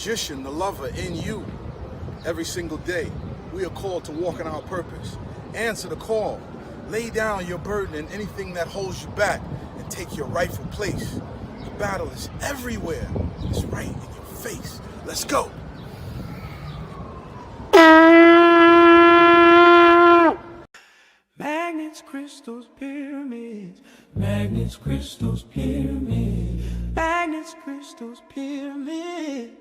magician, the lover in you. Every single day, we are called to walk in our purpose. Answer the call. Lay down your burden and anything that holds you back and take your rightful place. The battle is everywhere. It's right in your face. Let's go. Magnets, crystals, pyramids. Magnets, crystals, pyramids. Magnets, crystals, pyramids.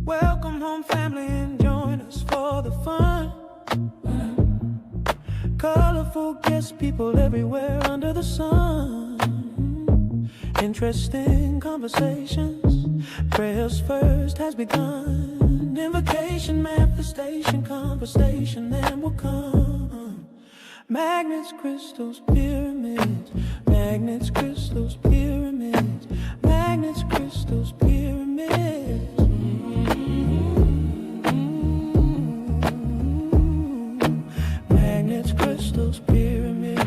Welcome home, family, and join us for the fun. Colorful guests, people everywhere under the sun. Interesting conversations. Prayers first has begun. Invocation, manifestation, conversation, then will come. Magnets, crystals, pyramids. Magnets, crystals, pyramids. Magnets, crystals, pyramids. Magnets, crystals, pyramid.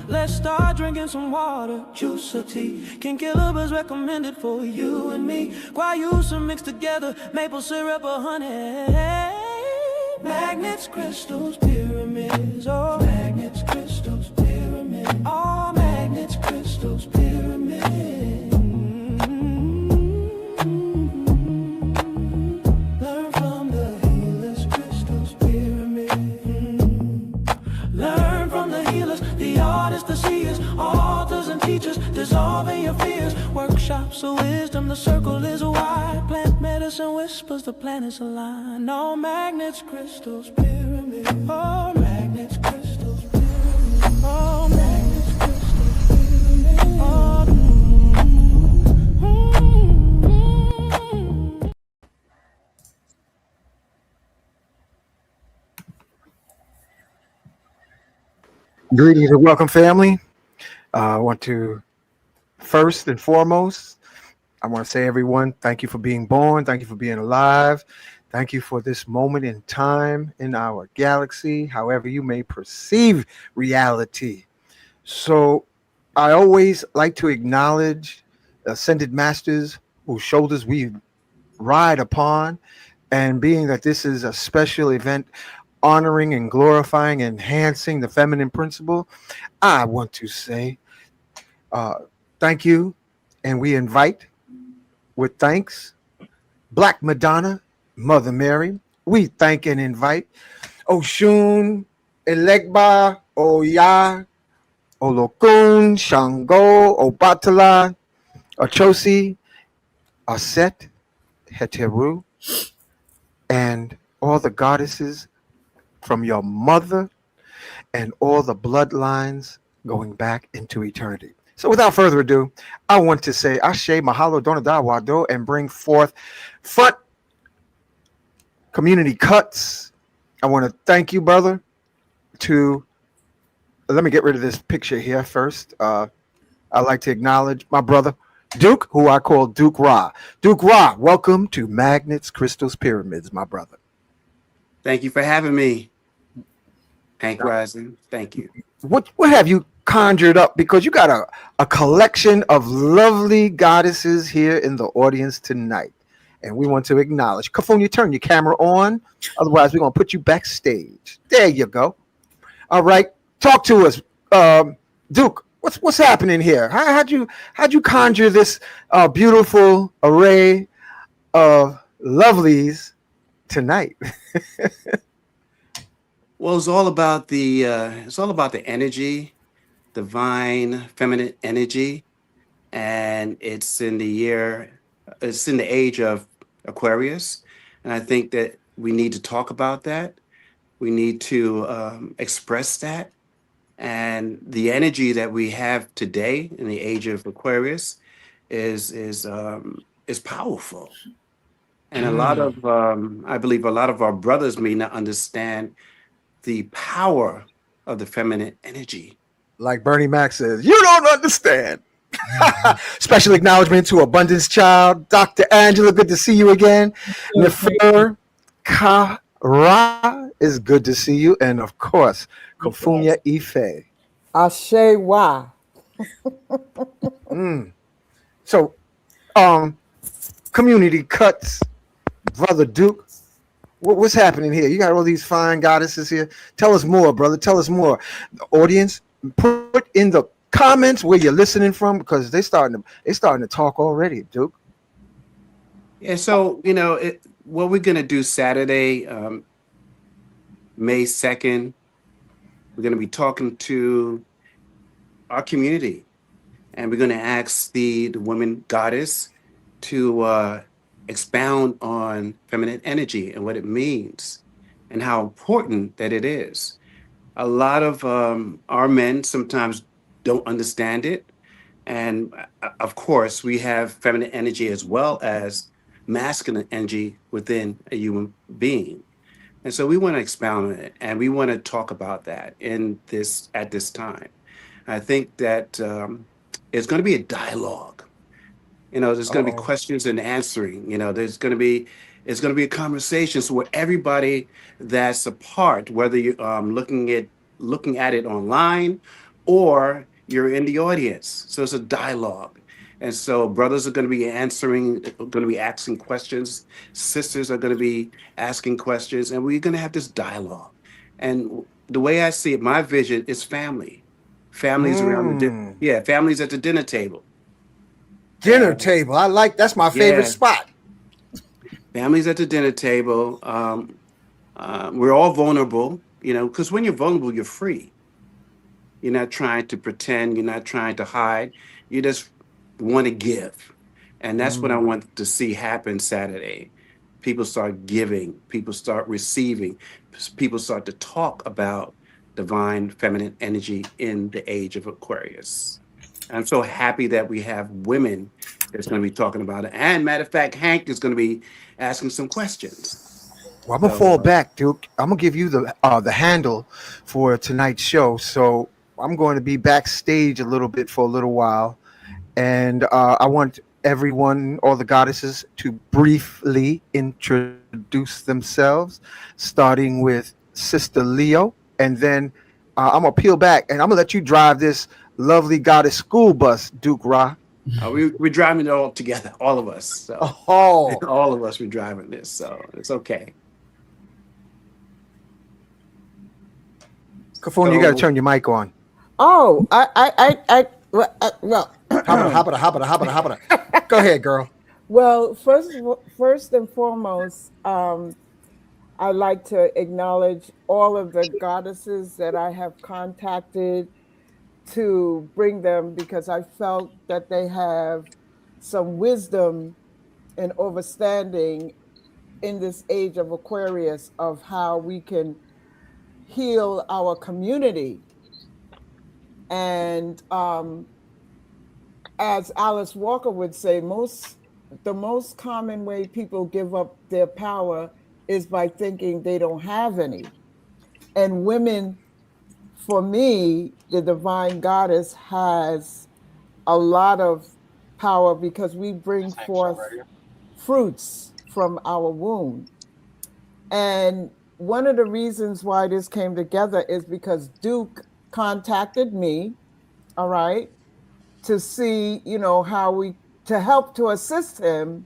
Let's start drinking some water, juice or tea. King Killabers recommended for you and me. Guayusa mixed together, maple syrup or honey. Magnets, crystals, pyramids. Oh, magnets, crystals, pyramids. Oh, magnets, crystals, pyramids. Learn from the healers, crystals, pyramids. Learn from the healers, the artists, the seers, authors and teachers, dissolving your fears. Workshops of wisdom, the circle is wide. Plant medicine whispers, the planets align. All magnets, crystals, pyramids. Oh, magnets, crystals, pyramids. Oh, magnets, crystals, pyramids. Oh, Greetings and welcome, family. I want to first and foremost, I want to say, everyone, thank you for being born. Thank you for being alive. Thank you for this moment in time in our galaxy, however you may perceive reality. So I always like to acknowledge the ascended masters whose shoulders we ride upon. And being that this is a special event honoring and glorifying, enhancing the feminine principle, I want to say thank you. And we invite with thanks Black Madonna, Mother Mary. We thank and invite Oshun, Elegba, Oya, Olokun, Shango, Obatala, Achosi, Aset, Heteru, and all the goddesses from your mother and all the bloodlines going back into eternity. So without further ado, I want to say Ashe, Mahalo, Donada, Wado, and bring forth front community cuts. I want to thank you, brother, let me get rid of this picture here first. I'd like to acknowledge my brother, Duke, who I call Duke Ra. Duke Ra, welcome to Magnets, Crystals, Pyramids, my brother. Thank you for having me. Hank Rising, thank you. What have you conjured up? Because you got a collection of lovely goddesses here in the audience tonight. And we want to acknowledge. Kafunya, turn your camera on. Otherwise, we're going to put you backstage. There you go. All right. Talk to us. Duke, what's happening here? How'd you conjure this beautiful array of lovelies tonight? Well, it's all about the energy, divine feminine energy, and it's in the age of Aquarius, and I think that we need to talk about that. We need to express that, and the energy that we have today in the age of Aquarius is powerful, and a lot of I believe a lot of our brothers may not understand the power of the feminine energy. Like Bernie Mac says, you don't understand. Special acknowledgement to Abundance Child, Dr. Angela. Good to see you again. Nefer Kara is good to see you, and of course, Kofunya Ife. Ashe wa. So, community cuts, brother Duke. What's happening here? You got all these fine goddesses here. Tell us more, brother. Tell us more. The audience, put in the comments where you're listening from, because they're starting to talk already, Duke. Yeah, so what we're gonna do Saturday, May 2nd, we're gonna be talking to our community, and we're gonna ask the woman goddess to expound on feminine energy and what it means and how important that it is. A lot of our men sometimes don't understand it. And of course, we have feminine energy as well as masculine energy within a human being. And so we want to expound on it, and we want to talk about that at this time. I think that it's going to be a dialogue. There's going to be questions and answering. It's going to be a conversation. So where everybody that's a part, whether you're looking at it online or you're in the audience. So it's a dialogue. And so brothers are going to be asking questions. Sisters are going to be asking questions, and we're going to have this dialogue. And the way I see it, my vision is family. Families families at the dinner table. Dinner table. That's my favorite spot. Families at the dinner table. We're all vulnerable, because when you're vulnerable, you're free. You're not trying to pretend. You're not trying to hide. You just want to give. And that's what I want to see happen Saturday. People start giving. People start receiving. People start to talk about divine feminine energy in the age of Aquarius. I'm so happy that we have women that's going to be talking about it. And matter of fact, Hank is going to be asking some questions. Well, I'm gonna fall back, Duke. I'm gonna give you the handle for tonight's show. So I'm going to be backstage a little bit for a little while, and I want everyone, all the goddesses, to briefly introduce themselves, starting with Sister Leo, and then I'm gonna peel back and I'm gonna let you drive this lovely goddess school bus, Duke Ra. We're driving it all together, all of us. So. All of us, we're driving this, so it's okay. Kafuna, you got to turn your mic on. Well, Habada. Go ahead, girl. well, first and foremost, I'd like to acknowledge all of the goddesses that I have contacted to bring them, because I felt that they have some wisdom and understanding in this age of Aquarius of how we can heal our community. And as Alice Walker would say, the most common way people give up their power is by thinking they don't have any. And women, for me, the divine goddess has a lot of power because we bring forth fruits from our womb. And one of the reasons why this came together is because Duke contacted me, all right, to see, to help to assist him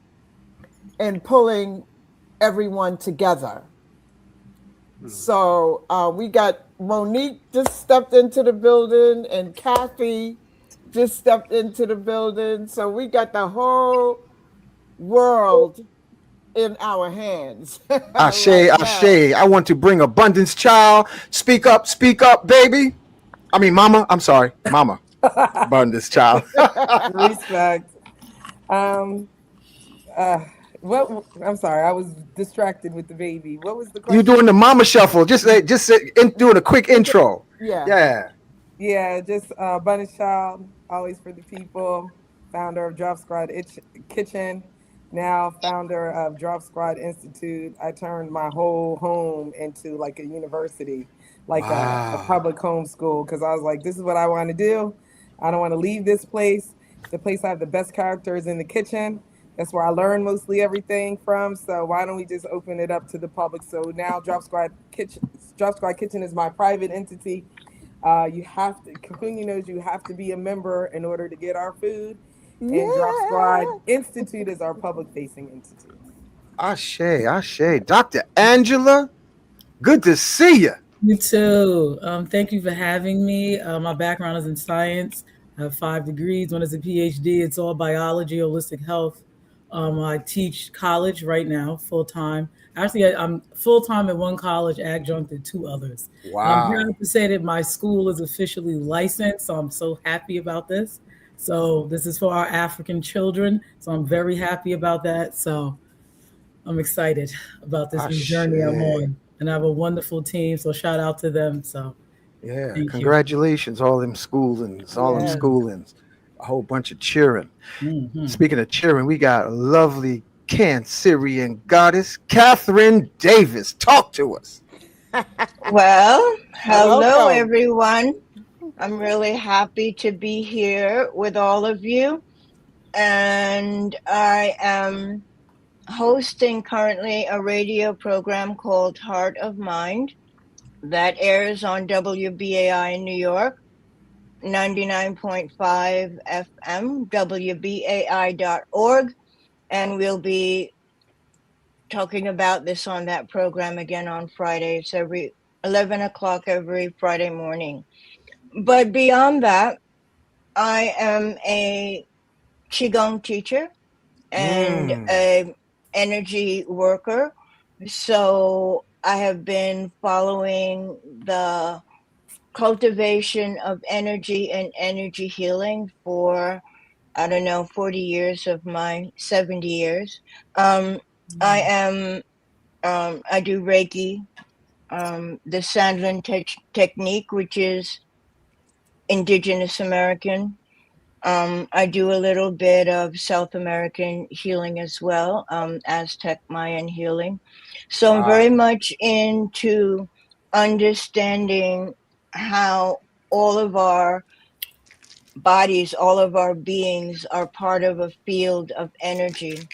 in pulling everyone together. So we got Monique just stepped into the building, and Kathy just stepped into the building. So we got the whole world in our hands. Ashe. I want to bring Abundance Child. Speak up, baby. I mean, Mama. I'm sorry, Mama. Abundance Child. Respect. What? I'm sorry, I was distracted with the baby. What was the question? You doing the Mama Shuffle? Just doing a quick intro. Yeah. Just Abundance Child, always for the people. Founder of Drop Squad Kitchen. Now founder of Drop Squad Institute. I turned my whole home into like a university, like a public homeschool, because I was like, this is what I want to do. I don't want to leave this place. The place I have the best character is in the kitchen. That's where I learn mostly everything from. So why don't we just open it up to the public? So now Drop Squad Kitchen is my private entity. You have to, Kakuni knows you have to be a member in order to get our food. And Drop Squad Yeah. Institute is our public facing entity. Ashe, Ashe. Dr. Angela, good to see you. You too. Thank you for having me. My background is in science. I have 5 degrees. One is a PhD. It's all biology, holistic health. I teach college right now, full time. Actually, I'm full time at one college, adjunct at 2 others. And I'm Wow. proud to say that my school is officially licensed. So I'm so happy about this. So this is for our African children. So I'm very happy about that. So I'm excited about this new Ashe. journey I'm on. And I have a wonderful team. So shout out to them. So Yeah, thank you. congratulations, all them schoolings, all them Yes. schoolings, a whole bunch of cheering. Mm-hmm. Speaking of cheering, we got a lovely Cancerian goddess, Catherine Davis. Talk to us. Well, hello Welcome. everyone. I'm really happy to be here with all of you. And I am hosting currently a radio program called Heart of Mind that airs on WBAI in New York, 99.5 FM, WBAI.org. And we'll be talking about this on that program again on Friday. It's every 11 o'clock every Friday morning. But beyond that, I am a Qigong teacher and a energy worker. So I have been following the cultivation of energy and energy healing for, 40 years of my 70 years. I do Reiki, the Sandlin technique, which is Indigenous American. I do a little bit of South American healing as well, Aztec Mayan healing. So I'm very much into understanding how all of our bodies, all of our beings are part of a field of energy.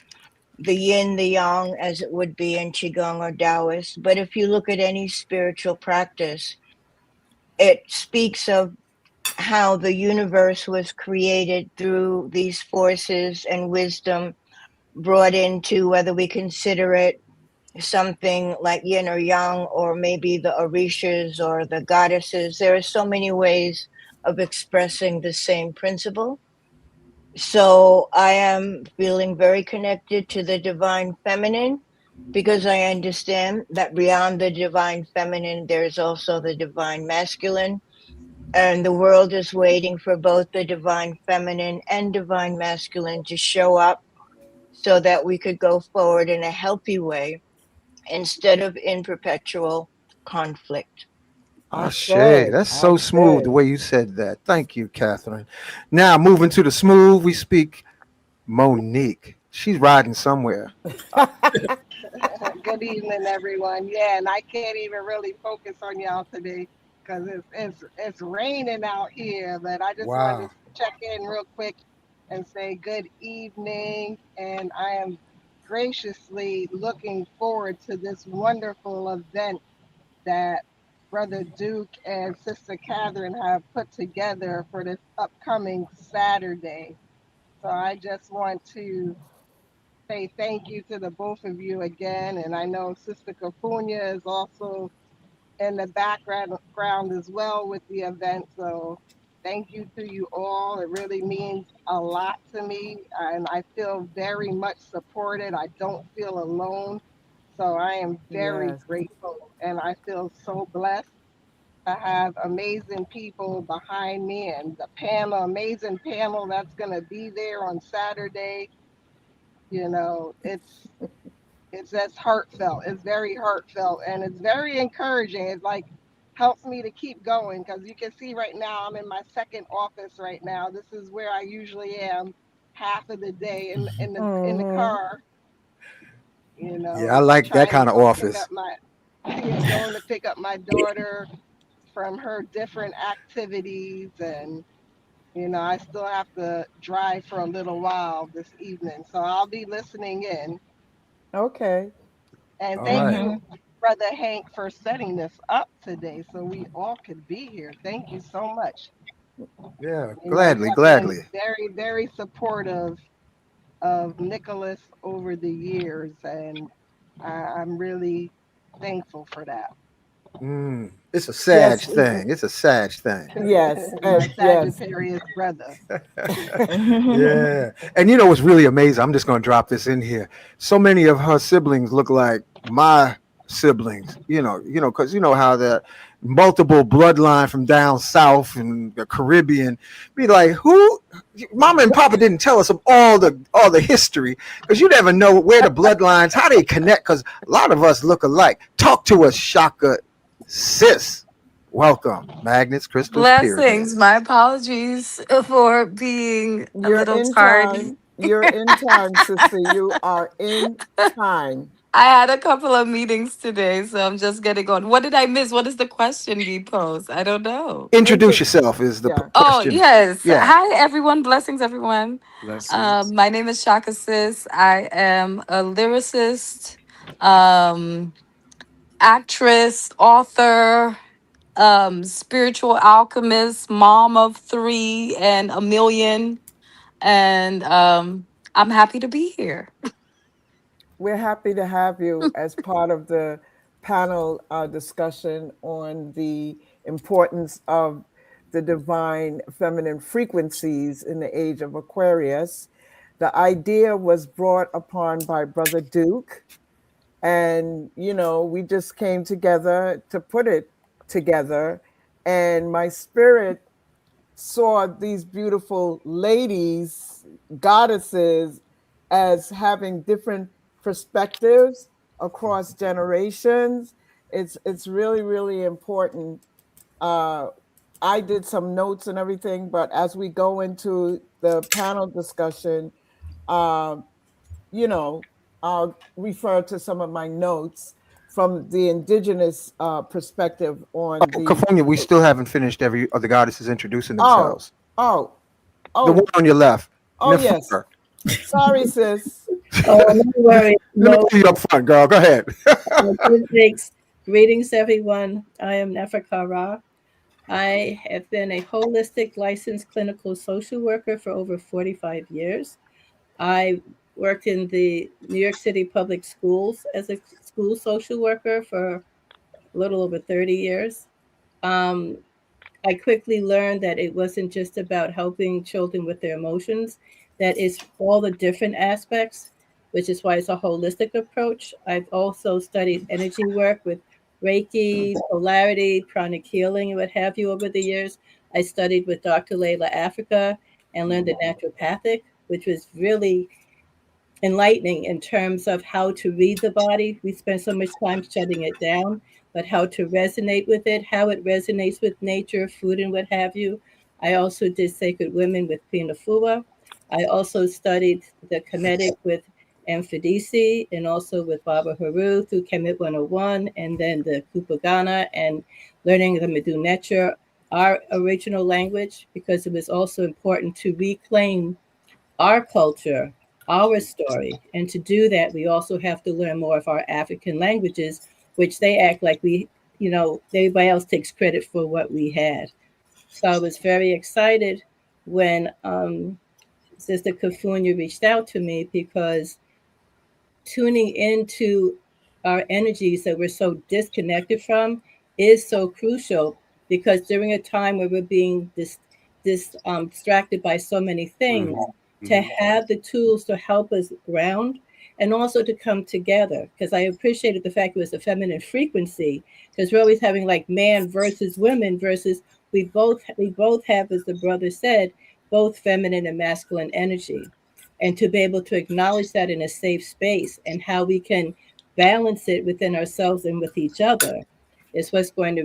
The yin, the yang, as it would be in Qigong or Taoist. But if you look at any spiritual practice, it speaks of how the universe was created through these forces and wisdom brought into, whether we consider it something like yin or yang, or maybe the orishas or the goddesses. There are so many ways of expressing the same principle. So I am feeling very connected to the divine feminine, because I understand that beyond the divine feminine, there's also the divine masculine. And the world is waiting for both the divine feminine and divine masculine to show up so that we could go forward in a healthy way instead of in perpetual conflict. Ashe. Ashe. That's so smooth the Ashe. way you said that. Thank you, Catherine. Now, moving to the smooth, we speak Monique. She's riding somewhere. Good evening, everyone. Yeah, and I can't even really focus on y'all today because it's raining out here. But I just wanted Wow. to check in real quick and say good evening. And I am graciously looking forward to this wonderful event that Brother Duke and Sister Catherine have put together for this upcoming Saturday. So I just want to say thank you to the both of you again. And I know Sister Cafunia is also in the background as well with the event. So thank you to you all. It really means a lot to me. And I feel very much supported. I don't feel alone. So I am very Yes. grateful. And I feel so blessed to have amazing people behind me and the panel, amazing panel that's going to be there on Saturday. You know, it's just heartfelt. It's very heartfelt and it's very encouraging. It like helps me to keep going because you can see right now I'm in my second office right now. This is where I usually am half of the day in the car, you Yeah, I know, like that trying to kind of go pick office. up my going to pick up my daughter from her different activities, and You know, I still have to drive for a little while this evening, so I'll be listening in. Okay. And All thank right. you, Brother Hank, for setting this up today so we all could be here. Thank you so much. Yeah, You know, you gladly, have been gladly. very, very supportive of Nicholas over the years, and I'm really thankful for that. It's a Yes. sad thing. It's a sad thing. Yes. My Yes. Sagittarius brother. Yeah. And you know what's really amazing? I'm just going to drop this in here. So many of her siblings look like my siblings, because you know how the multiple bloodline from down south and the Caribbean be like, who mama and papa didn't tell us of all the history, because you never know where the bloodlines, how they connect, because a lot of us look alike. Talk to us, Shaka sis. Welcome. Magnets, crystals, Blessings. pyramids. My apologies for being a You're little in time. tardy. You're in time, sister. You are in time. I had a couple of meetings today, so I'm just getting on. What did I miss? What is the question we posed? I don't know. Introduce yourself is the Yeah. Oh, question. yes. Yeah. Hi, everyone. Blessings, everyone. Blessings. My name is Shaka Sis. I am a lyricist, um, actress, author, spiritual alchemist, mom of three and a million. And I'm happy to be here. We're happy to have you as part of the panel discussion on the importance of the divine feminine frequencies in the age of Aquarius. The idea was brought upon by Brother Duke, and we just came together to put it together. And my spirit saw these beautiful ladies, goddesses, as having different perspectives across generations. It's really, really important. I did some notes and everything, but as we go into the panel discussion, uh, I'll refer to some of my notes from the indigenous perspective on Oh, the. California, we still haven't finished every of the goddesses introducing Oh, themselves. oh, The one oh, on your left, oh, yes. Nefer. Sorry, sis. Oh, no worries. Let me No, see you up front, girl. Go ahead. thanks. Greetings, everyone. I am Nefer Ra. I have been a holistic licensed clinical social worker for over 45 years. I worked in the New York City public schools as a school social worker for a little over 30 years. Um, I quickly learned that it wasn't just about helping children with their emotions, that it's all the different aspects, which is why it's a holistic approach. I've also studied energy work with Reiki, polarity, pranic healing, and what have you over the years. I studied with Dr. Layla Africa and learned the naturopathic, which was really enlightening in terms of how to read the body. We spend so much time shutting it down, but how to resonate with it, how it resonates with nature, food, and what have you. I also did Sacred Women with Queen Afua. I also studied the Kemetic with Amphidisi and also with Baba Haru through Kemet 101, and then the Kupagana and learning the Medu Necher, our original language, because it was also important to reclaim our culture, our story. And to do that, we also have to learn more of our African languages, which they act like everybody else takes credit for what we had. So I was very excited when Sister Kafunya reached out to me, because tuning into our energies that we're so disconnected from is so crucial, because during a time where we're being distracted by so many things, to have the tools to help us ground and also to come together. Because I appreciated the fact it was a feminine frequency, because we're always having like man versus women versus we both have, as the brother said, both feminine and masculine energy, and to be able to acknowledge that in a safe space and how we can balance it within ourselves and with each other is what's going to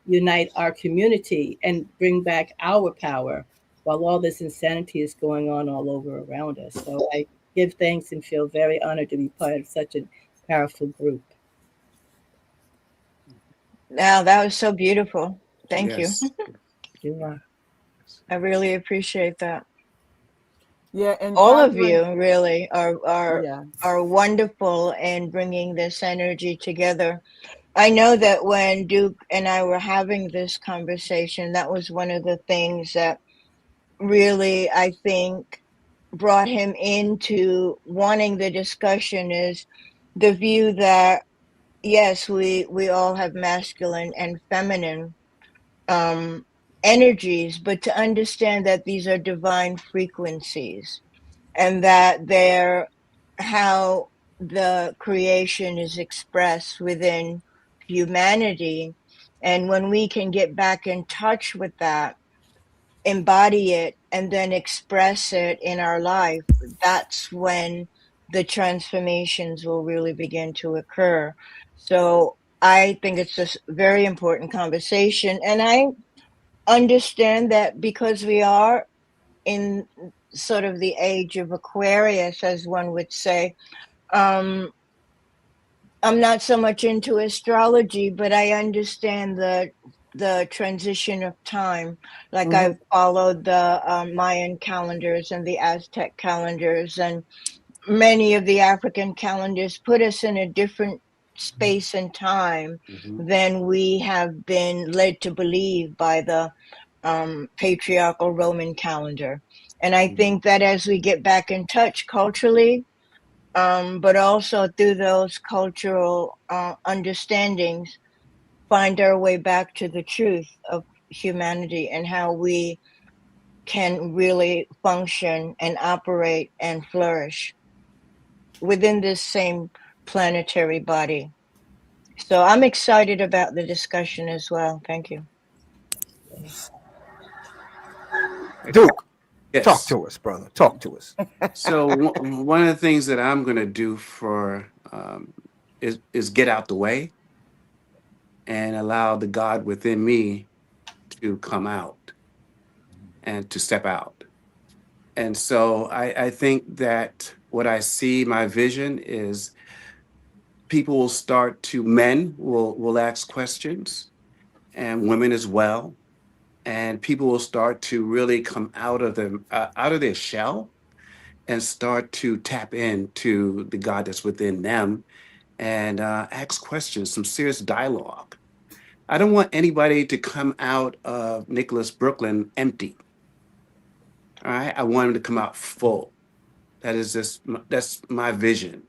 reunite our community and bring back our power while all this insanity is going on all over around us. So I give thanks and feel very honored to be part of such a powerful group. Now that was so beautiful. Thank you. Yes. You are. I really appreciate that. Yeah, and All of Catherine, you really are yeah. are wonderful in bringing this energy together. I know that when Duke and I were having this conversation, that was one of the things that really, I think, brought him into wanting the discussion is the view that, yes, we all have masculine and feminine energies, but to understand that these are divine frequencies and that they're how the creation is expressed within humanity. And when we can get back in touch with that, embody it, and then express it in our life, that's when the transformations will really begin to occur. So I think it's a very important conversation. And I understand that because we are in sort of the age of Aquarius, as one would say, I'm not so much into astrology, but I understand the transition of time. Like Mhm. I've followed the Mayan calendars and the Aztec calendars, and many of the African calendars put us in a different space and time than we have been led to believe by the patriarchal Roman calendar. And I think that as we get back in touch culturally, but also through those cultural understandings, find our way back to the truth of humanity and how we can really function and operate and flourish within this same planetary body. So I'm excited about the discussion as well. Thank you. Duke, talk Yes. to us, brother. Talk to us. So one of the things that I'm going to do for is get out the way and allow the God within me to come out and to step out. And so I think that what I see, my vision is people will start to, men will ask questions and women as well. And people will start to really come out of them, out of their shell and start to tap into the God that's within them and ask questions, some serious dialogue. I don't want anybody to come out of Nicholas Brooklyn empty. All right. I want him to come out full. That's my vision.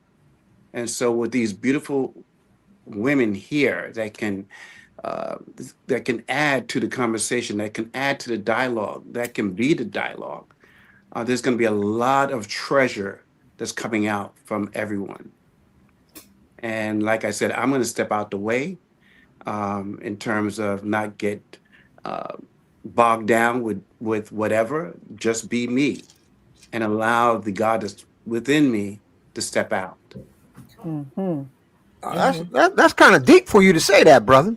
And so with these beautiful women here uh, that can add to the conversation, that can add to the dialogue, that can be the dialogue, there's going to be a lot of treasure that's coming out from everyone. And like I said, I'm going to step out the way in terms of not get uh, bogged down with whatever. Just be me and allow the God that's within me to step out. Mm-hmm. That's kind of deep for you to say that, brother.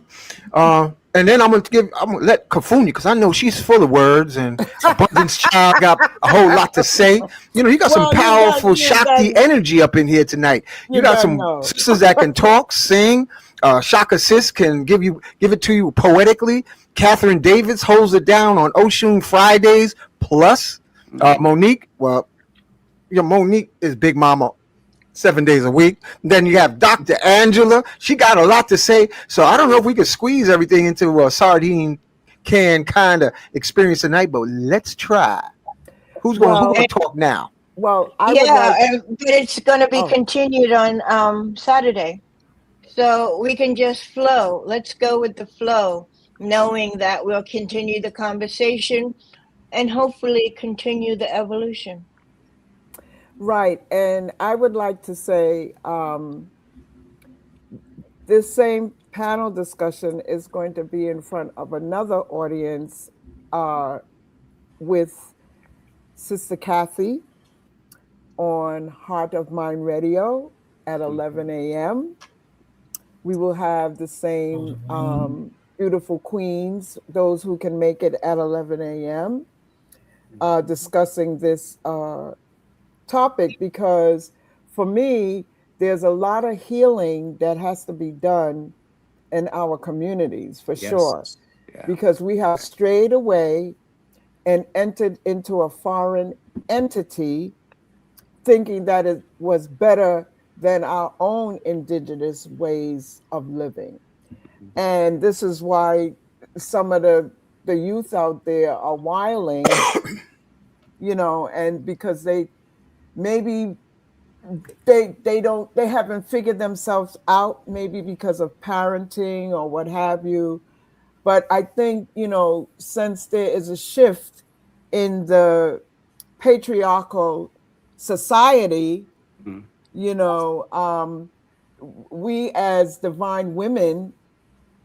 And then I'm gonna let Kafuni, because I know she's full of words, and Abundance Child got a whole lot to say. You know, you got some Well, powerful Shakti energy up in here tonight. You got some know. sisters that can talk, sing. Shaka Sis can give it to you poetically. Catherine Davis holds it down on Oshun Fridays. Plus, Monique. Well, Monique is Big Mama 7 days a week. Then you have Dr. Angela. She got a lot to say. So I don't know if we could squeeze everything into a sardine can kind of experience tonight, but let's try. Who's going to talk now? Well, I would like. But it's going to be continued on Saturday. So we can just flow. Let's go with the flow, knowing that we'll continue the conversation and hopefully continue the evolution. Right. And I would like to say this same panel discussion is going to be in front of another audience with Sister Kathy on Heart of Mind Radio at 11 a.m. We will have the same beautiful queens, those who can make it at 11 a.m., discussing this topic, because for me, there's a lot of healing that has to be done in our communities, for sure, Yeah. because we have strayed away and entered into a foreign entity, thinking that it was better than our own indigenous ways of living. And this is why some of the youth out there are wiling, and because they maybe they haven't figured themselves out, maybe because of parenting or what have you. But I think, since there is a shift in the patriarchal society, we as divine women,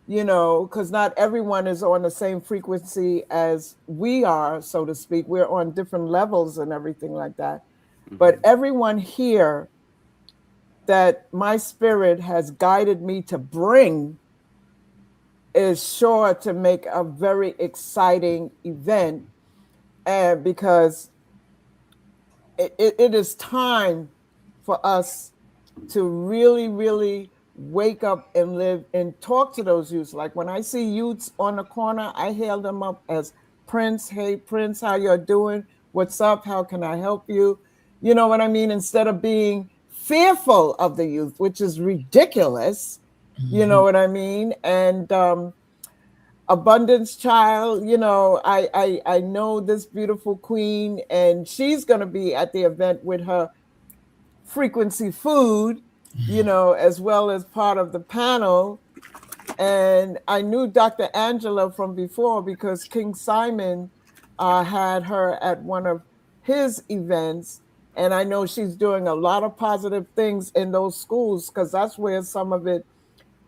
because not everyone is on the same frequency as we are, so to speak. We're on different levels and everything like that. But everyone here that my spirit has guided me to bring is sure to make a very exciting event, and because it is time for us to really, really wake up and live and talk to those youths. Like when I see youths on the corner, I hail them up as Prince. Hey, Prince, how you're doing? What's up? How can I help you? You know what I mean? Instead of being fearful of the youth, which is ridiculous. You know what I mean? And Abundance Child, I know this beautiful queen, and she's going to be at the event with her frequency food, as well as part of the panel. And I knew Dr. Angela from before because King Simon had her at one of his events. And I know she's doing a lot of positive things in those schools, because that's where some of it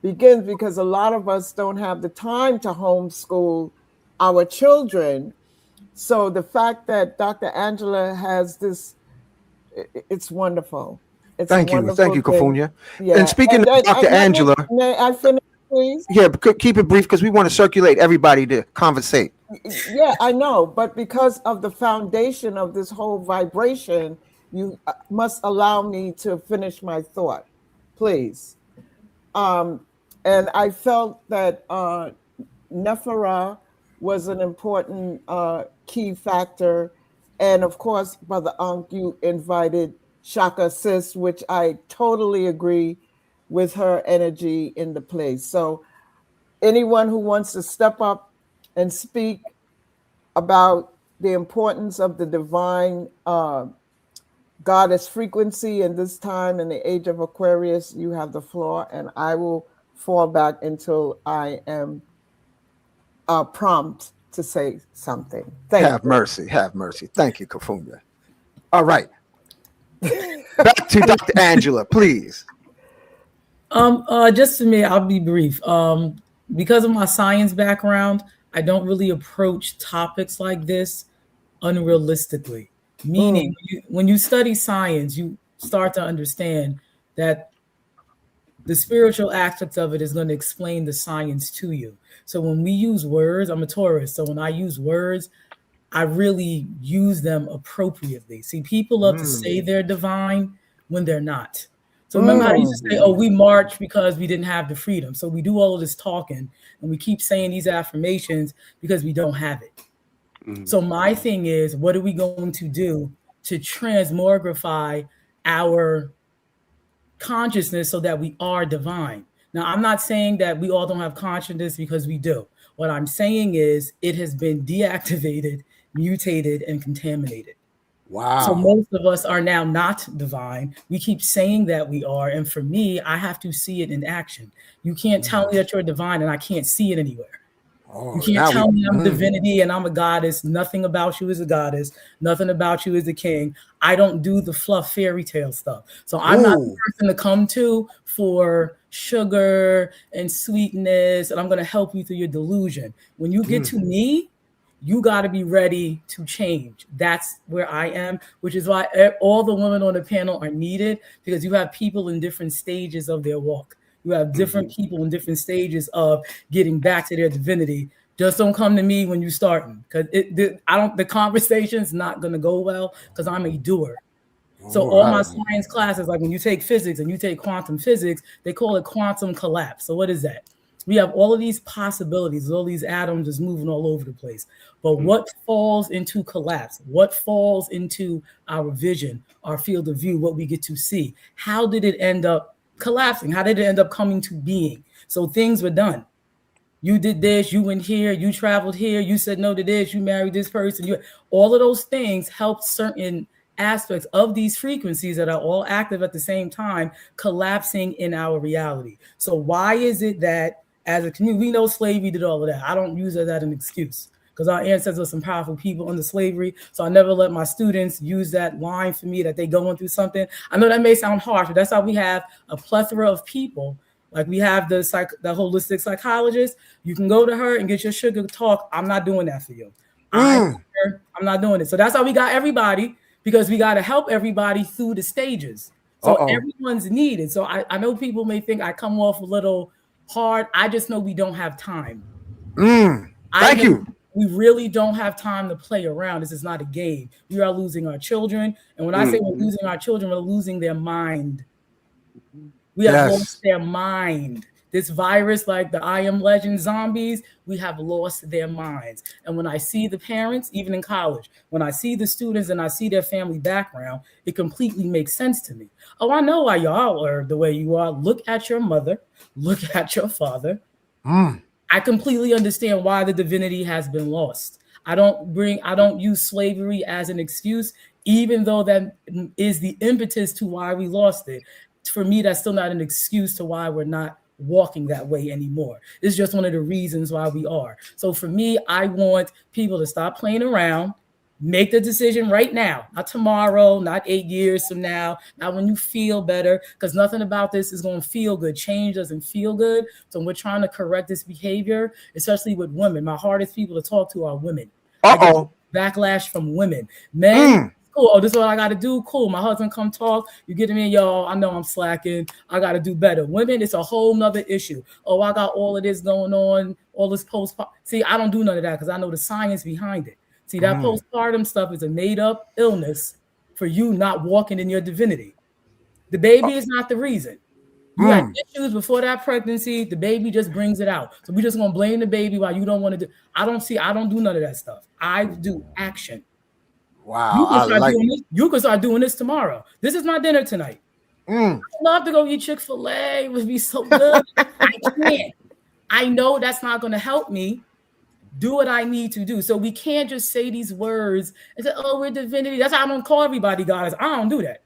begins, because a lot of us don't have the time to homeschool our children. So the fact that Dr. Angela has this, it's wonderful. It's Thank you, Kafunya. Yeah. And speaking of Dr. Angela, may I finish, please? Yeah, keep it brief because we want to circulate everybody to conversate. Yeah, I know, but because of the foundation of this whole vibration, you must allow me to finish my thought, please. And I felt that Nephara was an important key factor. And of course, Brother Ankh, you invited Shaka Sis, which I totally agree with her energy in the place. So anyone who wants to step up and speak about the importance of the divine goddess frequency in this time in the age of Aquarius, you have the floor, and I will fall back until I am prompt to say something. Have mercy. Thank you, Kafunya. All right. Back to Dr. Angela, please. Just for me, I'll be brief. Because of my science background, I don't really approach topics like this unrealistically. Meaning, when you study science, you start to understand that the spiritual aspects of it is going to explain the science to you. So when we use words, I'm a Taurus, so when I use words, I really use them appropriately. See, people love to say they're divine when they're not. So remember how I used to say, oh, we march because we didn't have the freedom. So we do all of this talking and we keep saying these affirmations because we don't have it. So my thing is, what are we going to do to transmogrify our consciousness so that we are divine? Now, I'm not saying that we all don't have consciousness, because we do. What I'm saying is it has been deactivated, mutated, and contaminated. Wow. So most of us are now not divine. We keep saying that we are. And for me, I have to see it in action. You can't tell me that you're divine and I can't see it anywhere. You can't tell me I'm divinity and I'm a goddess. Nothing about you is a goddess. Nothing about you is a king. I don't do the fluff fairy tale stuff. So I'm not the person to come to for sugar and sweetness, and I'm going to help you through your delusion. When you get to me, you got to be ready to change. That's where I am, which is why all the women on the panel are needed, because you have people in different stages of their walk. You have different people in different stages of getting back to their divinity. Just don't come to me when you're starting, because the conversation's not going to go well, because I'm a doer. So all my science classes, like when you take physics and you take quantum physics, they call it quantum collapse. So what is that? We have all of these possibilities, all these atoms just moving all over the place. But what falls into collapse? What falls into our vision, our field of view, what we get to see? How did it end up collapsing? How did it end up coming to being? So things were done. You did this, you went here, you traveled here, you said no to this, you married this person. All of those things help certain aspects of these frequencies that are all active at the same time collapsing in our reality. So why is it that as a community, we know slavery did all of that. I don't use it as an excuse because our ancestors were some powerful people under slavery. So I never let my students use that line for me that they going through something. I know that may sound harsh, but that's how we have a plethora of people. Like we have the holistic psychologist. You can go to her and get your sugar talk. I'm not doing that for you. I'm not doing it. So that's how we got everybody, because we got to help everybody through the stages. So everyone's needed. So I know people may think I come off a little hard. I just know we don't have time. Thank you. We really don't have time to play around. This is not a game. We are losing our children. And when I say we're losing our children, we're losing their mind. We have lost their mind. This virus, like the I Am Legend zombies, we have lost their minds. And when I see the parents, even in college, when I see the students and I see their family background, it completely makes sense to me. Oh, I know why y'all are the way you are. Look at your mother. Look at your father. I completely understand why the divinity has been lost. I don't use slavery as an excuse, even though that is the impetus to why we lost it. For me, that's still not an excuse to why we're not walking that way anymore. It's just one of the reasons why we are. So for me, I want people to stop playing around, make the decision right now, not tomorrow, not 8 years from now, not when you feel better, because nothing about this is going to feel good. Change doesn't feel good. So we're trying to correct this behavior, especially with women. My hardest people to talk to are women. I get backlash from women. Men, cool. Oh, this is what I got to do. Cool. My husband come talk. You get me, yo. I know I'm slacking. I got to do better. Women, it's a whole nother issue. Oh, I got all of this going on, all this postpartum. See, I don't do none of that because I know the science behind it. See, that postpartum stuff is a made-up illness for you not walking in your divinity. The baby is not the reason. You had issues before that pregnancy. The baby just brings it out. So we just gonna blame the baby while you don't want to do. I don't do none of that stuff. I do action. Wow. You can start doing this tomorrow. This is my dinner tonight. I'd love to go eat Chick-fil-A. It would be so good. I can't. I know that's not going to help me do what I need to do. So we can't just say these words and say, oh, we're divinity. That's how I don't call everybody goddess. I don't do that.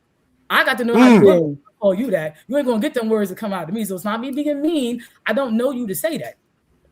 I got to know how to call you that. You ain't going to get them words to come out of me. So it's not me being mean. I don't know you to say that.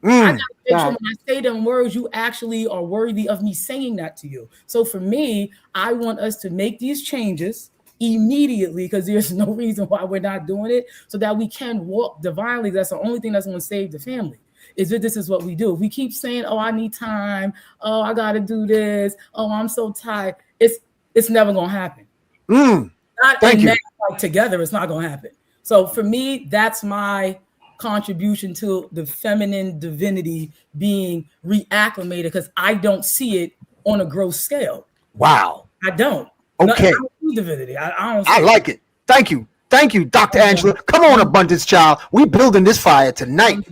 I got to make sure when I say them words, you actually are worthy of me saying that to you. So for me, I want us to make these changes immediately, because there's no reason why we're not doing it, so that we can walk divinely. That's the only thing that's going to save the family. Is that this is what we do. If we keep saying, oh, I need time. Oh, I got to do this. Oh, I'm so tired. It's never going to happen. Like together, it's not going to happen. So for me, that's my contribution to the feminine divinity being reacclimated, because I don't see it on a gross scale. Wow. I don't. Okay. I don't see divinity. I don't see I like it. Thank you. Thank you, Dr. Angela. Come on, Abundance Child. We building this fire tonight.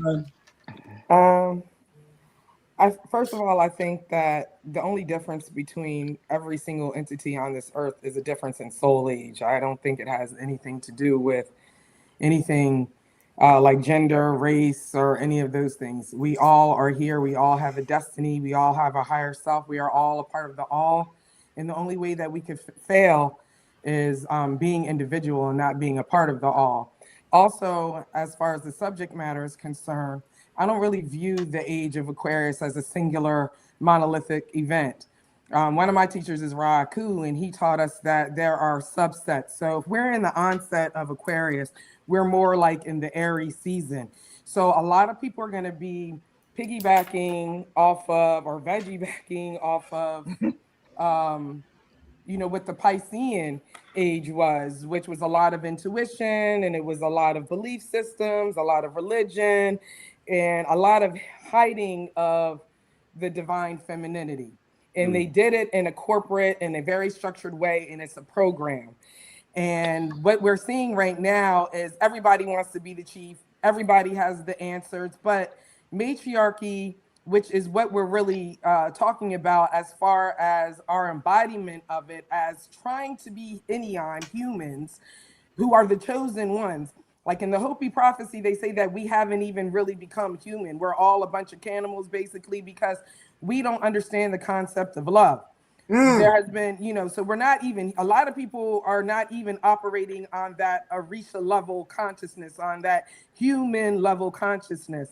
First of all, I think that the only difference between every single entity on this earth is a difference in soul age. I don't think it has anything to do with anything like gender, race, or any of those things. We all are here. We all have a destiny. We all have a higher self. We are all a part of the all. And the only way that we could fail is being individual and not being a part of the all. Also, as far as the subject matter is concerned, I don't really view the age of Aquarius as a singular monolithic event. One of my teachers is Ra'Ku, and he taught us that there are subsets. So if we're in the onset of Aquarius, we're more like in the Aries season. So a lot of people are going to be piggybacking off of, or veggie-backing off of, what the Piscean age was, which was a lot of intuition, and it was a lot of belief systems, a lot of religion, and a lot of hiding of the divine femininity. And they did it in a corporate and a very structured way, and it's a program. And what we're seeing right now is everybody wants to be the chief everybody has the answers, but matriarchy, which is what we're really talking about as far as our embodiment of it, as trying to be Enneon humans who are the chosen ones. Like in the Hopi prophecy, they say that we haven't even really become human. We're all a bunch of cannibals, basically, because we don't understand the concept of love. There has been, so we're not even, a lot of people are not even operating on that Arisha level consciousness, on that human level consciousness.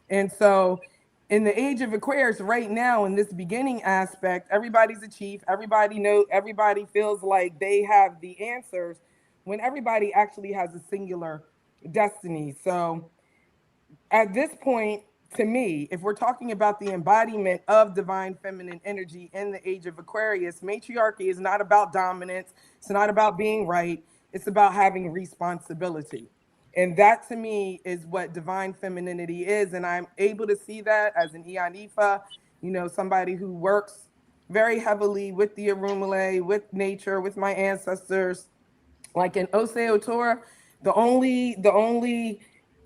And so in the age of Aquarius right now, in this beginning aspect, everybody's a chief. Everybody feels like they have the answers when everybody actually has a singular destiny. So at this point, to me, if we're talking about the embodiment of divine feminine energy in the age of Aquarius, matriarchy is not about dominance. It's not about being right. It's about having responsibility. And that to me is what divine femininity is. And I'm able to see that as an Ianifa, somebody who works very heavily with the Arumale, with nature, with my ancestors. Like in Oseotora, the only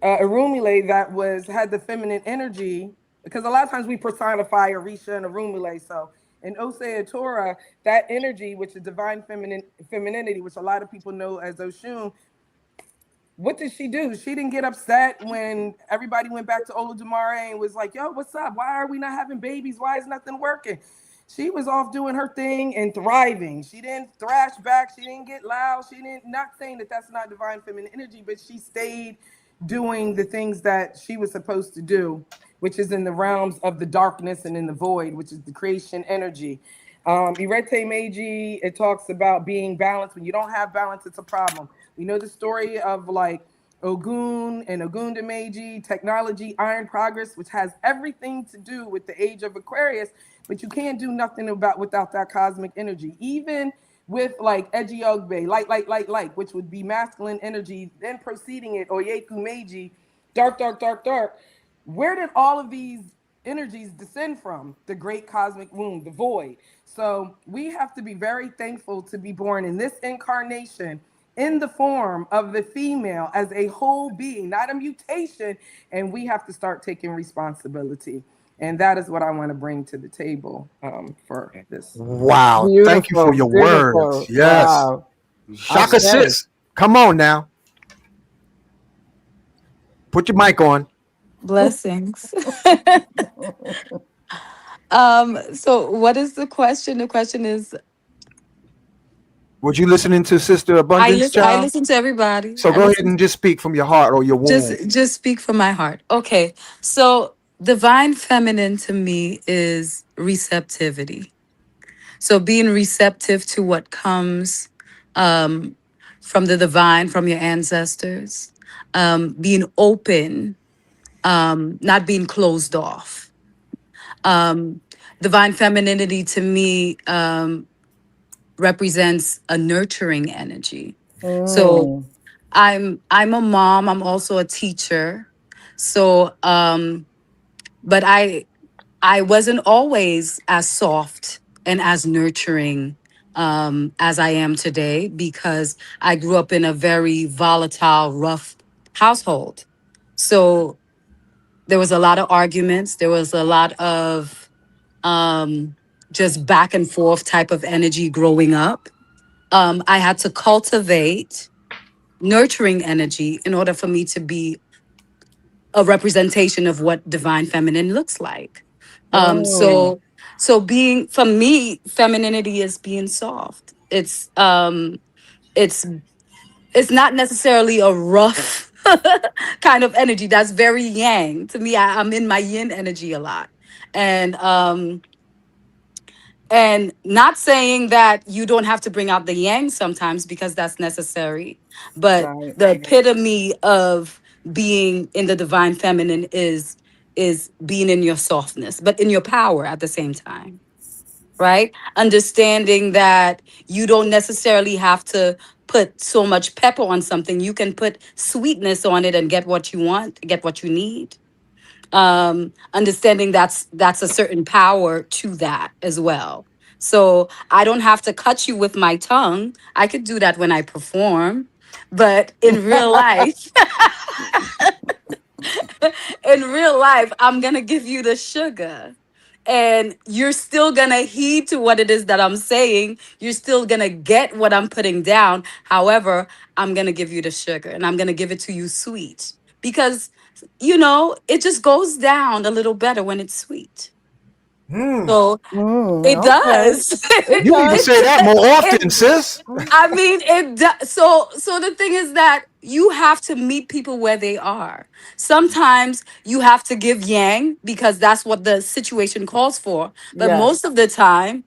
Arumile that had the feminine energy, because a lot of times we personify Orisha and Arumile. So in Oseotora, that energy, which is divine femininity, which a lot of people know as Oshun, what did she do? She didn't get upset when everybody went back to Olodumare and was like, yo, what's up? Why are we not having babies? Why is nothing working? She was off doing her thing and thriving. She didn't thrash back. She didn't get loud. Not saying that that's not divine feminine energy, but she stayed doing the things that she was supposed to do, which is in the realms of the darkness and in the void, which is the creation energy. Irete Meiji, it talks about being balanced. When you don't have balance, it's a problem. We know the story of like Ogun and Ogunda Meiji, technology, iron progress, which has everything to do with the age of Aquarius, but you can't do nothing without that cosmic energy. Even with like Eji Ogbe, light, which would be masculine energy, then proceeding it, Oyeku Meiji, dark, dark, dark, dark. Where did all of these energies descend from? The great cosmic womb, the void. So we have to be very thankful to be born in this incarnation in the form of the female as a whole being, not a mutation. And we have to start taking responsibility. And that is what I want to bring to the table for this. Wow. Thank you for Beautiful, your words. beautiful. Yes. Wow. Shaka Ashe. sis. Come on now. Put your mic on. Blessings. So what is the question? The question is, Was you listening to Sister Abundance, I child? listen to everybody. So I go ahead listen, and just speak from your heart or your womb. just speak from my heart. Okay. So divine feminine to me is receptivity. So being receptive to what comes um, from the divine, from your ancestors, being open, not being closed off. Um, Divine femininity to me represents a nurturing energy. So Mm. I'm a mom. I'm also a teacher. So, but I wasn't always as soft and as nurturing as I am today because I grew up in a very volatile, rough household. So there was a lot of arguments. There was a lot of just back and forth type of energy growing up. I had to cultivate nurturing energy in order for me to be a representation of what divine feminine looks like. Um, Mm. so so being for me, femininity is being soft. It's it's not necessarily a rough kind of energy. That's very yang. To me, I'm in my yin energy a lot. And and not saying that you don't have to bring out the yang sometimes because that's necessary, but Right. the epitome of being in the divine feminine is being in your softness, but in your power at the same time, right? Understanding that you don't necessarily have to put so much pepper on something. You can put sweetness on it and get what you want, get what you need. Understanding that's a certain power to that as well. So I don't have to cut you with my tongue. I could do that when I perform, but in real life, In real life, I'm gonna give you the sugar. And you're still gonna heed to what it is that I'm saying. You're still gonna get what I'm putting down. However, I'm gonna give you the sugar and I'm gonna give it to you sweet. Because, it just goes down a little better when it's sweet. So it Okay. does. It You need to does. say that more often, it sis. I mean, it does. So the thing is that you have to meet people where they are. Sometimes you have to give yang because that's what the situation calls for. But Yes. most of the time,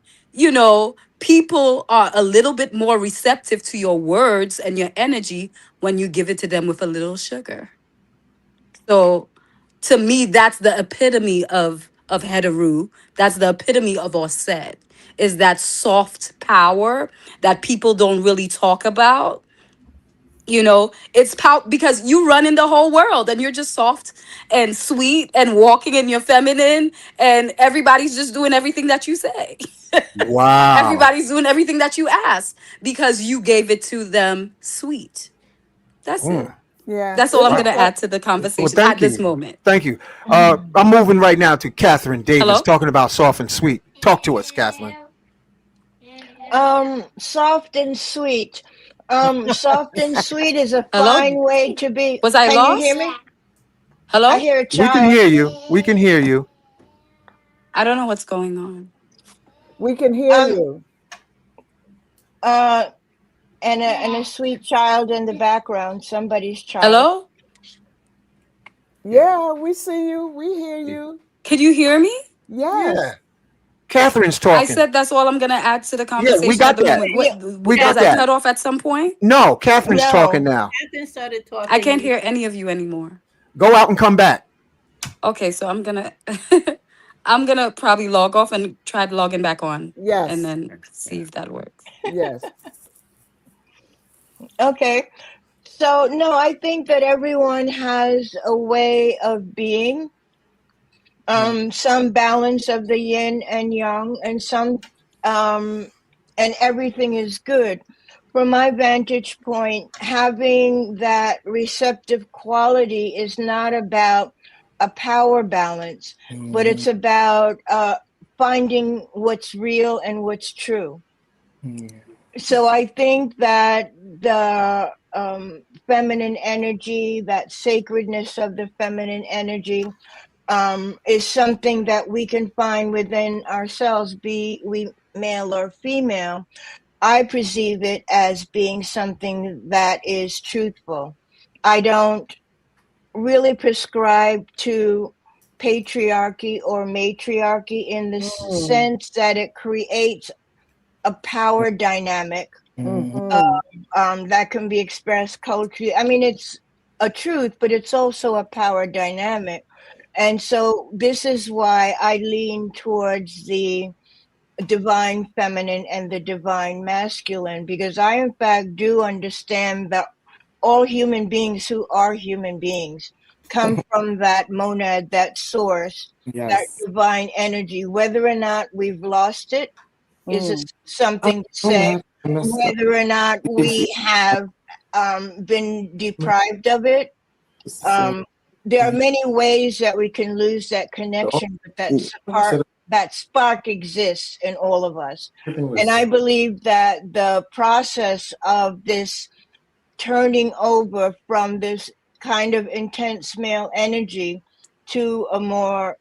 people are a little bit more receptive to your words and your energy when you give it to them with a little sugar. So to me, that's the epitome of Heteru. That's the epitome of Osset. Is that soft power that people don't really talk about. It's power because you run in the whole world and you're just soft and sweet and walking in your feminine, and everybody's just doing everything that you say. Wow. Everybody's doing everything that you ask because you gave it to them sweet. That's it. Yeah. That's all It's I'm a going to Wow. add to the Well, conversation at thank this you. moment. Thank you. I'm moving right now to Catherine Davis, Hello? talking about soft and sweet. Talk to us, Catherine. Soft and sweet. Soft and sweet is a Hello? fine way to be. Was I Can you hear lost? me? I Hello? hear a We can child. hear you. We can hear you. I don't know what's going on. We can hear Um, you. uh, and a sweet child in the background, somebody's child. Hello? Yeah, we see you. We hear you. Can you hear me? Yes. Yeah. Catherine's I talking. said that's all I'm going to add to the Yeah, we conversation at got the that. moment. Yeah, We Was got I that. cut off at some point? No, Catherine's talking no. now. Catherine started I talking. can't And hear any of you anymore. Go out and come back. Okay, so I'm going to I'm going to probably log off and try logging back on and Yes. then see if that works. Yes. Okay. So, no, I think that everyone has a way of being, some balance of the yin and yang, and everything is good. From my vantage point, having that receptive quality is not about a power balance, but it's about finding what's real and what's true. So I think that the feminine energy, that sacredness of the feminine energy, is something that we can find within ourselves, be we male or female. I perceive it as being something that is truthful. I don't really prescribe to patriarchy or matriarchy in the sense that it creates a power dynamic Mm-hmm. that can be expressed culturally. I mean, it's a truth, but it's also a power dynamic. And so this is why I lean towards the divine feminine and the divine masculine, because I, in fact, do understand that all human beings who are human beings come from that monad, that source, that divine energy. Whether or not we've lost it is something to say. Whether or not we have been deprived of it, there are many ways that we can lose that connection, but that spark exists in all of us. And I believe that the process of this turning over from this kind of intense male energy to a more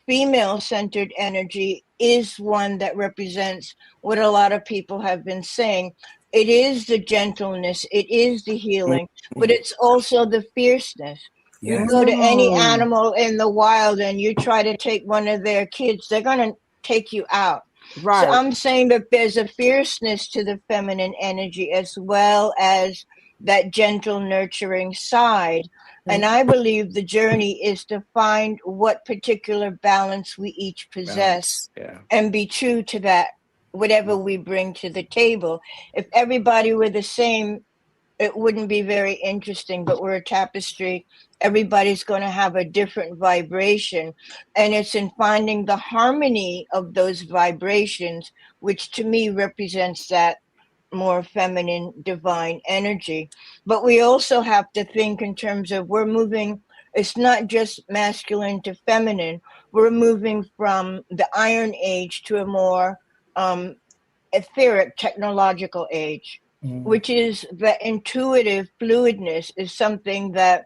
female centered energy is one that represents what a lot of people have been saying. It is the gentleness, it is the healing, but it's also the fierceness. You go to any animal in the wild and you try to take one of their kids, they're going to take you out. Right. So I'm saying that there's a fierceness to the feminine energy as well as that gentle, nurturing side. And I believe the journey is to find what particular balance we each possess and be true to that, whatever we bring to the table. If everybody were the same, it wouldn't be very interesting, but we're a tapestry. Everybody's going to have a different vibration. And it's in finding the harmony of those vibrations, which to me represents that more feminine divine energy. But we also have to think in terms of we're moving, it's not just masculine to feminine, we're moving from the Iron Age to a more etheric technological age, which is the intuitive fluidness is something that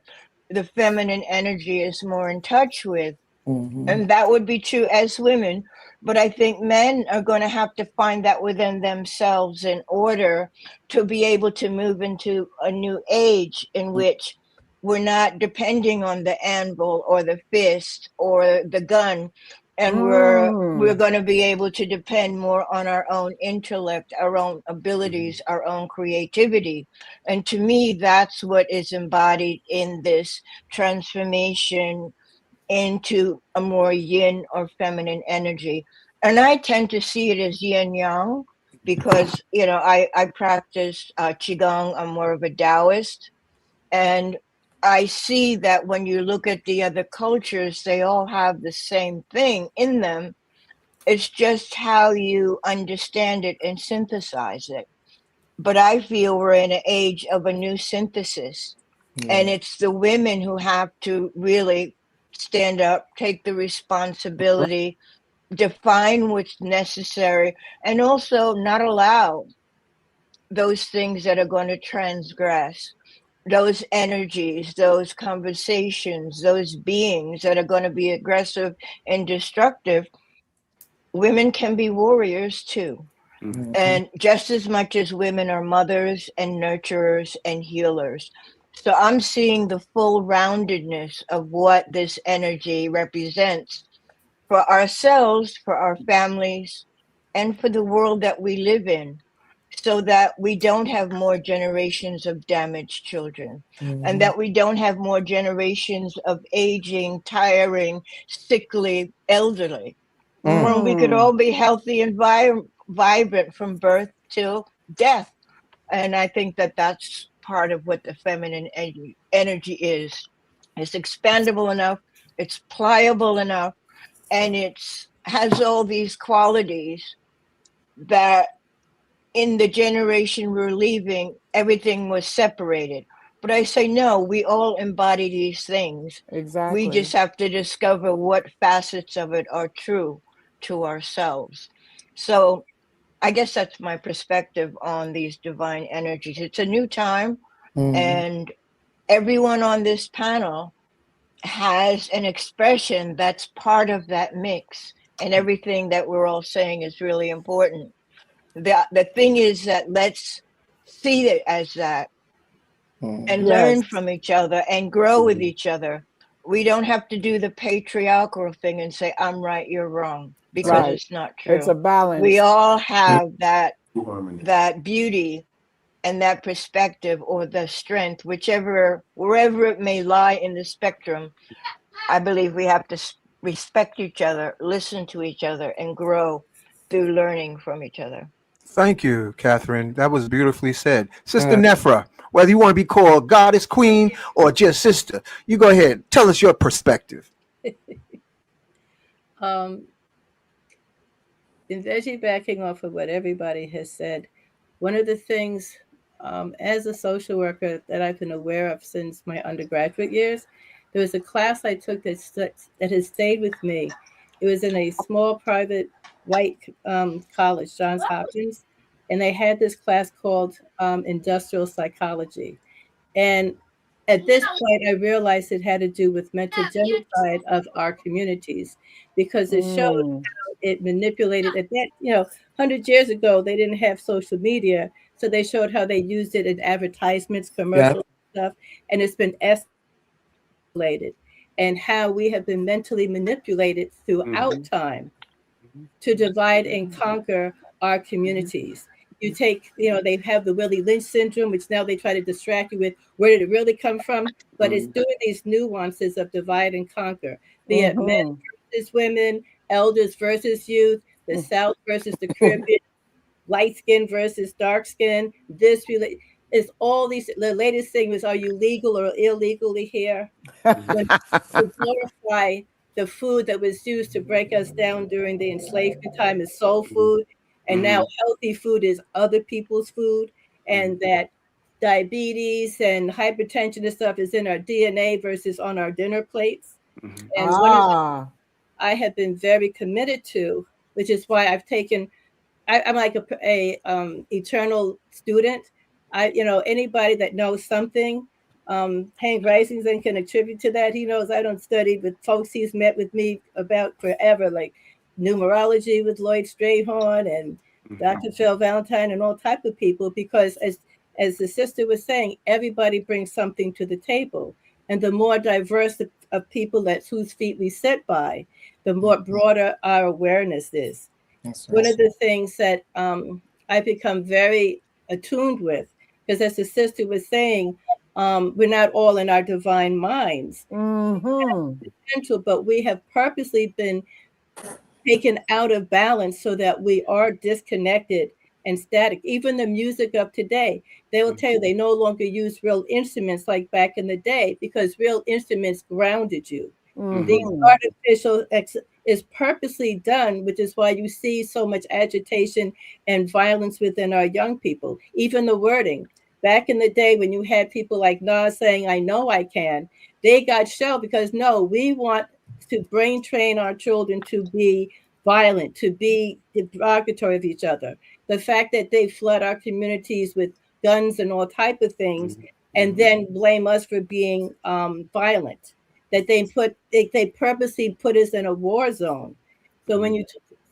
the feminine energy is more in touch with. And that would be true as women. But I think men are going to have to find that within themselves in order to be able to move into a new age in which we're not depending on the anvil or the fist or the gun. And we're going to be able to depend more on our own intellect, our own abilities, our own creativity. And to me, that's what is embodied in this transformation into a more yin or feminine energy. And I tend to see it as yin yang because, you know, I practice Qigong. I'm more of a Taoist. And I see that when you look at the other cultures, they all have the same thing in them. It's just how you understand it and synthesize it. But I feel we're in an age of a new synthesis. And it's the women who have to really stand up, take the responsibility, define what's necessary, and also not allow those things that are going to transgress, those energies, those conversations, those beings that are going to be aggressive and destructive. Women can be warriors too. And just as much as women are mothers and nurturers and healers. So I'm seeing the full roundedness of what this energy represents for ourselves, for our families, and for the world that we live in, so that we don't have more generations of damaged children, and that we don't have more generations of aging, tiring, sickly, elderly. When we could all be healthy and vibrant from birth till death. And I think that that's part of what the feminine energy is. It's expandable enough, it's pliable enough, and it's has all these qualities that in the generation we're leaving, everything was separated. But I say, no, we all embody these things. Exactly. We just have to discover what facets of it are true to ourselves. So I guess that's my perspective on these divine energies. It's a new time, and everyone on this panel has an expression that's part of that mix, and everything that we're all saying is really important. The thing is that let's see it as that and learn from each other and grow with each other. We don't have to do the patriarchal thing and say, I'm right, you're wrong, because Right. it's not true. It's a balance. We all have that beauty and that perspective or the strength, wherever it may lie in the spectrum. I believe we have to respect each other, listen to each other, and grow through learning from each other. Thank you, Catherine. That was beautifully said. Sister Nephra, whether you want to be called goddess, queen, or just sister, you go ahead. Tell us your perspective. In backing off of what everybody has said, one of the things as a social worker that I've been aware of since my undergraduate years, there was a class I took that has stayed with me. It was in a small private white college, Johns Hopkins, and they had this class called Industrial Psychology. And at this point, I realized it had to do with mental genocide of our communities, because it showed how it manipulated at that, 100 years ago, they didn't have social media. So they showed how they used it in advertisements, commercials, stuff, and it's been escalated, and how we have been mentally manipulated throughout time to divide and conquer our communities. You take, they have the Willie Lynch syndrome, which now they try to distract you with where did it really come from? But it's doing these nuances of divide and conquer, be it men versus women, elders versus youth, the South versus the Caribbean, light skin versus dark skin. This really is all these. The latest thing was, are you legal or illegally here? When to glorify the food that was used to break us down during the enslavement time is soul food. And now healthy food is other people's food, and that diabetes and hypertension and stuff is in our DNA versus on our dinner plates. And one of the I have been very committed to, which is why I've taken I'm like a eternal student. Anybody that knows something, Hank Risington can attribute to that. He knows I don't study with folks he's met with me about forever, like numerology with Lloyd Strayhorn and Dr. Phil Valentine and all type of people, because as the sister was saying, everybody brings something to the table. And the more diverse of people that's whose feet we sit by, the more broader our awareness is. One of the things that I've become very attuned with, because as the sister was saying, we're not all in our divine minds, potential, but we have purposely been taken out of balance so that we are disconnected and static. Even the music of today, they will tell you they no longer use real instruments like back in the day, because real instruments grounded you. The artificial is purposely done, which is why you see so much agitation and violence within our young people. Even the wording. Back in the day when you had people like Nas saying, I know I can, they got shelved because no, we want to brain train our children to be violent, to be derogatory of each other. The fact that they flood our communities with guns and all type of things, and then blame us for being violent. That they purposely put us in a war zone. So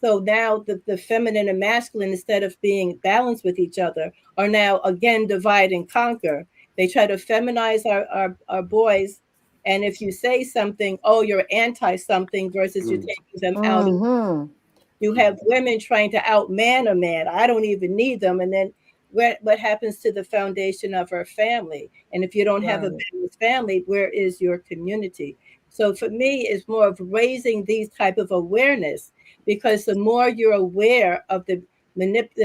so now the feminine and masculine, instead of being balanced with each other, are now again divide and conquer. They try to feminize our boys, and if you say something, oh, you're anti something versus you're taking them out. You have women trying to outman a man. I don't even need them. And then what happens to the foundation of our family? And if you don't have a balanced family, where is your community? So for me, it's more of raising these type of awareness, because the more you're aware of the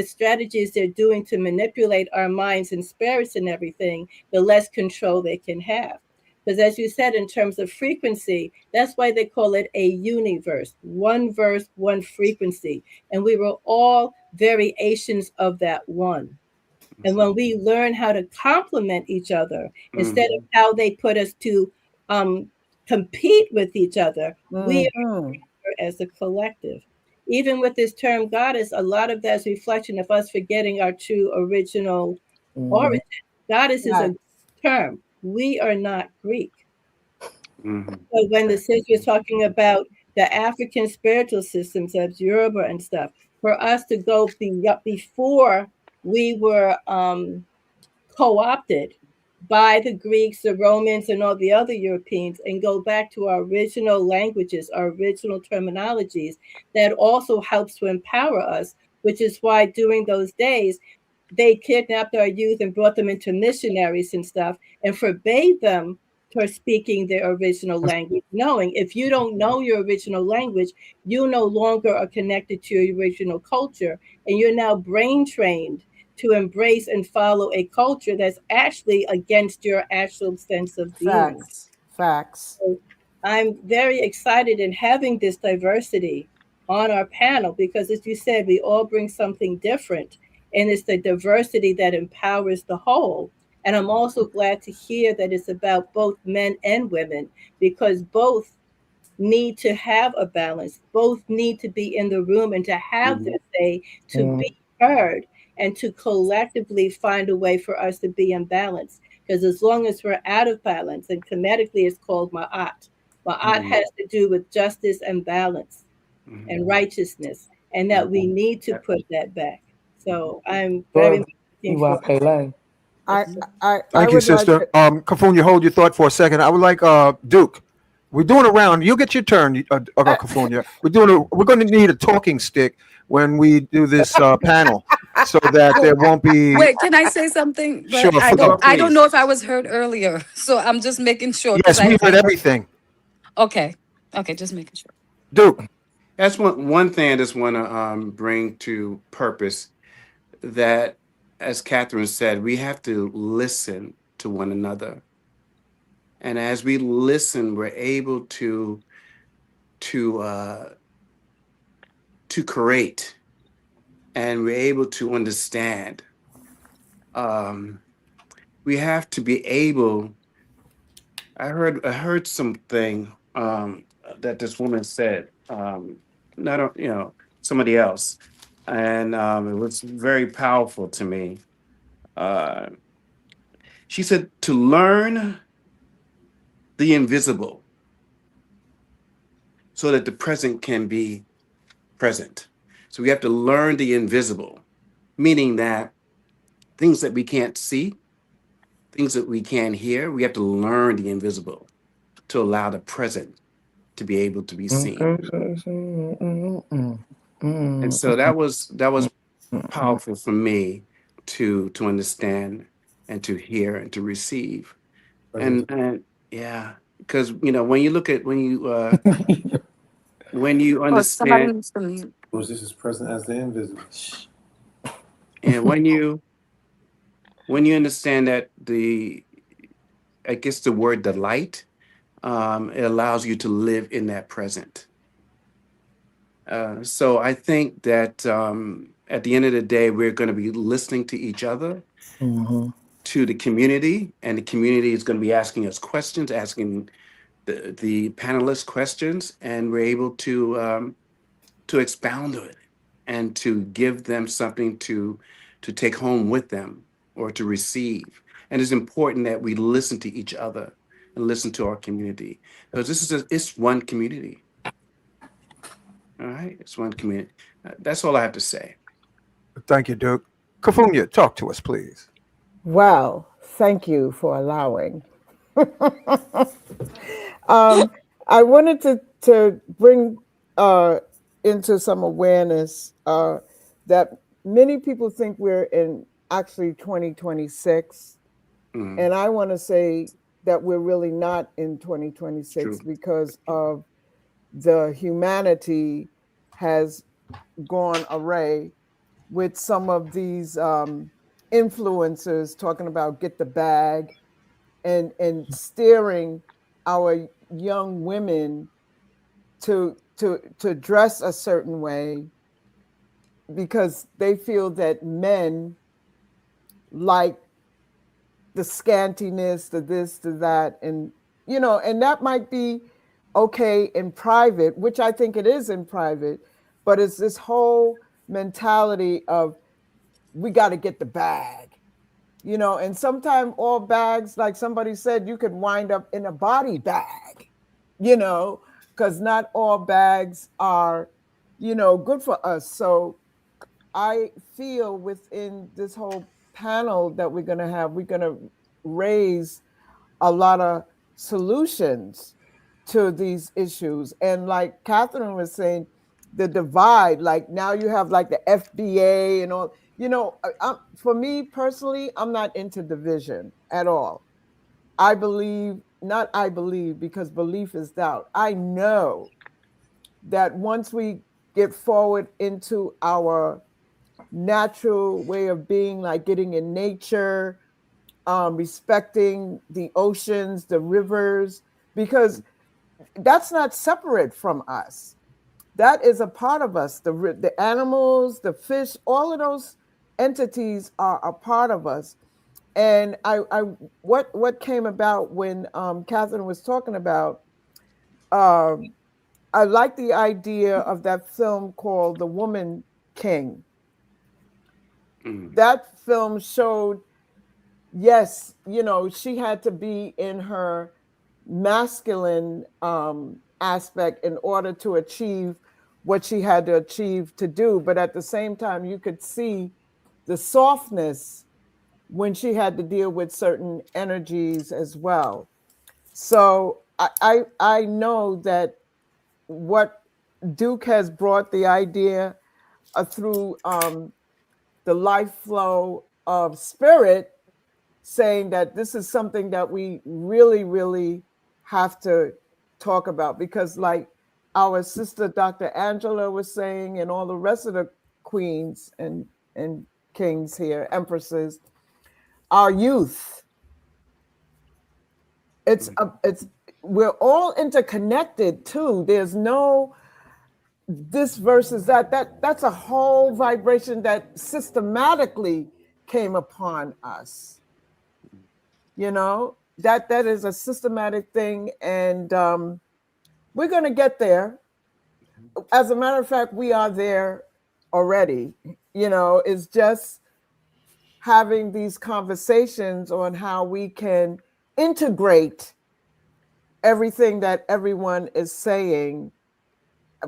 strategies they're doing to manipulate our minds and spirits and everything, the less control they can have. Because as you said, in terms of frequency, that's why they call it a universe, one verse, one frequency. And we were all variations of that one. And when we learn how to complement each other, instead of how they put us to compete with each other, we are as a collective. Even with this term goddess, a lot of that's reflection of us forgetting our true original origin. Goddess is a term. We are not Greek. So when the sister is talking about the African spiritual systems of Yoruba and stuff, for us to go before we were co-opted by the Greeks, the Romans, and all the other Europeans, and go back to our original languages, our original terminologies, that also helps to empower us, which is why during those days, they kidnapped our youth and brought them into missionaries and stuff and forbade them for speaking their original language, knowing if you don't know your original language, you no longer are connected to your original culture, and you're now brain trained to embrace and follow a culture that's actually against your actual sense of being. Facts. So I'm very excited in having this diversity on our panel, because as you said, we all bring something different, and it's the diversity that empowers the whole. And I'm also glad to hear that it's about both men and women, because both need to have a balance. Both need to be in the room and to have their say, to be heard, and to collectively find a way for us to be in balance. Because as long as we're out of balance, and Kemetically it's called Ma'at. Ma'at has to do with justice and balance and righteousness, and that we need to put that back. So I'm very much looking forward. Thank you, sister. Kafunya, hold your thought for a second. I would like Duke. We're doing a round. You'll get your turn, Kafunya. We're going to need a talking stick when we do this panel, so that there won't be. Wait, can I say something? Sure, But I don't know if I was heard earlier, so I'm just making sure. Yes, we heard everything. Okay, just making sure. Duke. That's one thing I just want to bring to purpose, that, as Catherine said, we have to listen to one another. And as we listen, we're able to create and we're able to understand. We have to be able. I heard something that this woman said. Not somebody else, and it was very powerful to me. Uh, she said to learn the invisible so that the present can be present. So we have to learn the invisible, meaning that things that we can't see, things that we can't hear, we have to learn the invisible to allow the present to be able to be seen. And so that was powerful for me to understand and to hear and to receive. And yeah, because when you look at when you Oh, somebody understand needs to mute. Was this as present as the invisible? and when you understand that I guess the word delight, it allows you to live in that present. So I think that at the end of the day, we're going to be listening to each other, to the community, and the community is going to be asking us questions, asking the panelists questions, and we're able to expound on it and to give them something to take home with them or to receive. And it's important that we listen to each other and listen to our community, because it's one community. All right, it's one community. That's all I have to say. Thank you, Duke. Kafunya, talk to us, please. Well, thank you for allowing. I wanted to bring into some awareness that many people think we're in actually 2026. And I want to say that we're really not in 2026 because of the humanity has gone array with some of these influencers talking about get the bag and steering our young women to dress a certain way because they feel that men like the scantiness, the this, the that, and and that might be okay in private, which I think it is in private, but it's this whole mentality of we got to get the bag, and sometimes all bags, like somebody said, you could wind up in a body bag, because not all bags are, good for us. So I feel within this whole panel that we're going to raise a lot of solutions to these issues. And like Catherine was saying, the divide, like now you have like the FBA and all, for me personally, I'm not into division at all. Not I believe, because belief is doubt. I know that once we get forward into our natural way of being, like getting in nature, respecting the oceans, the rivers, because that's not separate from us. That is a part of us. The animals, the fish, all of those entities are a part of us. And what came about when Catherine was talking about, I like the idea of that film called The Woman King. That film showed, yes, she had to be in her masculine aspect in order to achieve what she had to achieve to do. But at the same time, you could see the softness when she had to deal with certain energies as well. So I know that what Duke has brought the idea through the life flow of spirit, saying that this is something that we really, really have to talk about, because like our sister Dr. Angela was saying, and all the rest of the queens and kings here, empresses, our youth, it's we're all interconnected too. There's no this versus that's a whole vibration that systematically came upon us. You know, that is a systematic thing, and we're going to get there. As a matter of fact, we are there already. You know, it's just having these conversations on how we can integrate everything that everyone is saying,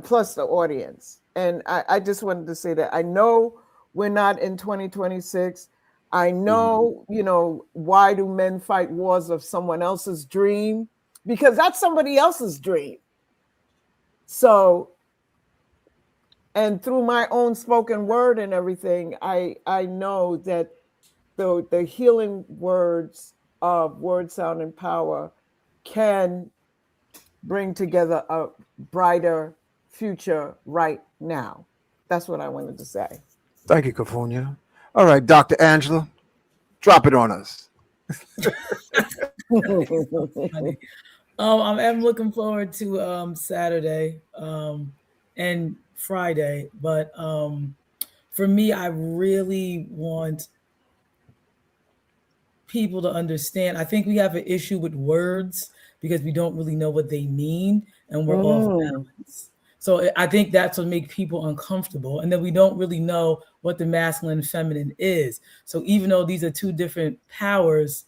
plus the audience. And I just wanted to say that I know we're not in 2026. I know, you know, why do men fight wars of someone else's dream? Because that's somebody else's dream. So, and through my own spoken word and everything, I know that the healing words of word, sound, and power can bring together a brighter future right now. That's what I wanted to say. Thank you, Kafunya. All right, Dr. Angela, drop it on us. Funny. I'm looking forward to Saturday and Friday, but for me, I really want people to understand. I think we have an issue with words because we don't really know what they mean, and we're off balance. So I think that's what makes people uncomfortable, and then we don't really know what the masculine and feminine is. So even though these are two different powers,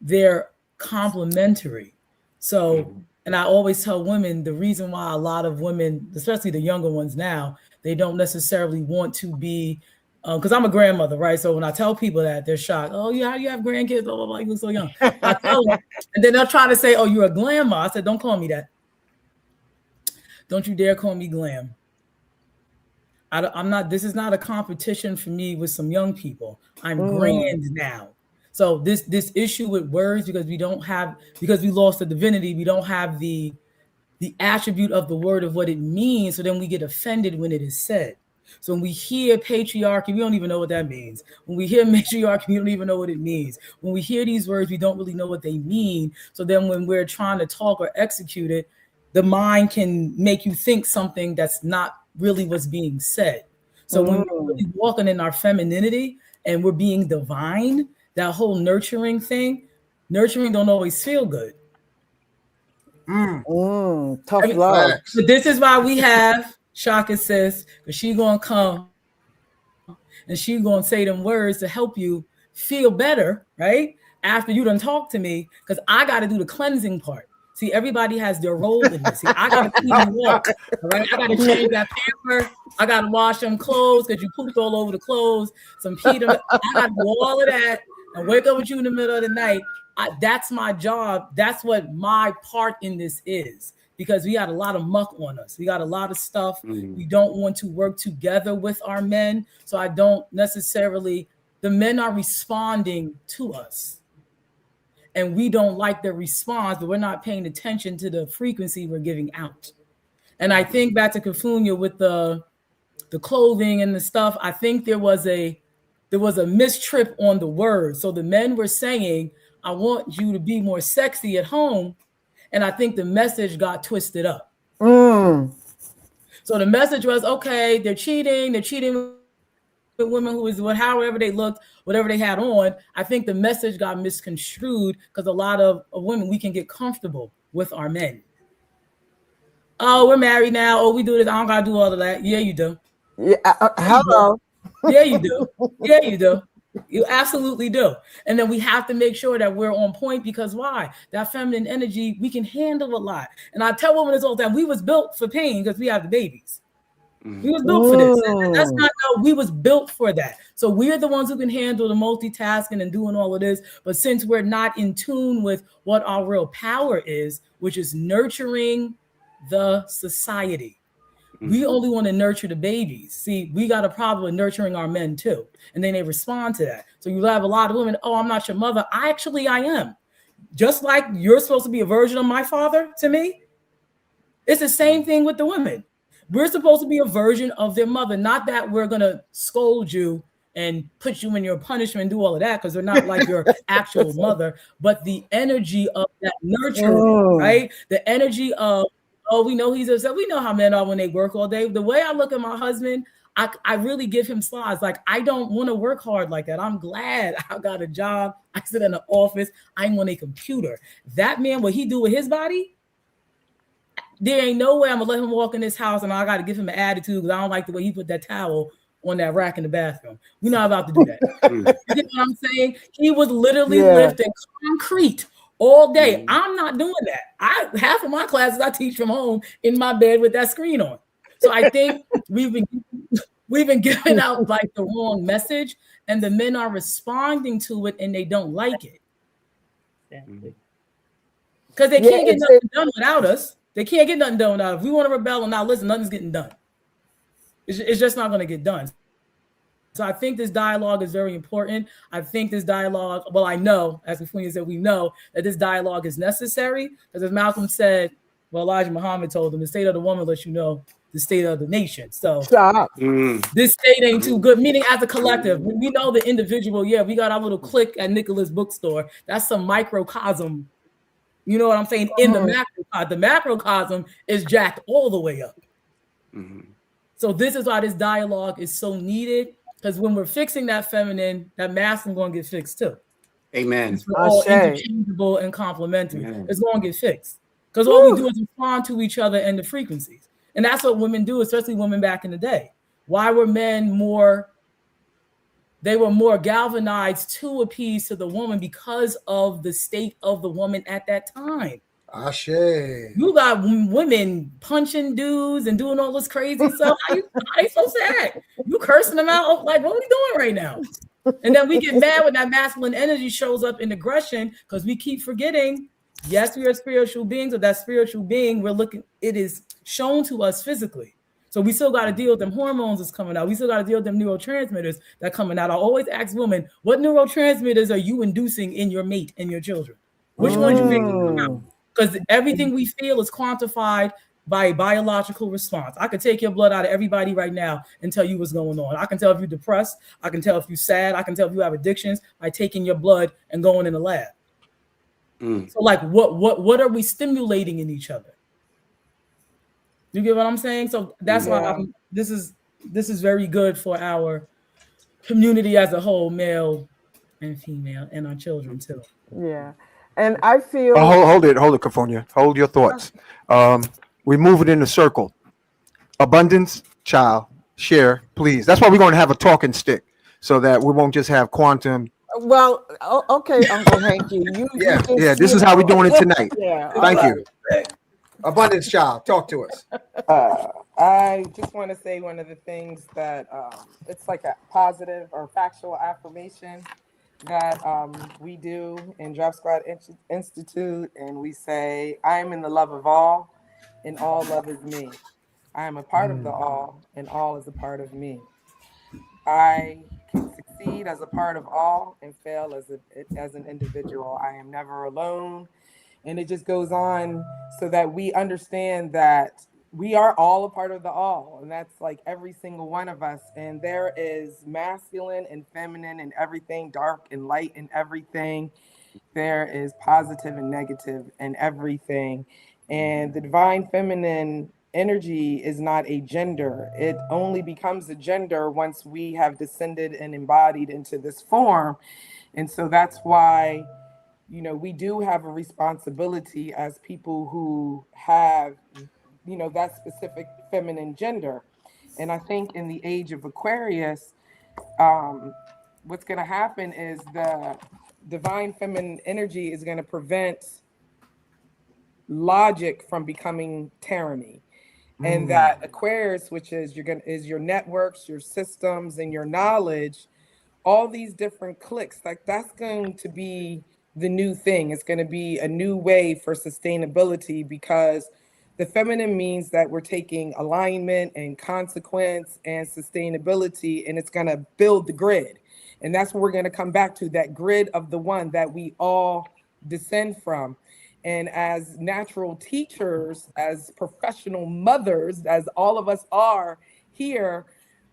they're complementary. So, and I always tell women the reason why a lot of women, especially the younger ones now, they don't necessarily want to be, because I'm a grandmother, right? So when I tell people that, they're shocked. Oh, yeah, how do you have grandkids? Blah, blah, blah, you look so young. I tell them, and then they'll try to say, oh, you're a glamma. I said, don't call me that. Don't you dare call me glam. I'm not, this is not a competition for me with some young people. I'm grand now. So this issue with words, because we lost the divinity, we don't have the attribute of the word of what it means. So then we get offended when it is said. So when we hear patriarchy, we don't even know what that means. When we hear matriarchy, we don't even know what it means. When we hear these words, we don't really know what they mean. So then when we're trying to talk or execute it, the mind can make you think something that's not really what's being said. So when we're really walking in our femininity and we're being divine, that whole nurturing don't always feel good. Tough love. So this is why we have Shaka Sis, because she's gonna come and she's gonna say them words to help you feel better, right? After you done talk to me, because I got to do the cleansing part. See, everybody has their role in this. See, I got to clean you up, all right? I got to change that pamper. I got to wash them clothes because you pooped all over the clothes. Some Peter. I got to do all of that and wake up with you in the middle of the night. That's my job. That's what my part in this is, because we got a lot of muck on us. We got a lot of stuff. We don't want to work together with our men. So I don't necessarily, the men are responding to us. And we don't like their response, but we're not paying attention to the frequency we're giving out. And I think back to Kafunya with the clothing and the stuff, I think there was a mistrip on the word. So the men were saying, I want you to be more sexy at home. And I think the message got twisted up. So the message was, okay, they're cheating with women who is however they looked, whatever they had on. I think the message got misconstrued because a lot of women, we can get comfortable with our men. Oh, we're married now. Oh, we do this. I don't gotta do all of that. Yeah, you do. Yeah. Hello. Yeah, you do. Yeah, you do. You absolutely do. And then we have to make sure that we're on point, because why? That feminine energy, we can handle a lot. And I tell women this all the time, we was built for pain because we have the babies. We was built for this. That's not how we was built for that. So we're the ones who can handle the multitasking and doing all of this. But since we're not in tune with what our real power is, which is nurturing the society, we only want to nurture the babies. See, we got a problem with nurturing our men too. And then they respond to that. So you have a lot of women, oh, I'm not your mother. I am. Just like you're supposed to be a version of my father to me. It's the same thing with the women. We're supposed to be a version of their mother. Not that we're going to scold you and put you in your punishment and do all of that, because they're not like your actual mother, but the energy of that nurturing, right? The energy of Oh, we know he's upset. We know how men are when they work all day. The way I look at my husband, I really give him slides. Like, I don't want to work hard like that. I'm glad I got a job. I sit in the office. I'm on a computer. That man, what he do with his body, there ain't no way I'm gonna let him walk in this house and I got to give him an attitude because I don't like the way he put that towel on that rack in the bathroom. We're not about to do that. You get what I'm saying? He was literally lifting concrete all day. I'm not doing that. Half of my classes I teach from home in my bed with that screen on. So I think we've been giving out like the wrong message, and the men are responding to it and they don't like it. Because they can't get nothing done without us. They can't get nothing done without us. If we want to rebel and not listen, nothing's getting done. It's just not going to get done. So I think this dialogue is very important. I think this dialogue, well, I know, as Funya said, we know that this dialogue is necessary. Because as Malcolm said, well, Elijah Muhammad told him, the state of the woman lets you know the state of the nation. So this state ain't too good, meaning as a collective. When we know the individual, we got our little clique at Nicholas Bookstore. That's some microcosm. You know what I'm saying? In the macrocosm. The macrocosm is jacked all the way up. So this is why this dialogue is so needed. Because when we're fixing that feminine, that masculine going to get fixed too. Amen. We're all interchangeable and complementary. It's going to get fixed. Because all we do is respond to each other and the frequencies. And that's what women do, especially women back in the day. Why were men more, they were more galvanized to appease to the woman because of the state of the woman at that time. Ashe. You got women punching dudes and doing all this crazy stuff. How you so sad? You cursing them out? Like, what are we doing right now? And then we get mad when that masculine energy shows up in aggression because we keep forgetting, yes, we are spiritual beings, but that spiritual being, it is shown to us physically. So we still got to deal with them hormones that's coming out. We still got to deal with them neurotransmitters that coming out. I always ask women, what neurotransmitters are you inducing in your mate and your children? Which ones you making out? Because everything we feel is quantified by a biological response. I could take your blood out of everybody right now and tell you what's going on. I can tell if you're depressed. I can tell if you're sad. I can tell if you have addictions by taking your blood and going in the lab. So like, what are we stimulating in each other? You get what I'm saying? So that's why this is very good for our community as a whole, male and female, and our children too. Yeah. And I feel hold it, Kafonia. Hold your thoughts. We move it in a circle. Abundance, child, share, please. That's why we're going to have a talking stick so that we won't just have quantum. Well, okay, Uncle Hanky. This is how we're doing it tonight. Thank you. Abundance, child, talk to us. I just want to say one of the things that it's like a positive or factual affirmation that we do in Drop Squad Institute, and we say, I am in the love of all, and all love is me. I am a part of the all, and all is a part of me. I can succeed as a part of all and fail as an individual. I am never alone. And it just goes on so that we understand that we are all a part of the all, and that's like every single one of us. And there is masculine and feminine and everything, dark and light and everything. There is positive and negative and everything. And the divine feminine energy is not a gender. It only becomes a gender once we have descended and embodied into this form. And so that's why, we do have a responsibility as people who have that specific feminine gender. And I think in the age of Aquarius, what's going to happen is the divine feminine energy is going to prevent logic from becoming tyranny. And that Aquarius, which is your networks, your systems, and your knowledge, all these different cliques, like that's going to be the new thing. It's going to be a new way for sustainability, because the feminine means that we're taking alignment and consequence and sustainability, and it's going to build the grid. And that's what we're going to come back to, that grid of the one that we all descend from. And as natural teachers, as professional mothers, as all of us are here,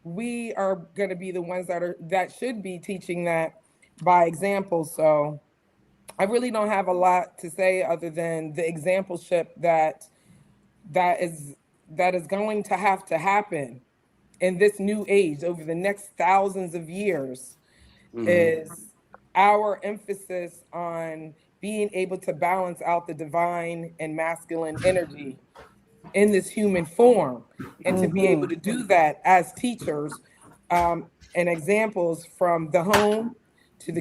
we are going to be the ones that should be teaching that by example. So I really don't have a lot to say other than the exampleship that that is going to have to happen in this new age over the next thousands of years Mm-hmm. is our emphasis on being able to balance out the divine and masculine energy in this human form, and to be able to do that as teachers, and examples from the home to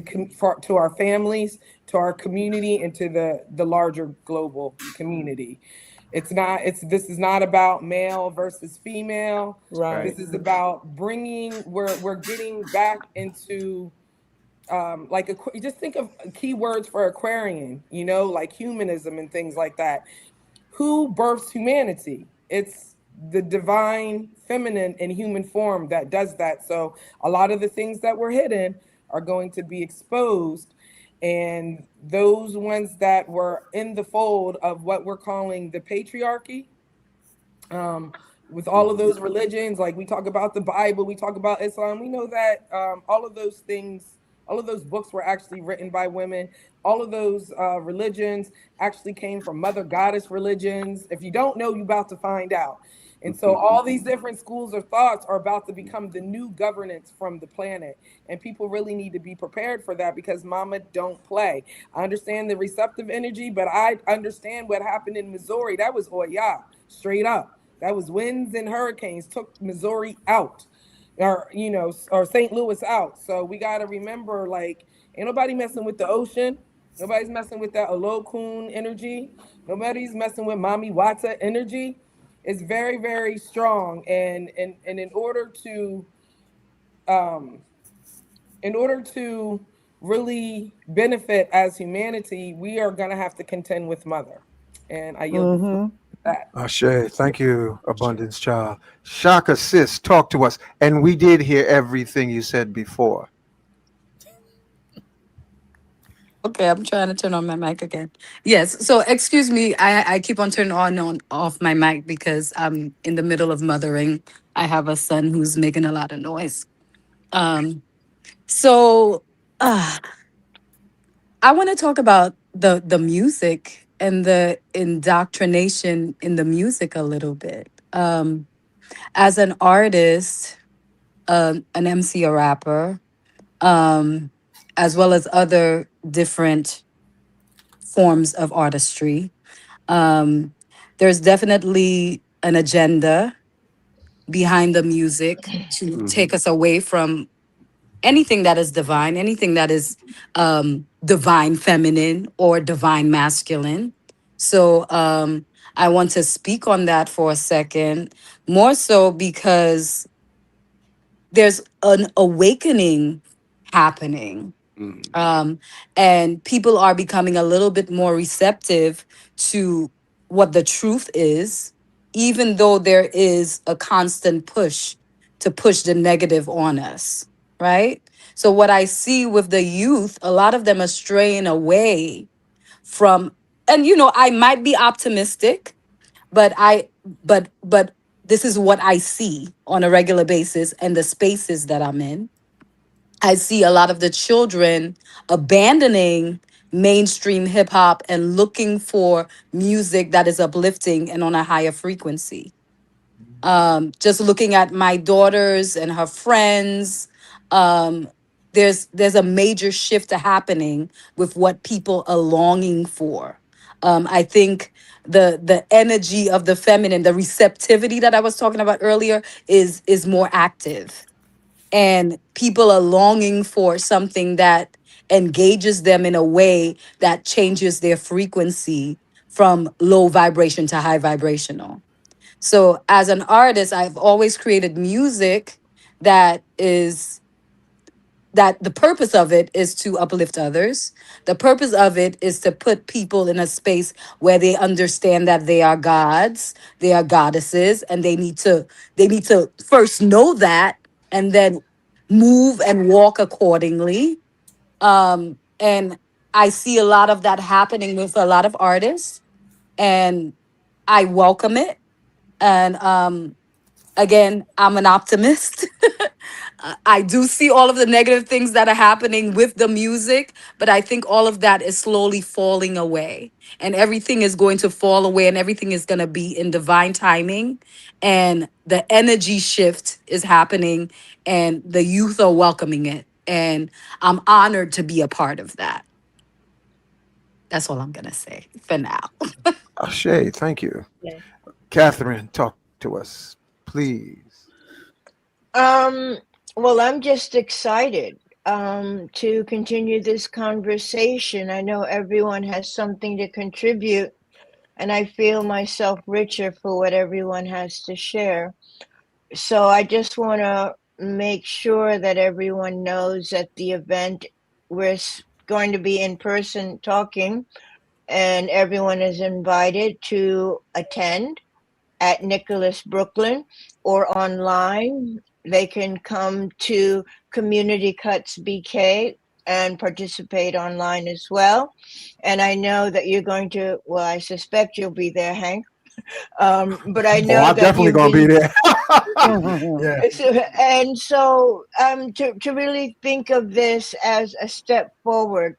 to our families, to our community, and to the larger global community. This is not about male versus female. Right. This is about bringing, we're getting back into, like just think of keywords for Aquarian, like humanism and things like that. Who births humanity? It's the divine feminine in human form that does that. So a lot of the things that were hidden are going to be exposed. And those ones that were in the fold of what we're calling the patriarchy, with all of those religions, like we talk about the Bible, we talk about Islam, we know that all of those things, all of those books were actually written by women. All of those religions actually came from mother goddess religions. If you don't know, you're about to find out. And so all these different schools of thoughts are about to become the new governance from the planet. And people really need to be prepared for that, because mama don't play. I understand the receptive energy, but I understand what happened in Missouri. That was Oya, straight up. That was winds and hurricanes took Missouri out, or or St. Louis out. So we got to remember, like, ain't nobody messing with the ocean. Nobody's messing with that Olokun energy. Nobody's messing with Mami Wata energy. It's very, very strong, and in order to really benefit as humanity, we are going to have to contend with mother. And I yield the floor with that. Ashe, thank you, Abundance Child. Shaka Sis, talk to us. And we did hear everything you said before. Okay, I'm trying to turn on my mic again. Yes, so excuse me, I keep on turning on off my mic because I'm in the middle of mothering. I have a son who's making a lot of noise. Um, so uh, I want to talk about the music and the indoctrination in the music a little bit. As an artist, an MC, a rapper, um, as well as other different forms of artistry. Um, there's definitely an agenda behind the music to Mm-hmm. take us away from anything that is divine, anything that is divine feminine or divine masculine. So I want to speak on that for a second, more so because there's an awakening happening, Mm-hmm. um, and people are becoming a little bit more receptive to what the truth is, even though there is a constant push to push the negative on us, right? So what I see with the youth, a lot of them are straying away from, and I might be optimistic, but but this is what I see on a regular basis and the spaces that I'm in. I see a lot of the children abandoning mainstream hip hop and looking for music that is uplifting and on a higher frequency. Just looking at my daughters and her friends, um, there's a major shift happening with what people are longing for. I think the energy of the feminine, the receptivity that I was talking about earlier, is more active, and people are longing for something that engages them in a way that changes their frequency from low vibration to high vibrational. So as an artist, I've always created music that is that the purpose of it is to uplift others. The purpose of it is to put people in a space where they understand that they are gods, they are goddesses, and they need to first know that, and then move and walk accordingly. And I see a lot of that happening with a lot of artists, and I welcome it. And again, I'm an optimist. I do see all of the negative things that are happening with the music, but I think all of that is slowly falling away. And everything is going to fall away and everything is going to be in divine timing. And the energy shift is happening and the youth are welcoming it. And I'm honored to be a part of that. That's all I'm going to say for now. Ashe, thank you. Okay. Catherine, talk to us, please. Well, I'm just excited to continue this conversation. I know everyone has something to contribute, and I feel myself richer for what everyone has to share. So I just want to make sure that everyone knows that the event, we're going to be in person talking, and everyone is invited to attend at Nicholas, Brooklyn, or online. They can come to Community Cuts BK and participate online as well. And I know that you're going to, well, I suspect you'll be there, Hank. But I Oh, know I'm that definitely you've gonna be been there. Yeah. and so to really think of this as a step forward,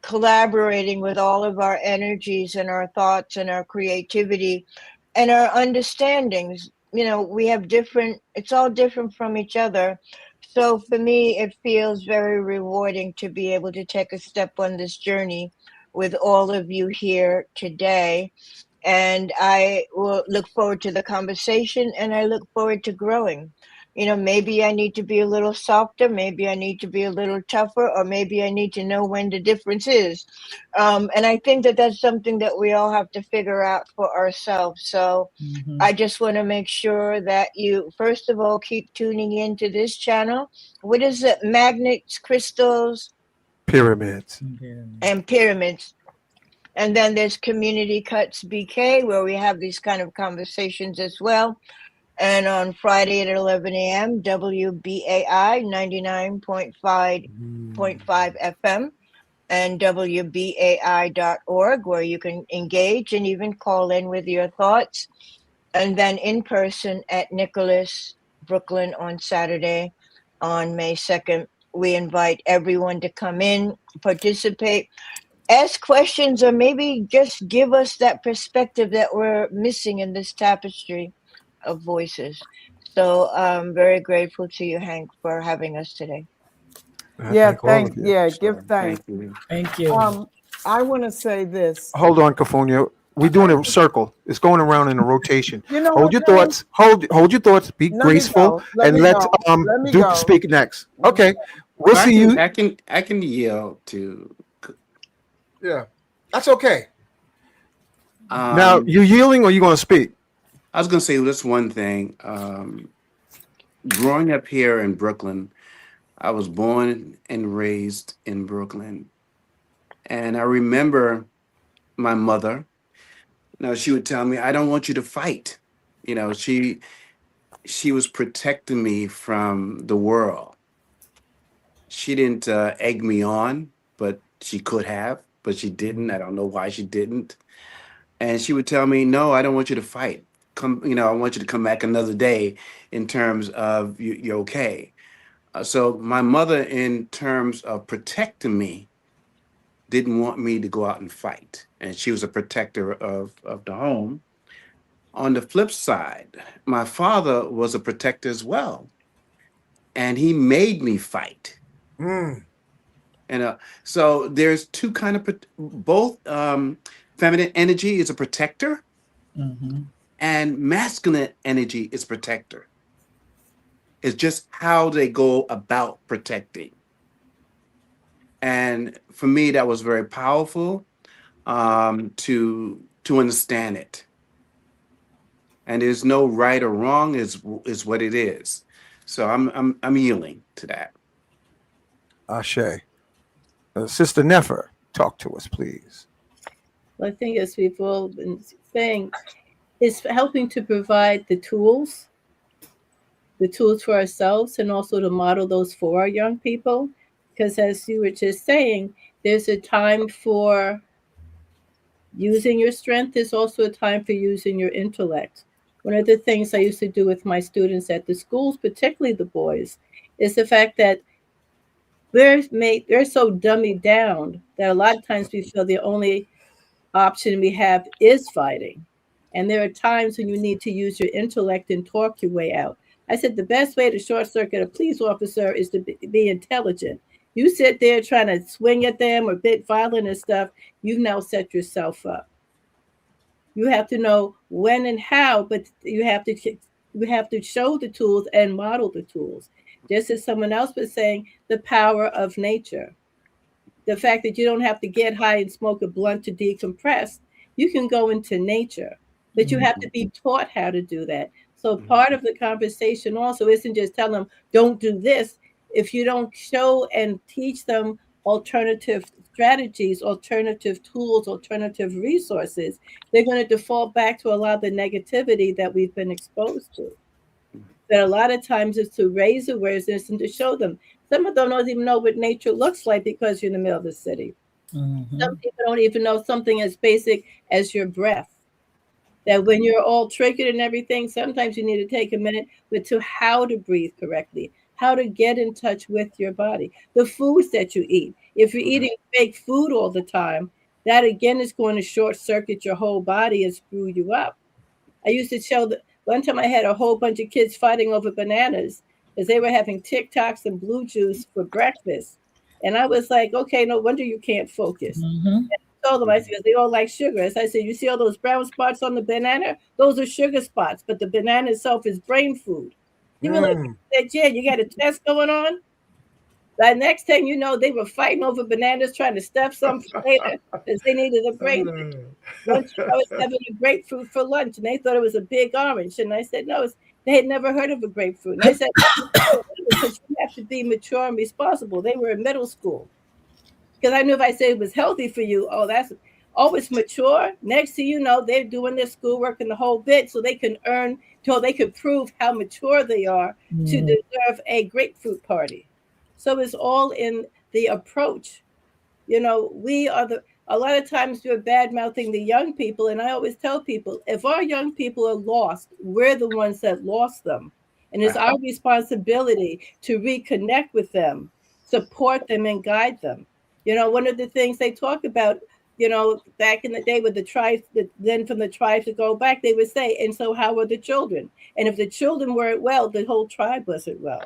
collaborating with all of our energies and our thoughts and our creativity and our understandings. You know, we have different, it's all different from each other. So for me, it feels very rewarding to be able to take a step on this journey with all of you here today. And I will look forward to the conversation and I look forward to growing. You know, maybe I need to be a little softer, maybe I need to be a little tougher, or maybe I need to know when the difference is. And I think that that's something that we all have to figure out for ourselves. So I just want to make sure that you, first of all, keep tuning into this channel. What is it? Magnets, crystals, Pyramids. and pyramids. And then there's Community Cuts BK, where we have these kind of conversations as well. And on Friday at 11 a.m., WBAI 99.5 FM and WBAI.org, where you can engage and even call in with your thoughts. And then in person at Nicholas, Brooklyn on Saturday on May 2nd. We invite everyone to come in, participate, ask questions, or maybe just give us that perspective that we're missing in this tapestry of voices. So I'm very grateful to you, Hank, for having us today. Yeah, Thank all of you. give thanks. Thank you. Thank you. I want to say this. Hold on, Cafunia. We're doing a circle. It's going around in a rotation. You know Hold what, your Hank? thoughts. Hold your thoughts. Be Let me graceful, go. Let and me let go. Let me Duke go. speak next. Okay, we'll But see you. I can yield to. Yeah, that's okay. Now, you yielding or you going to speak? I was going to say this one thing. Growing up here in Brooklyn, I was born and raised in Brooklyn. And I remember my mother. Now, she would tell me, I don't want you to fight. You know, she was protecting me from the world. She didn't egg me on, but she could have, but she didn't. I don't know why she didn't. And she would tell me, no, I don't want you to fight. Come, you know, I want you to come back another day in terms of you're okay. So my mother, in terms of protecting me, didn't want me to go out and fight. And she was a protector of the home. On the flip side, my father was a protector as well. And he made me fight. Mm. And so there's two kind of, both feminine energy is a protector and masculine energy is protector. It's just how they go about protecting. And for me, that was very powerful to understand it. And there's no right or wrong, is what it is. So I'm yielding to that. Ashe. Sister Nefer, talk to us, please. Well, I think, as we've all been saying, is helping to provide the tools for ourselves, and also to model those for our young people. Because as you were just saying, there's a time for using your strength. There's also a time for using your intellect. One of the things I used to do with my students at the schools, particularly the boys, is the fact that they're so dummied down that a lot of times we feel the only option we have is fighting. And there are times when you need to use your intellect and talk your way out. I said the best way to short circuit a police officer is to be intelligent. You sit there trying to swing at them or bit violent and stuff, you've now set yourself up. You have to know when and how, but you have to show the tools and model the tools. Just as someone else was saying, the power of nature, the fact that you don't have to get high and smoke a blunt to decompress. You can go into nature, but you have to be taught how to do that. So part of the conversation also isn't just telling them, don't do this. If you don't show and teach them alternative strategies, alternative tools, alternative resources, they're going to default back to a lot of the negativity that we've been exposed to. That a lot of times is to raise awareness and to show them. Some of them don't even know what nature looks like because you're in the middle of the city. Some people don't even know something as basic as your breath. That when you're all triggered and everything, sometimes you need to take a minute, but to how to breathe correctly, how to get in touch with your body, the foods that you eat. If you're eating fake food all the time, that again is going to short circuit your whole body and screw you up. I used to show that one time I had a whole bunch of kids fighting over bananas because they were having TikToks and blue juice for breakfast. And I was like, okay, no wonder you can't focus. I told them, I said, they all like sugar. As I said, you see all those brown spots on the banana? Those are sugar spots, but the banana itself is brain food. You were like, yeah, you got a test going on? The next thing you know, they were fighting over bananas, trying to stuff some for later because they needed a brain. Once I was having a grapefruit for lunch, and they thought it was a big orange. And I said, no, they had never heard of a grapefruit. And I said, because you have to be mature and responsible. They were in middle school. Because I knew if I said it was healthy for you, it's mature. Next thing you know, they're doing their schoolwork and the whole bit so they can till they can prove how mature they are to deserve a grapefruit party. So it's all in the approach. A lot of times we're bad mouthing the young people. And I always tell people, if our young people are lost, we're the ones that lost them. And it's our responsibility to reconnect with them, support them, and guide them. One of the things they talk about, back in the day with the tribes, then from the tribes to go back, they would say, and so how were the children? And if the children weren't well, the whole tribe wasn't well.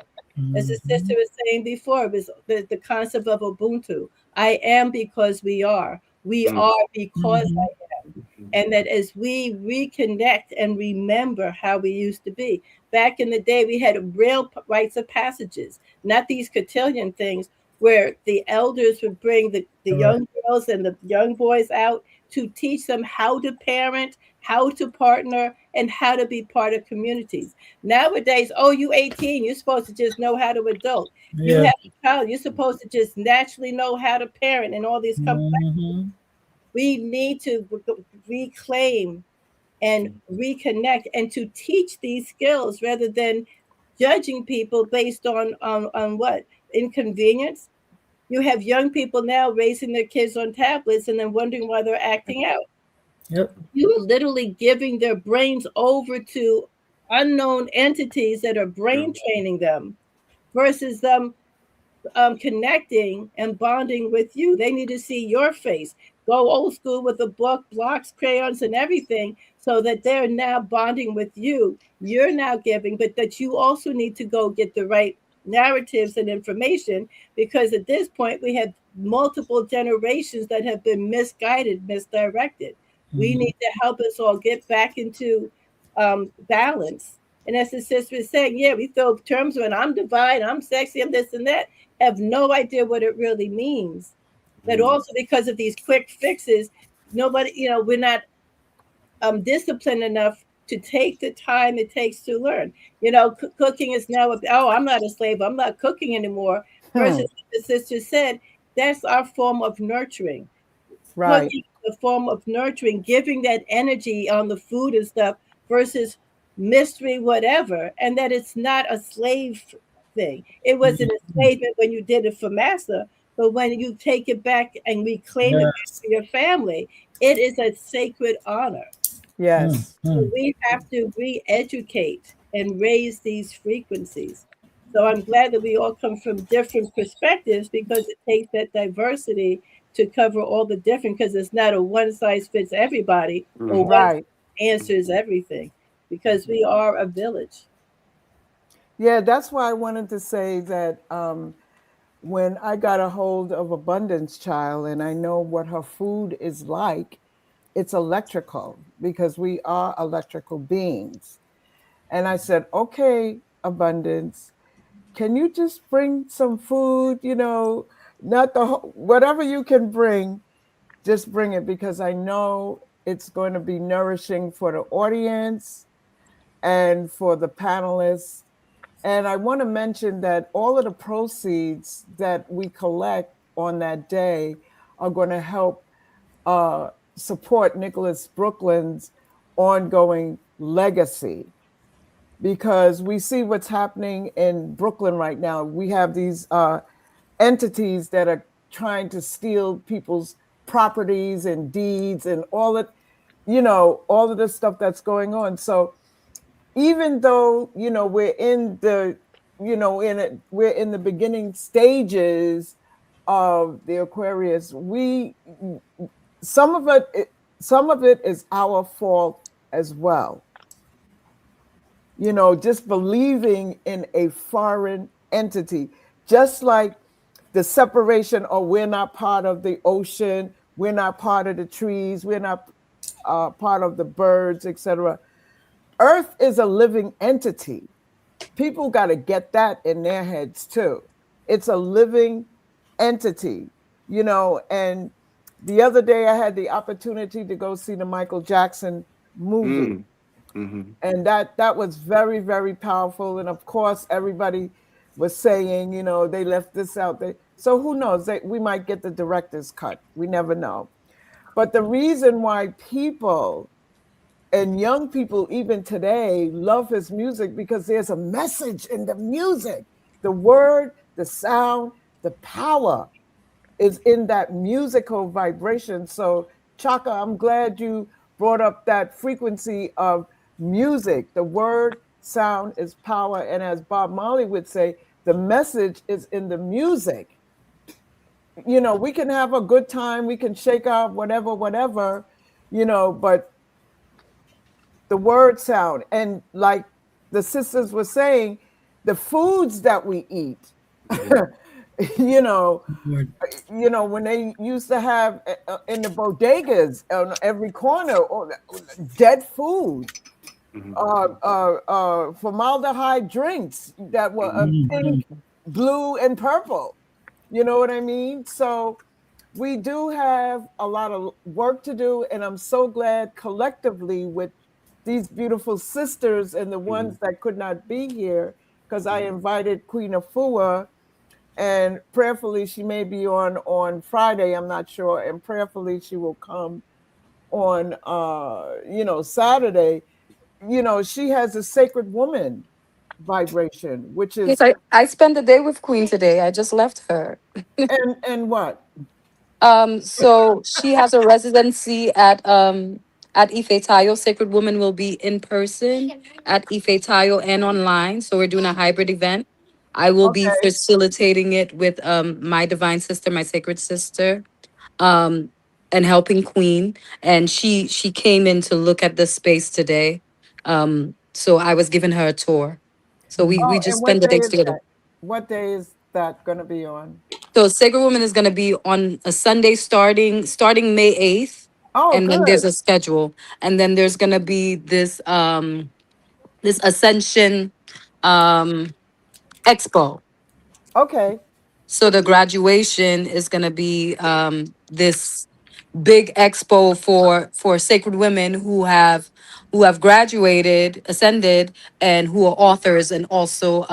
As the sister was saying before, it was the concept of Ubuntu. I am because we are. We are because I am. And that as we reconnect and remember how we used to be. Back in the day, we had real rites of passages, not these cotillion things where the elders would bring the young girls and the young boys out to teach them how to parent, how to partner, and how to be part of communities. Nowadays, you 18, you're supposed to just know how to adult. You have a child, you're supposed to just naturally know how to parent and all these complexities. We need to reclaim and reconnect and to teach these skills rather than judging people based on what? Inconvenience. You have young people now raising their kids on tablets and then wondering why they're acting out. You're literally giving their brains over to unknown entities that are brain training them versus them connecting and bonding with you. They need to see your face. Go old school with a book, blocks, crayons, and everything so that they're now bonding with you. You're now giving, but that you also need to go get the right narratives and information, because at this point we have multiple generations that have been misguided, misdirected. We need to help us all get back into balance. And as the sister is saying, we throw terms when I'm divine, I'm sexy, I'm this and that, have no idea what it really means. But also because of these quick fixes, nobody, we're not disciplined enough to take the time it takes to learn. Cooking is now, I'm not a slave, I'm not cooking anymore. Versus the sister said, that's our form of nurturing. Right. Cooking is a form of nurturing, giving that energy on the food and stuff versus mystery, whatever. And that it's not a slave thing. It was an enslavement when you did it for massa, but when you take it back and reclaim it back for your family, it is a sacred honor. Yes. So we have to re-educate and raise these frequencies. So I'm glad that we all come from different perspectives because it takes that diversity to cover all the different, because it's not a one size fits everybody or Mhm. one Right. answers everything, because we are a village. Yeah, that's why I wanted to say that when I got a hold of Abundance Child and I know what her food is like, it's electrical because we are electrical beings. And I said, okay, Abundance, can you just bring some food? Not whatever you can bring, just bring it because I know it's going to be nourishing for the audience and for the panelists. And I want to mention that all of the proceeds that we collect on that day are going to help uh, support Nicholas Brooklyn's ongoing legacy because we see what's happening in Brooklyn right now. We have these entities that are trying to steal people's properties and deeds and all of the stuff that's going on. So even though we're in the we're in the beginning stages of the Aquarius, we some of some of it is our fault as well. Just believing in a foreign entity, just like the separation, or we're not part of the ocean, we're not part of the trees, we're not part of the birds, etc. Earth is a living entity. People got to get that in their heads too. It's a living entity, and the other day I had the opportunity to go see the Michael Jackson movie, Mm. Mhm. and that was very, very powerful. And of course everybody was saying, they left this out there, so who knows, we might get the director's cut, we never know. But the reason why people and young people even today love his music because there's a message in the music. The word, the sound, the power is in that musical vibration. So Chaka, I'm glad you brought up that frequency of music. The word, sound is power, and as Bob Marley would say, the message is in the music. We can have a good time, we can shake out whatever, but the word sound, and like the sisters were saying, the foods that we eat. Mhm. you know Lord. when they used to have in the bodegas on every corner, or dead food, Mhm. formaldehyde drinks that were Mhm. pink, blue, and purple. You know what I mean? So we do have a lot of work to do, and I'm so glad collectively with these beautiful sisters and the ones Mhm. that could not be here, because I Mhm. invited Queen Afua, and prayerfully she may be on Friday, I'm not sure, and prayerfully she will come on Saturday. She has a sacred woman vibration, which Yes, is I spent the day with Queen today. I just left her. and what? So she has a residency at Ife Tayo. Sacred Woman will be in person at Ife Tayo and online. So we're doing a hybrid event. I will be Okay. facilitating it with my divine sister, my sacred sister, um, and helping Queen. And she came in to look at the space today. So I was giving her a tour. So we Oh, just and what spend the day days is together. that? What day is that going to be on? So Sacred Woman is gonna be on a Sunday starting May 8th. Oh, And then there's good. a schedule. And then there's gonna be this Ascension um expo. Okay. So the graduation is gonna be this big expo for sacred women who have graduated, ascended, and who are authors, and also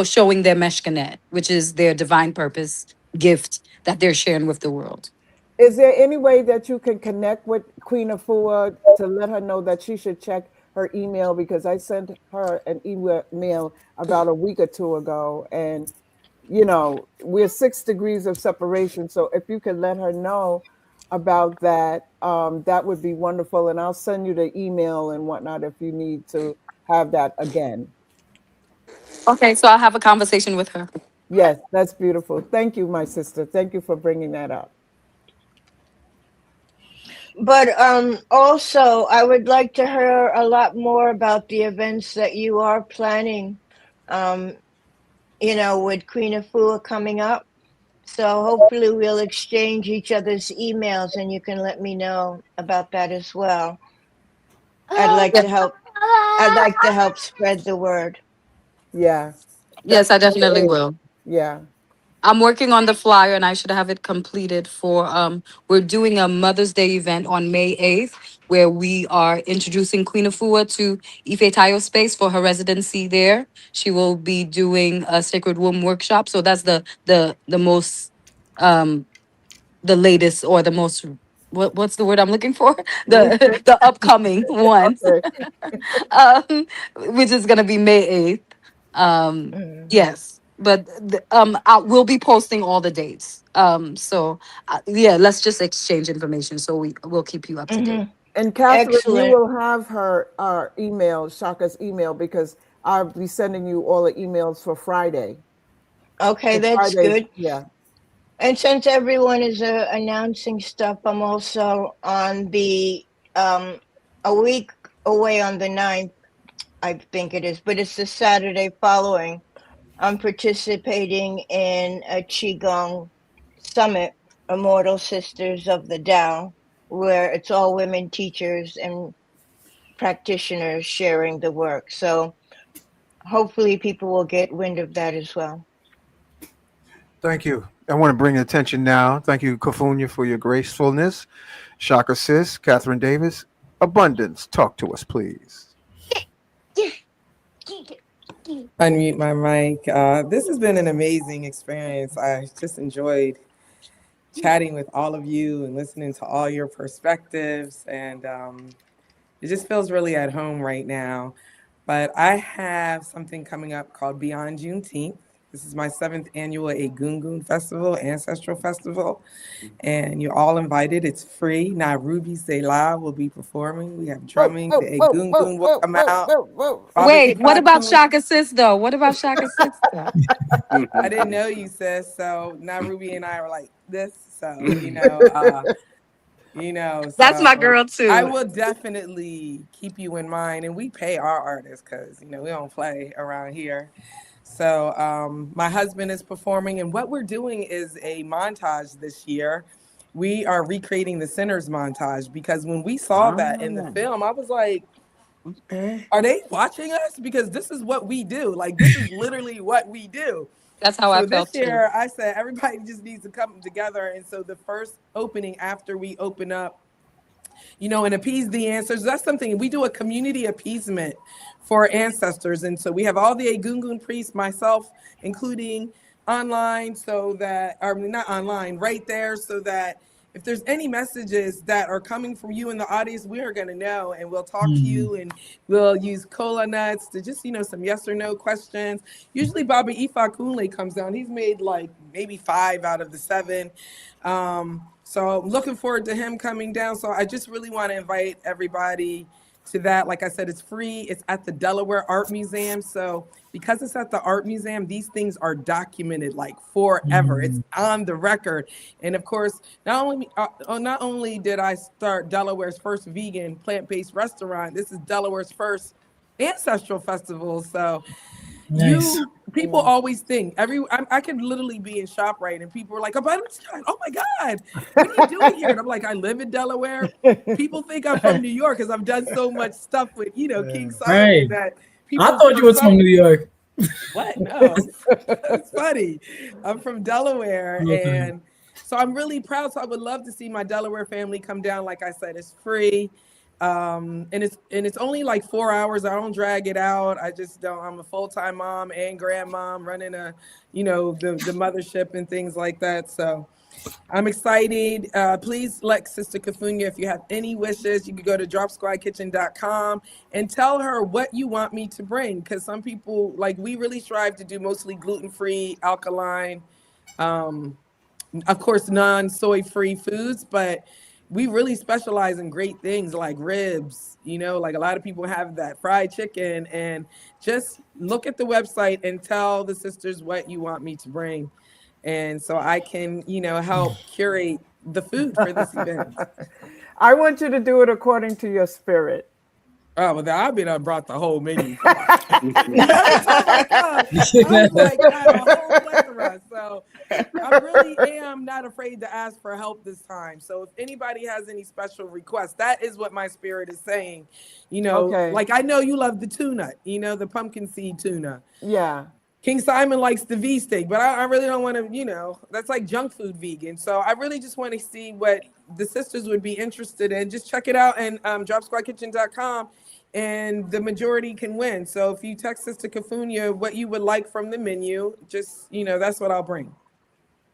showing their meshkanet, which is their divine purpose gift that they're sharing with the world. Is there any way that you can connect with Queen Afua to let her know that she should check her email? Because I sent her an email about a week or two ago, and we're 6 degrees of separation. So if you could let her know about that, that would be wonderful. And I'll send you the email and whatnot if you need to have that again. Okay, so I'll have a conversation with her. Yes, that's beautiful. Thank you, my sister. Thank you for bringing that up. But also, I would like to hear a lot more about the events that you are planning, with Queen Afua coming up. So hopefully we'll exchange each other's emails and you can let me know about that as well. I'd like to help spread the word. Yeah. Yes, I definitely will. Yeah. I'm working on the flyer and I should have it completed for we're doing a Mother's Day event on May 8th where we are introducing Queen Afua to Ife Tayo Space for her residency there. She will be doing a Sacred Womb workshop. So that's the most the latest or the most what's the word I'm looking for? The upcoming one. Okay. um, which is gonna be May 8th. Yes, but we'll be posting all the dates. So yeah, let's just exchange information. So we'll keep you up to date. And Catherine, you Excellent. will have her email, Shaka's email, because I'll be sending you all the emails for Friday. Okay, For that's Fridays, good. yeah. And since everyone is announcing stuff, I'm also on the a week away on the 9th, I think it is, but it's the Saturday following. I'm participating in a Qigong summit, Immortal Sisters of the Tao, where it's all women teachers and practitioners sharing the work. So hopefully people will get wind of that as well. Thank you. I want to bring attention now. Thank you, Kofunya, for your gracefulness. Shaka Sis, Catherine Davis, Abundance. Talk to us, please. Unmute my mic. This has been an amazing experience. I just enjoyed chatting with all of you and listening to all your perspectives. And it just feels really at home right now. But I have something coming up called Beyond Juneteenth. This is my 7th annual Egungun Festival, Ancestral Festival. And you're all invited. It's free. Now Ruby Selah will be performing. We have drumming. The Egungun will come out. Baba Wait, what about Ifakun. Shaka Sis though? What about Shaka Sis though? I didn't know you, sis. So now Ruby and I are like this. So, That's my so girl I too. will definitely keep you in mind. And we pay our artists because, we don't play around here. So my husband is performing. And what we're doing is a montage this year. We are recreating the Sinners montage because when we saw that in the film, I was like, are they watching us? Because this is what we do. Like, this is literally what we do. That's how So I this felt too. year, I said everybody just needs to come together. And so the first opening after we open up, and appease the ancestors, that's something we do, a community appeasement for ancestors. And so we have all the Egungun priests, myself, including online, so that, or not online, right there, so that if there's any messages that are coming from you in the audience, we are going to know, and we'll talk to you, and we'll use cola nuts to just, some yes or no questions. Usually Baba Ifa Kunle comes down. He's made like maybe 5 out of the 7. So I'm looking forward to him coming down. So I just really want to invite everybody to that. Like I said, it's free. It's at the Delaware Art Museum. So because it's at the Art Museum, these things are documented like forever. It's on the record. And of course, not only did I start Delaware's first vegan plant-based restaurant, this is Delaware's first Ancestral festival. So Nice. people always think I could literally be in ShopRite and people are like, oh my God, what are you doing here? And I'm like, I live in Delaware. People think I'm from New York because I've done so much stuff with, King Solomon Right. that I people thought you for was from New York. What? No, it's funny. I'm from Delaware. Okay. And so I'm really proud. So I would love to see my Delaware family come down. Like I said, it's free. And it's only like 4 hours. I don't drag it out. I just don't. I'm a full-time mom and grandmom running the mothership and things like that. So I'm excited. Please let Sister Kafunya, if you have any wishes, you can go to dropsquadkitchen.com and tell her what you want me to bring. Because some people, we really strive to do mostly gluten-free, alkaline, of course, non-soy free foods, but we really specialize in great things like ribs. Like a lot of people have that fried chicken, and just look at the website and tell the sisters what you want me to bring. And so I can, help curate the food for this event. I want you to do it according to your spirit. Oh, well, I've been brought the whole menu. Every time I come, I'm like, I have a whole plethora. So I really am not afraid to ask for help this time. So if anybody has any special requests, that is what my spirit is saying. Okay. Like I know you love the tuna, the pumpkin seed tuna. Yeah. King Simon likes the V steak, but I really don't want to, that's like junk food vegan. So I really just want to see what the sisters would be interested in. Just check it out and dropsquadkitchen.com, and the majority can win. So if you text Sister Kafunya what you would like from the menu, just, that's what I'll bring.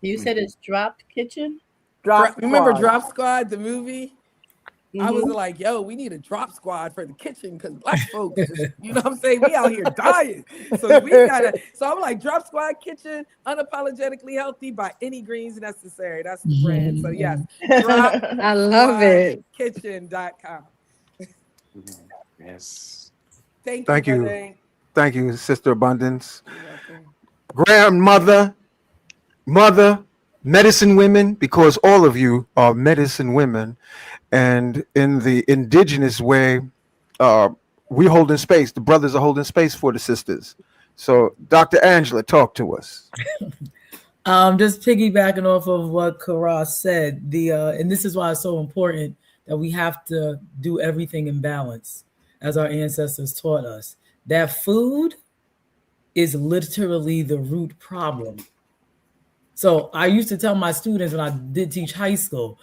You said it's Drop Kitchen? Remember Drop Squad, the movie? Mm-hmm. I was like, yo, we need a drop squad for the kitchen because Black folks, just, you know what I'm saying? We out here dying. So I'm like, Drop Squad Kitchen, unapologetically healthy by any greens necessary. That's the brand. So yes, I love it. Kitchen.com. Yes. Thank you, Sister Abundance. Mother, medicine women, because all of you are medicine women. And in the indigenous way, we holding space. The brothers are holding space for the sisters. So, Dr. Angela, talk to us. Just piggybacking off of what Kara said, and this is why it's so important that we have to do everything in balance, as our ancestors taught us. That food is literally the root problem. So I used to tell my students when I did teach high school,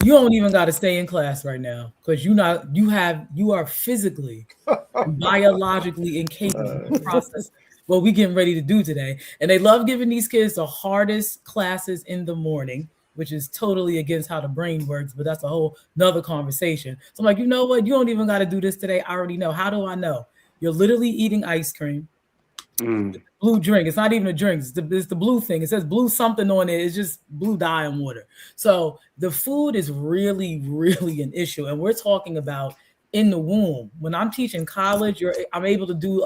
you don't even got to stay in class right now because you are physically, biologically incapable of processing what we getting ready to do today. And they love giving these kids the hardest classes in the morning, which is totally against how the brain works, but that's a whole nother conversation. So I'm like, you know what? You don't even got to do this today. I already know. How do I know? You're literally eating ice cream. Blue drink. It's not even a drink. It's the blue thing. It says blue something on it. It's just blue dye and water. So the food is really, really an issue. And we're talking about in the womb. When I'm teaching college, I'm able to do,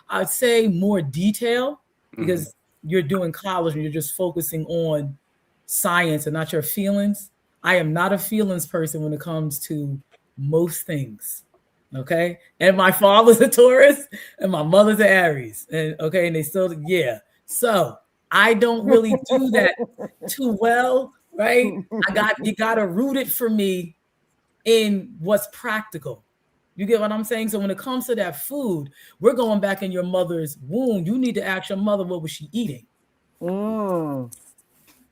I'd say more detail because you're doing college and you're just focusing on science and not your feelings. I am not a feelings person when it comes to most things. Okay. And my father's a Taurus and my mother's an Aries. And okay. And they still, yeah. So I don't really do that too well. Right. You got to root it for me in what's practical. You get what I'm saying? So when it comes to that food, we're going back in your mother's womb. You need to ask your mother, what was she eating?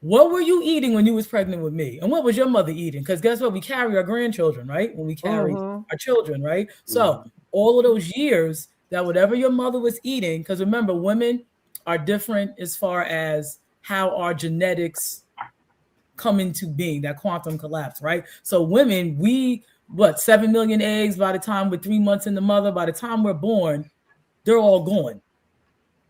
What were you eating when you was pregnant with me? And what was your mother eating? Because guess what? We carry our grandchildren, right? When we carry our children, right? So all of those years that whatever your mother was eating, because remember, women are different as far as how our genetics come into being, that quantum collapse, right? So women, 7 million eggs by the time we're 3 months in the mother, by the time we're born, they're all gone.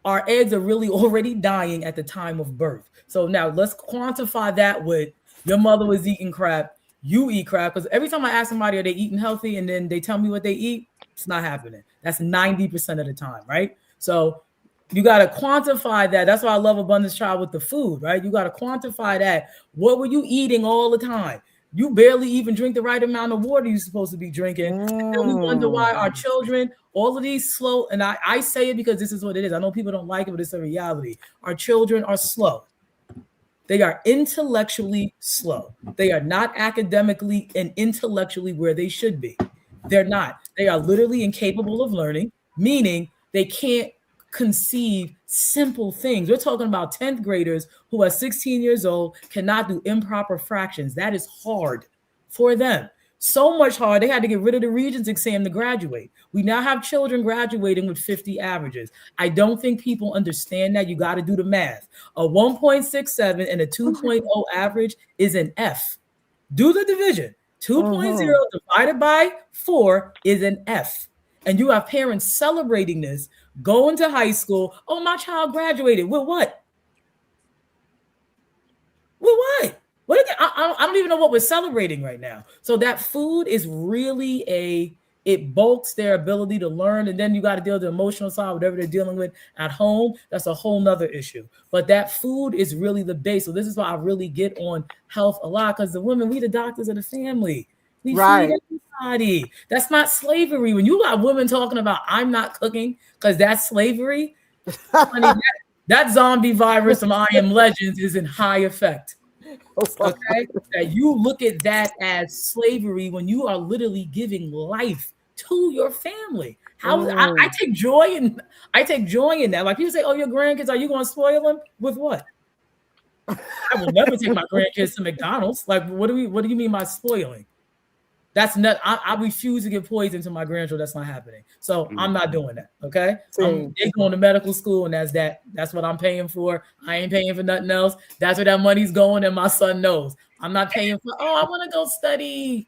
Our eggs are really already dying at the time of birth. So now let's quantify that with your mother was eating crap, you eat crap. Because every time I ask somebody, are they eating healthy? And then they tell me what they eat, it's not happening. That's 90% of the time, right? So you got to quantify that. That's why I love Abundance Child with the food, right? You got to quantify that. What were you eating all the time? You barely even drink the right amount of water you're supposed to be drinking. And then we wonder why our children, all of these slow, and I say it because this is what it is. I know people don't like it, but it's a reality. Our children are slow. They are intellectually slow. They are not academically and intellectually where they should be. They're not. They are literally incapable of learning, meaning they can't conceive simple things. We're talking about 10th graders who are 16 years old cannot do improper fractions. That is hard for them. So much hard, they had to get rid of the Regents exam to graduate. We now have children graduating with 50 averages. I don't think people understand that. You got to do the math. A 1.67 and a 2.0 average is an F. Do the division. 2.0 divided by 4 is an F. And you have parents celebrating this, going to high school. Oh, my child graduated. With what? Well, what? I don't even know what we're celebrating right now. So that food is really it bulks their ability to learn. And then you got to deal with the emotional side, whatever they're dealing with at home. That's a whole nother issue. But that food is really the base. So this is why I really get on health a lot, because the women, we the doctors of the family. We feed everybody. That's not slavery. When you got women talking about I'm not cooking because that's slavery, honey, that zombie virus from I Am Legends is in high effect. Okay, that you look at that as slavery when you are literally giving life to your family. I take joy in that. Like people say, "Oh, your grandkids, are you going to spoil them with what?" I will never take my grandkids to McDonald's. Like, what do you mean by spoiling? That's not. I refuse to give poison to my grandchildren. That's not happening. So I'm not doing that. Okay. They're going to medical school, and that's what I'm paying for. I ain't paying for nothing else. That's where that money's going, and my son knows. I'm not paying for. Oh, I want to go study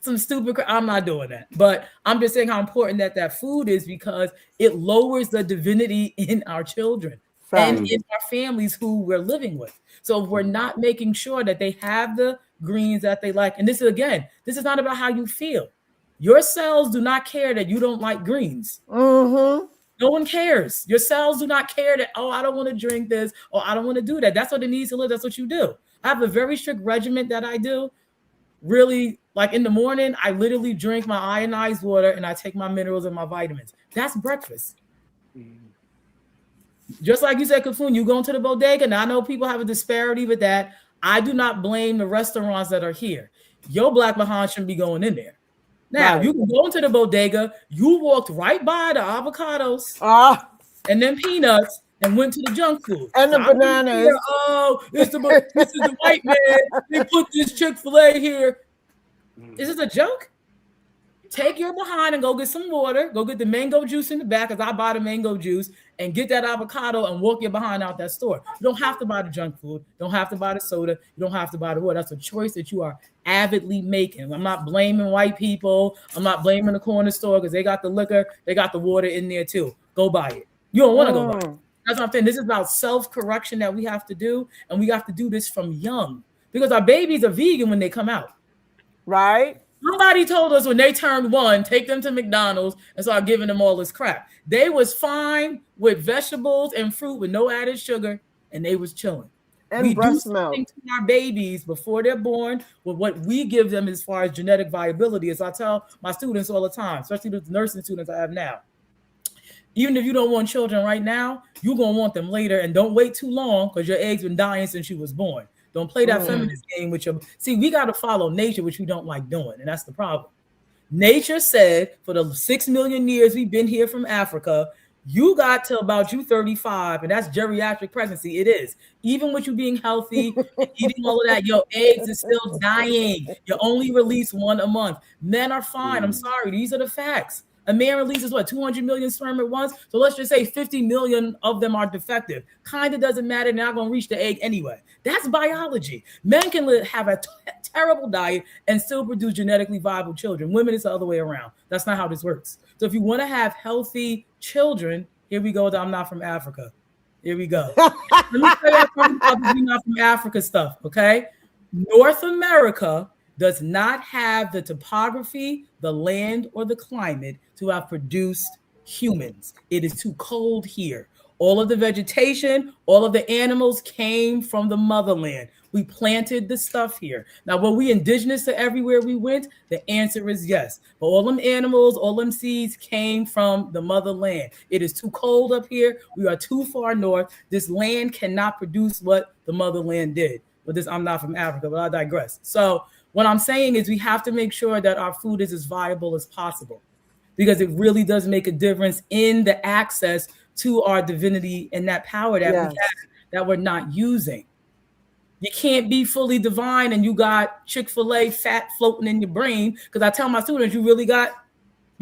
some stupid. I'm not doing that. But I'm just saying how important that food is, because it lowers the divinity in our children and in our families who we're living with. So if we're not making sure that they have the greens that they like, and this is not about how you feel. Your cells do not care that you don't like greens. No one cares. Your cells do not care that, oh, I don't want to drink this, or I don't want to do that. That's what it needs to live. That's what you do. I have a very strict regimen that I do. Really, like in the morning, I literally drink my ionized water and I take my minerals and my vitamins. That's breakfast. Just like you said, Kafun, you go into the bodega. Now I know people have a disparity with that. I do not blame the restaurants that are here. Your black behind shouldn't be going in there. Now you can go into the bodega. You walked right by the avocados and then peanuts and went to the junk food and the bananas. Here, oh, this is the white man. They put this Chick-fil-A here. Is this a joke? Take your behind and go get some water. Go get the mango juice in the back, because I buy the mango juice, and get that avocado and walk your behind out that store. You don't have to buy the junk food. You don't have to buy the soda. You don't have to buy the water. That's a choice that you are avidly making. I'm not blaming white people. I'm not blaming the corner store, because they got the liquor. They got the water in there too. Go buy it. You don't want to go buy it. That's what I'm saying. This is about self-correction that we have to do, and we have to do this from young, because our babies are vegan when they come out. Right? Somebody told us when they turned 1, take them to McDonald's and start giving them all this crap. They was fine with vegetables and fruit with no added sugar, and they was chilling. And breast milk to our babies before they're born with what we give them as far as genetic viability. As I tell my students all the time, especially the nursing students I have now, even if you don't want children right now, you're gonna want them later, and don't wait too long, because your eggs been dying since you was born. Don't play that feminist game with your. See, we got to follow nature, which we don't like doing, and that's the problem. Nature said for the 6 million years we've been here from Africa, you got to about you 35, and that's geriatric pregnancy. It is. Even with you being healthy, eating all of that, your eggs is still dying. You only release 1 a month. Men are fine. I'm sorry. These are the facts. A man releases 200 million sperm at once. So let's just say 50 million of them are defective. Kind of doesn't matter. They're not going to reach the egg anyway. That's biology. Men can have a terrible diet and still produce genetically viable children. Women, it's the other way around. That's not how this works. So if you want to have healthy children, here we go. I'm not from Africa. Here we go. Let me tell you about the not from Africa stuff, okay? North America does not have the topography, the land, or the climate to have produced humans. It is too cold here. All of the vegetation, all of the animals came from the motherland. We planted the stuff here. Now, were we indigenous to everywhere we went? The answer is yes. But all them animals, all them seeds came from the motherland. It is too cold up here. We are too far north. This land cannot produce what the motherland did. But this, I'm not from Africa, but I digress. So what I'm saying is we have to make sure that our food is as viable as possible, because it really does make a difference in the access to our divinity and that power that we have that we're not using. You can't be fully divine and you got Chick-fil-A fat floating in your brain, because I tell my students, you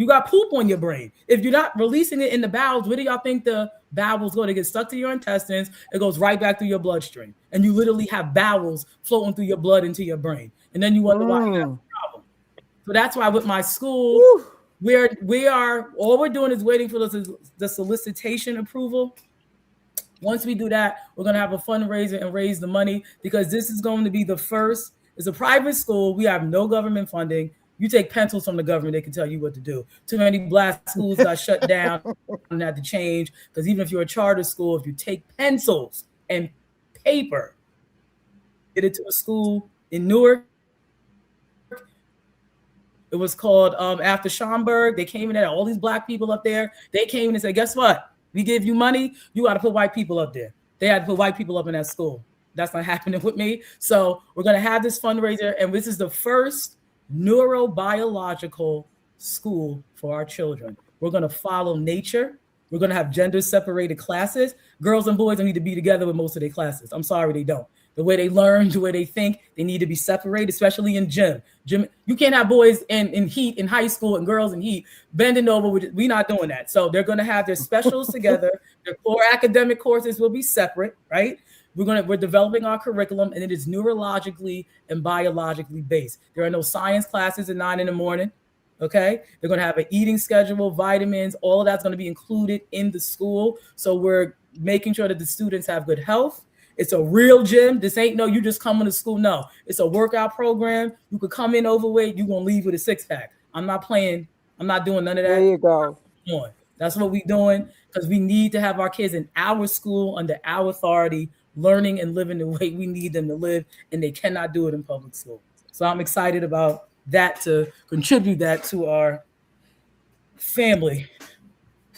got poop on your brain. If you're not releasing it in the bowels, where do y'all think the bowels go? They get stuck to your intestines. It goes right back through your bloodstream. And you literally have bowels floating through your blood into your brain. And then you wonder why you have a problem. So that's why with my school, all we're doing is waiting for the solicitation approval. Once we do that, we're going to have a fundraiser and raise the money, because this is going to be the first. It's a private school. We have no government funding. You take pencils from the government, they can tell you what to do. Too many black schools got shut down and had to change, because even if you're a charter school, if you take pencils and paper, get it to a school in Newark. It was called after Schomburg. They came in there, all these black people up there. They came in and said, guess what? We give you money, you got to put white people up there. They had to put white people up in that school. That's not happening with me. So we're going to have this fundraiser, and this is the first neurobiological school for our children. We're going to follow nature. We're going to have gender separated classes. Girls and boys don't need to be together with most of their classes. I'm sorry, they don't. The way they learn, the way they think, they need to be separated, especially in gym. You can't have boys in heat in high school and girls in heat bending over. We're not doing that. So they're going to have their specials together. Their core academic courses will be separate, right? We're developing our curriculum, and it is neurologically and biologically based. There are no science classes at 9 a.m. Okay, they're going to have an eating schedule, vitamins, all of that's going to be included in the school. So we're making sure that the students have good health. It's a real gym. This ain't no, you just coming to school. No, it's a workout program. You could come in overweight. You're going to leave with a six-pack. I'm not playing. I'm not doing none of that. There you go. That's what we're doing, because we need to have our kids in our school under our authority, learning and living the way we need them to live, and they cannot do it in public school. So I'm excited about that, to contribute that to our family.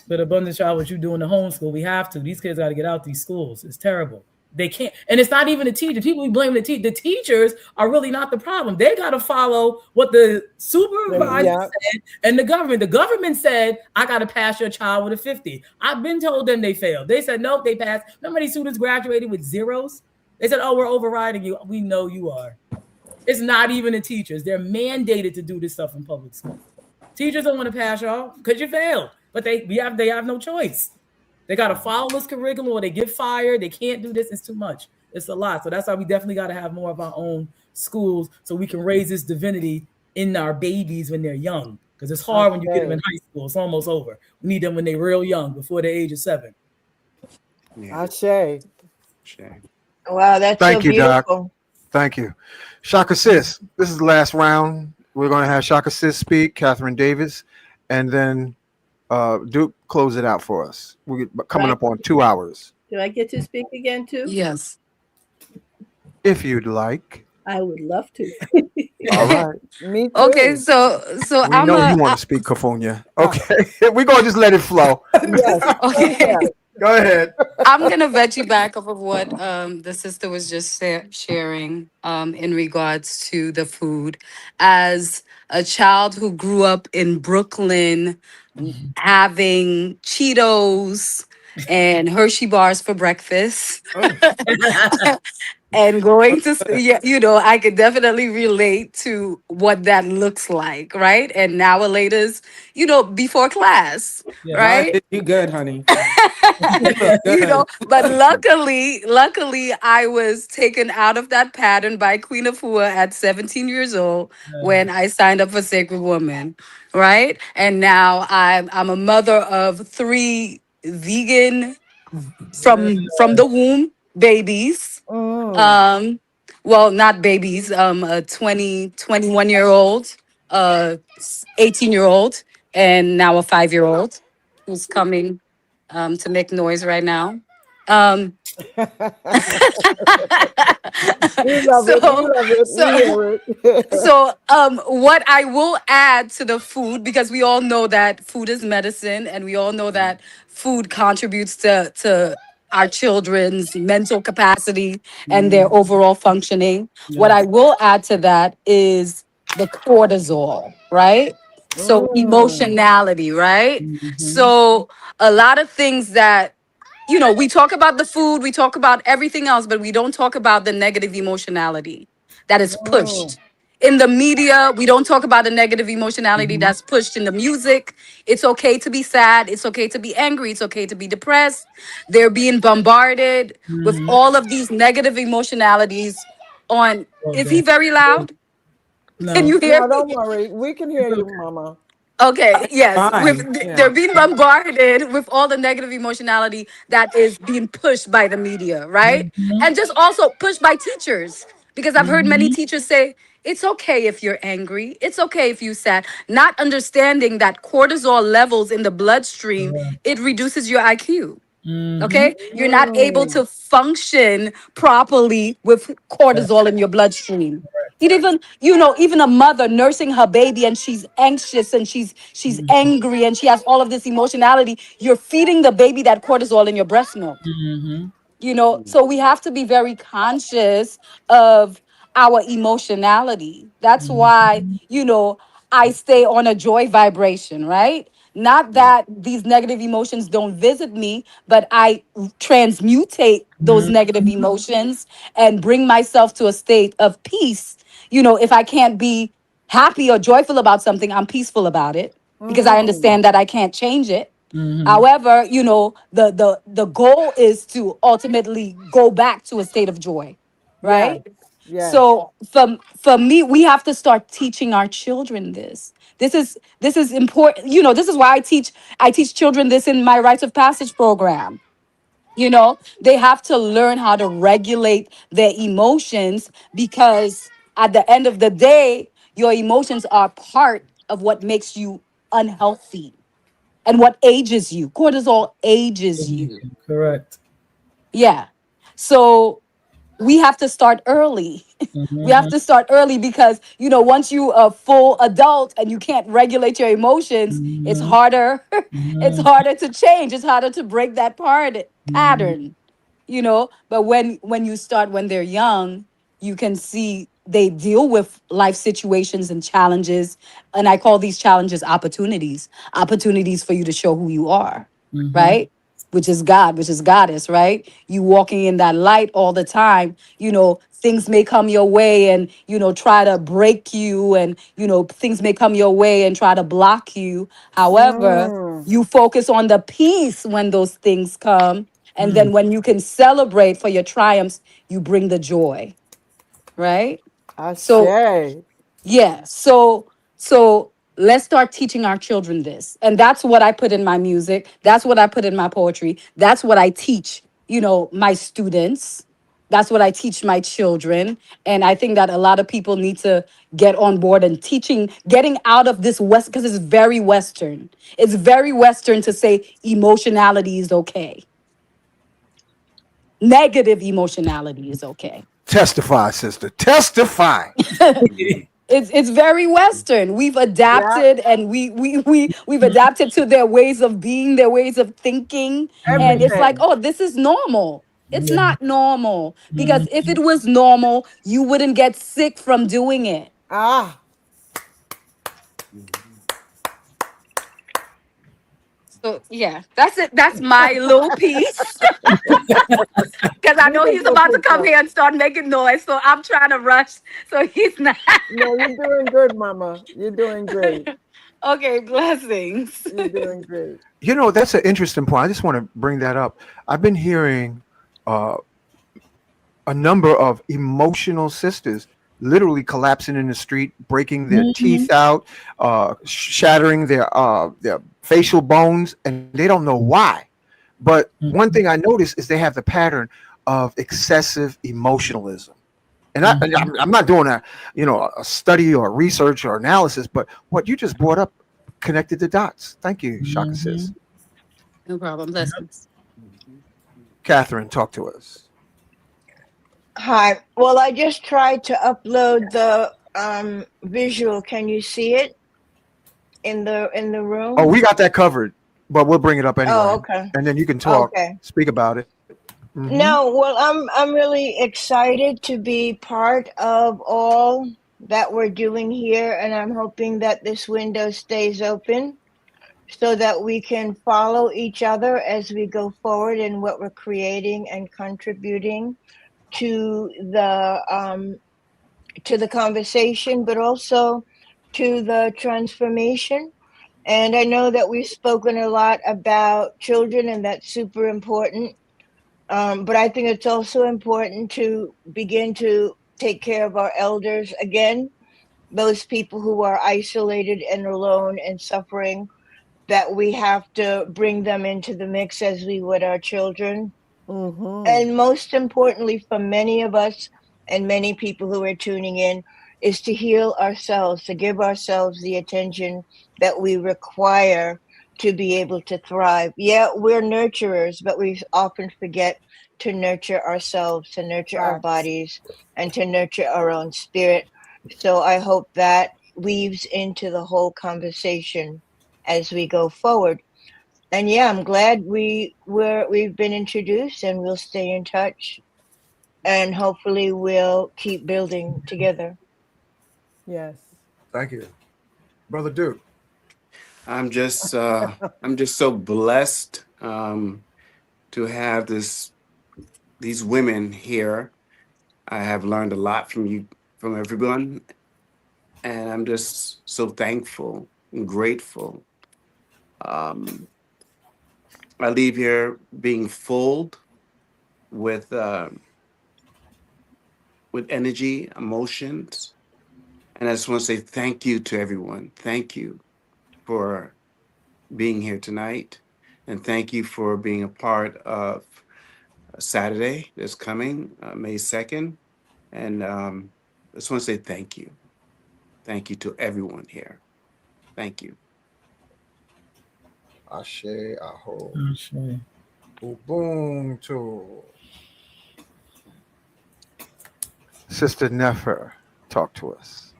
But Abundance Child, what you do in the homeschool, we have to. These kids got to get out these schools. It's terrible. They can't, and it's not even the teacher. People blame the teacher. The teachers are really not the problem. They got to follow what the supervisor said and the government. The government said, I got to pass your child with a 50. I've been told them they failed. They said, nope, they passed. How many students graduated with zeros? They said, oh, we're overriding you. We know you are. It's not even the teachers. They're mandated to do this stuff in public school. Teachers don't want to pass y'all because you failed, but they have no choice. They got to follow this curriculum, or they get fired. They can't do this. It's too much. It's a lot. So that's why we definitely got to have more of our own schools, so we can raise this divinity in our babies when they're young. Because it's hard when you get them in high school. It's almost over. We need them when they're real young, before the age of 7. Yeah. Ashe. Wow, that's Thank so you, beautiful. Doc. Thank you. Shaka Sis, this is the last round. We're going to have Shaka Sis speak, Catherine Davis, and then Duke close it out for us. We're coming up on 2 hours. Do I get to speak again too? Yes. If you'd like. I would love to. All right. Me too. Okay, so we know you want to speak, Kafunya. Okay. We're going to just let it flow. Yes. Okay. Go ahead. I'm gonna vet you back off of what the sister was just sharing in regards to the food. As a child who grew up in Brooklyn, having Cheetos and Hershey bars for breakfast, and going to, I could definitely relate to what that looks like, right? And nowadays, before class, right? You good, honey. But luckily, I was taken out of that pattern by Queen Afua at 17 years old when I signed up for Sacred Woman, right? And now I'm a mother of 3 vegan from the womb babies. Well, not babies, a 21-year-old, 18-year-old, and now a 5-year-old who's coming to make noise right now. We love it. So what I will add to the food, because we all know that food is medicine, and we all know that food contributes to our children's mental capacity and their overall functioning. What I will add to that is the cortisol, right? So emotionality, right? So a lot of things that, we talk about the food, we talk about everything else, but we don't talk about the negative emotionality that is pushed. In the media, we don't talk about the negative emotionality that's pushed in the music. It's okay to be sad. It's okay to be angry. It's okay to be depressed. They're being bombarded with all of these negative emotionalities on. Is he very loud? No. Can you hear No, me? don't worry. We can hear you, Mama. Okay, yes. Fine. They're Yeah. being bombarded with all the negative emotionality that is being pushed by the media, right? Mhm. And just also pushed by teachers. Because I've heard many Mhm. teachers say, it's okay if you're angry. It's okay if you sad. Not understanding that cortisol levels in the bloodstream, it reduces your IQ. Mhm. Okay, you're not able Mm. to function properly with cortisol in your bloodstream. It even, even a mother nursing her baby and she's anxious and she's angry and she has all of this emotionality, you're feeding the baby that cortisol in your breast milk. Mhm. So we have to be very conscious of our emotionality. That's why, I stay on a joy vibration, right? Not that these negative emotions don't visit me, but I transmutate those Mhm. negative emotions and bring myself to a state of peace. If I can't be happy or joyful about something, I'm peaceful about it because I Mm. understand that I can't change it. Mhm. However, the goal is to ultimately go back to a state of joy, Yes. right? Yes. So for me, we have to start teaching our children this. This is important. This is why I teach children this in my rites of passage program. They have to learn how to regulate their emotions because at the end of the day, your emotions are part of what makes you unhealthy and what ages you. Cortisol ages you. Correct. Yeah. So we have to start early. We have Mhm. to start early because, once you are full adult and you can't regulate your emotions, it's Mhm. harder. It's Mhm. harder to change. It's harder to break that Mhm. pattern. But when you start when they're young, you can see they deal with life situations and challenges, and I call these challenges opportunities for you to show who you are, Mhm. right? Which is God, which is goddess, right? You walking in that light all the time, things may come your way and try to break you, and things may come your way and try to block you. However, Mm. you focus on the peace when those things come, and Mm. then when you can celebrate for your triumphs, you bring the joy, right? So Ashe. yeah, so let's start teaching our children this. And that's what I put in my music. That's what I put in my poetry. That's what I teach, my students. That's what I teach my children. And I think that a lot of people need to get on board and getting out of this West, because it's very Western. It's very Western to say emotionality is okay. Negative emotionality is okay. Testify, sister. Testify. It's very Western. We've Yeah. adapted, and we've adapted to their ways of being, their ways of thinking, and it's like, Everything. oh, this is normal. It's Yeah. not normal, because Mhm. if it was normal, you wouldn't get sick from doing it. Ah. So yeah, that's it. That's my little piece. Because I know he's Beautiful about to come sister. here and start making noise, so I'm trying to rush. So he's not. No, you're doing good, Mama. You're doing great. Okay, blessings. You're doing great. That's an interesting point. I just want to bring that up. I've been hearing uh, a number of emotional sisters literally collapsing in the street, breaking their Mhm. teeth out, shattering their facial bones, and they don't know why. But one thing I noticed is they have the pattern of excessive emotionalism. Mhm. I'm not doing a study or research or analysis, but what you just brought up connected the dots. Thank you, Shaka sis. Mhm. No problem. Blessings. Catherine, talk to us. Hi. Well, I just tried to upload the visual. Can you see it in the Oh, room? we got that covered, but we'll bring it up Oh, anyway, okay. and then you can talk, Okay. speak about it. Hmm. No, well, I'm really excited to be part of all that we're doing here, and I'm hoping that this window stays open so that we can follow each other as we go forward in what we're creating and contributing to the conversation, but also to the transformation. And I know that we've spoken a lot about children, and that's super important. But I think it's also important to begin to take care of our elders again, those people who are isolated and alone and suffering, that we have to bring them into the mix as we would our children. And most importantly, for many of us and many people who are tuning in, is to heal ourselves, to give ourselves the attention that we require to be able to thrive. Yeah, we're nurturers, but we often forget to nurture ourselves, to nurture our bodies, and to nurture our own spirit. So I hope that weaves into the whole conversation as we go forward. And yeah, I'm glad we've been introduced, and we'll stay in touch, and hopefully we'll keep building together. Yes. Thank you, Brother Duke. I'm just so blessed to have these women here. I have learned a lot from you, from everyone, and I'm just so thankful and grateful. I leave here being full with energy, emotions, and I just want to say thank you to everyone. Thank you for being here tonight, and thank you for being a part of Saturday that's coming, May 2nd. And I just want to say thank you. Thank you to everyone here. Thank you. Ashe aho. Ashe. Ubuntu. Sister Nefer, talk to us.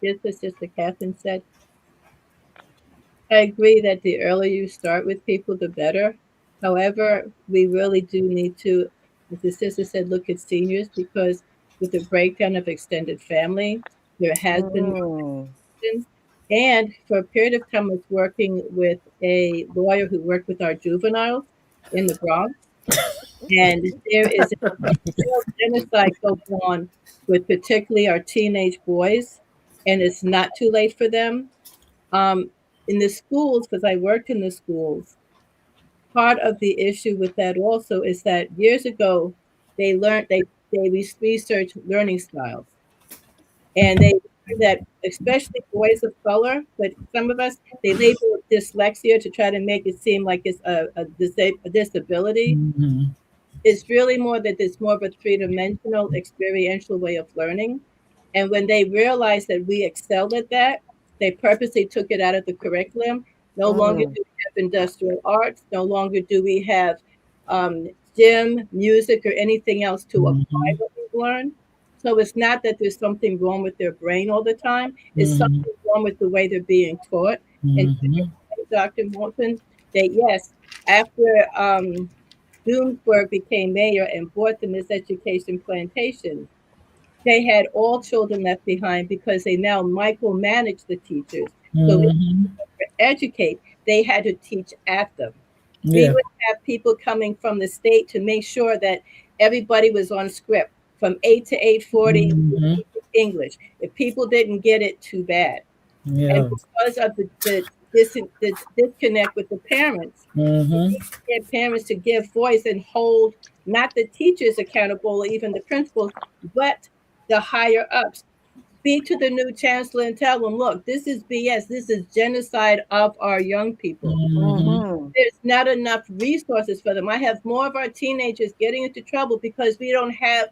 Just as Sister Catherine said, I agree that the earlier you start with people, the better. However, we really do need to, as the sister said, look at seniors, because with the breakdown of extended family, there has been more. And for a period of time, I was working with a lawyer who worked with our juveniles in the Bronx. And there is a genocide going on with particularly our teenage boys, and it's not too late for them. In the schools, because I worked in the schools, part of the issue with that also is that years ago, they researched learning styles. And they learned that, especially boys of color, but some of us, they label dyslexia to try to make it seem like it's a disability. Mm-hmm. It's really more that it's more of a three-dimensional experiential way of learning. And when they realized that we excelled at that, they purposely took it out of the curriculum. No longer do we have industrial arts. No longer do we have gym, music, or anything else to apply what we've learned. So it's not that there's something wrong with their brain all the time. It's something wrong with the way they're being taught. And Dr. Morton, that yes, after Bloomsburg became mayor and bought the Miseducation Plantation, they had all children left behind because they now micromanage the teachers. So to educate, they had to teach at them. We would have people coming from the state to make sure that everybody was on script from 8 to 8:40 English. If people didn't get it, too bad. And because of the disconnect with the parents, get parents to give voice and hold not the teachers accountable or even the principals, but the higher ups. Speak to the new chancellor and tell them, look, this is BS. This is genocide of our young people. There's not enough resources for them. I have more of our teenagers getting into trouble because we don't have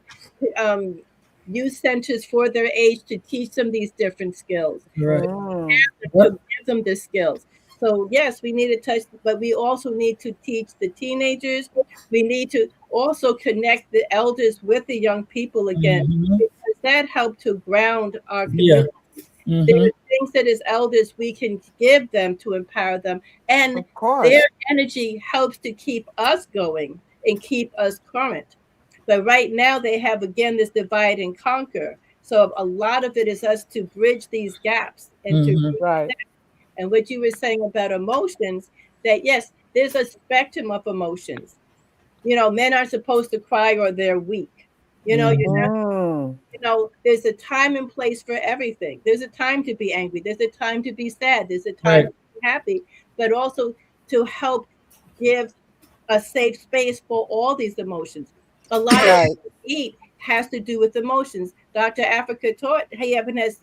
youth centers for their age to teach them these different skills. To give them the skills. So yes, we need to touch, but we also need to teach the teenagers. We need to also connect the elders with the young people again, because that helped to ground our communities. There are things that as elders we can give them to empower them, and their energy helps to keep us going and keep us current. But right now they have again this divide and conquer. So a lot of it is us to bridge these gaps and to and what you were saying about emotions, that yes, there's a spectrum of emotions. You know, men are supposed to cry or they're weak. You know, you're not, you know, there's a time and place for everything. There's a time to be angry. There's a time to be sad. There's a time to be happy, but also to help give a safe space for all these emotions. A lot of people eat has to do with emotions. Dr. Africa taught, he even has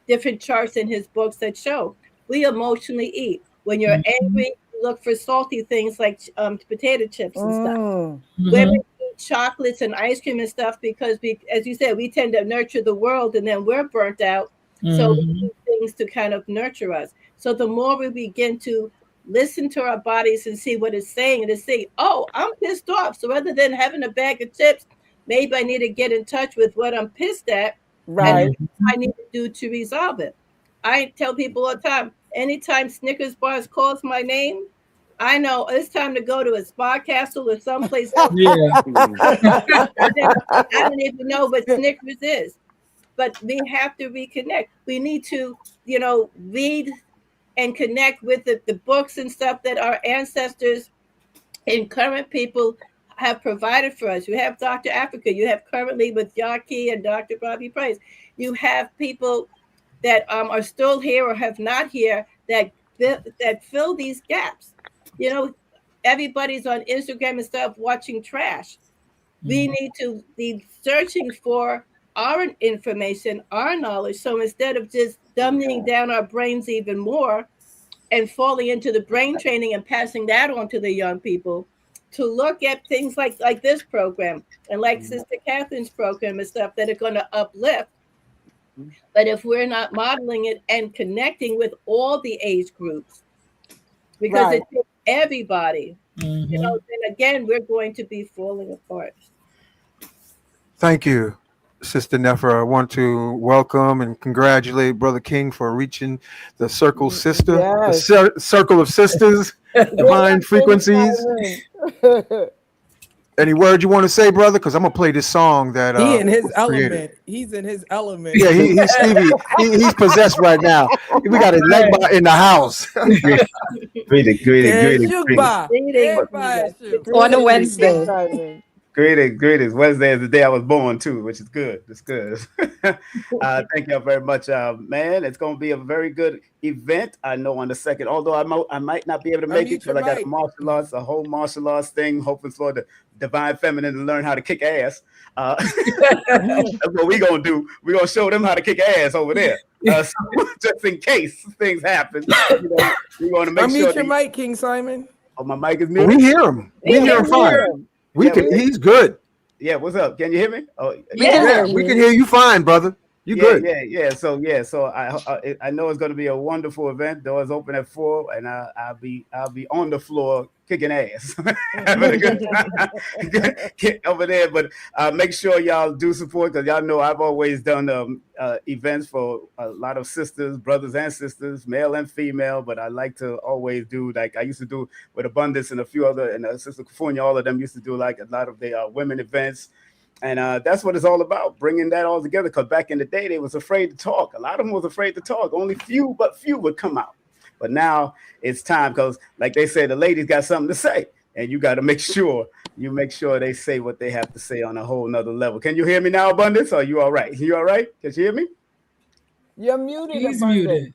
different charts in his books that show we emotionally eat. When you're angry, you look for salty things like potato chips and stuff. Women eat chocolates and ice cream and stuff because, as you said, we tend to nurture the world and then we're burnt out. So we need things to kind of nurture us. So the more we begin to listen to our bodies and see what it's saying, and to say, oh, I'm pissed off. So rather than having a bag of chips, maybe I need to get in touch with what I'm pissed at. Right. And what I need to do to resolve it. I tell people all the time, anytime Snickers bars calls my name, I know it's time to go to a spa castle or someplace else. I don't even know what Snickers is. But we have to reconnect. We need to, read and connect with the books and stuff that our ancestors and current people have provided for us. You have Dr. Africa. You have currently with Yaki and Dr. Bobby Price. You have people that are still here or have not here that fill these gaps. Everybody's on Instagram and stuff watching trash. We need to be searching for our information, our knowledge. So instead of just dumbing down our brains even more and falling into the brain training and passing that on to the young people, to look at things like this program and like Sister Catherine's program and stuff that are going to uplift. But if we're not modeling it and connecting with all the age groups, because it takes everybody, then again, we're going to be falling apart. Thank you, Sister Nefer. I want to welcome and congratulate Brother King for reaching the circle sister, the circle of sisters, divine frequencies. Any words you want to say, brother? Because I'm gonna play this song that he in his created. element. He's in his element. Yeah, he's Stevie. He's possessed right now. We got a legba in the house. Greetings. On a Wednesday. Greetings. Wednesday is the day I was born too, which is good. It's good. Thank y'all very much, man. It's going to be a very good event. I know on the second, although I might not be able to make it because I got a whole martial arts thing, hoping for the divine feminine to learn how to kick ass. That's what we're going to do. We're going to show them how to kick ass over there. So just in case things happen, we want to make sure. Unmute your mic, King Simon. Oh, my mic is muted. We hear him. We hear him fine. He's good. Yeah, what's up? Can you hear me? Oh, yeah, we can hear you fine, brother. You good? Yeah. So I know it's going to be a wonderful event. Doors open at 4, and I'll be on the floor kicking ass, having a good time over there. But make sure y'all do support, because y'all know I've always done events for a lot of sisters, brothers and sisters, male and female. But I like to always do, like I used to do with Abundance and a few other, and Sister California, all of them used to do like a lot of the women events. And that's what it's all about, bringing that all together. Because back in the day, they was afraid to talk. A lot of them was afraid to talk. Only few would come out. But now it's time, because like they say, the ladies got something to say. And you got to make sure they say what they have to say on a whole nother level. Can you hear me now, Abundance? Are you all right? You all right? Can you hear me? You're muted. He's muted.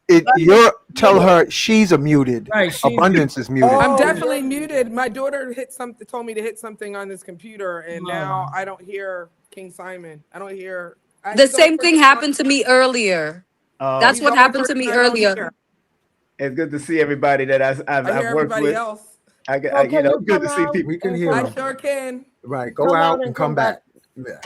Tell her she's muted. Right, Abundance is muted. I'm definitely muted. My daughter told me to hit something on this computer, and now I don't hear King Simon. I don't hear. The same thing happened to me earlier. That's what happened to me earlier. It's good to see everybody that I've worked with. Else. It's good to see people. We can hear I them. sure can. Right, go out and come back.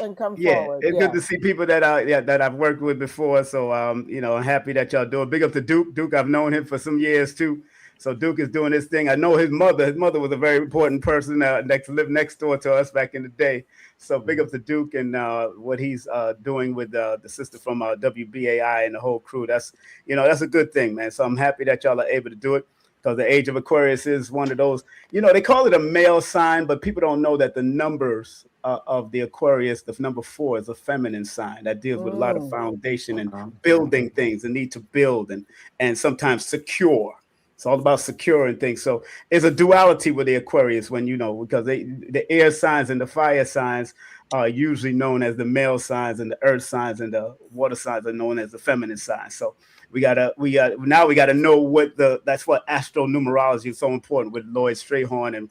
And come forward. It's good to see people that I've worked with before. So I'm happy that y'all do it. Big up to Duke. Duke, I've known him for some years too. So Duke is doing his thing. I know his mother. His mother was a very important person that lived next door to us back in the day. So big up to Duke and what he's doing with the sister from WBAI and the whole crew. That's a good thing, man. So I'm happy that y'all are able to do it, because the age of Aquarius is one of those. They call it a male sign, but people don't know that the numbers of the Aquarius, the number 4, is a feminine sign that deals with a lot of foundation and building things, the need to build and sometimes secure. It's all about securing things. So there's a duality with the Aquarius because the air signs and the fire signs are usually known as the male signs, and the earth signs and the water signs are known as the feminine signs. So now we gotta know what that's what astronumerology is so important with Lloyd Strayhorn and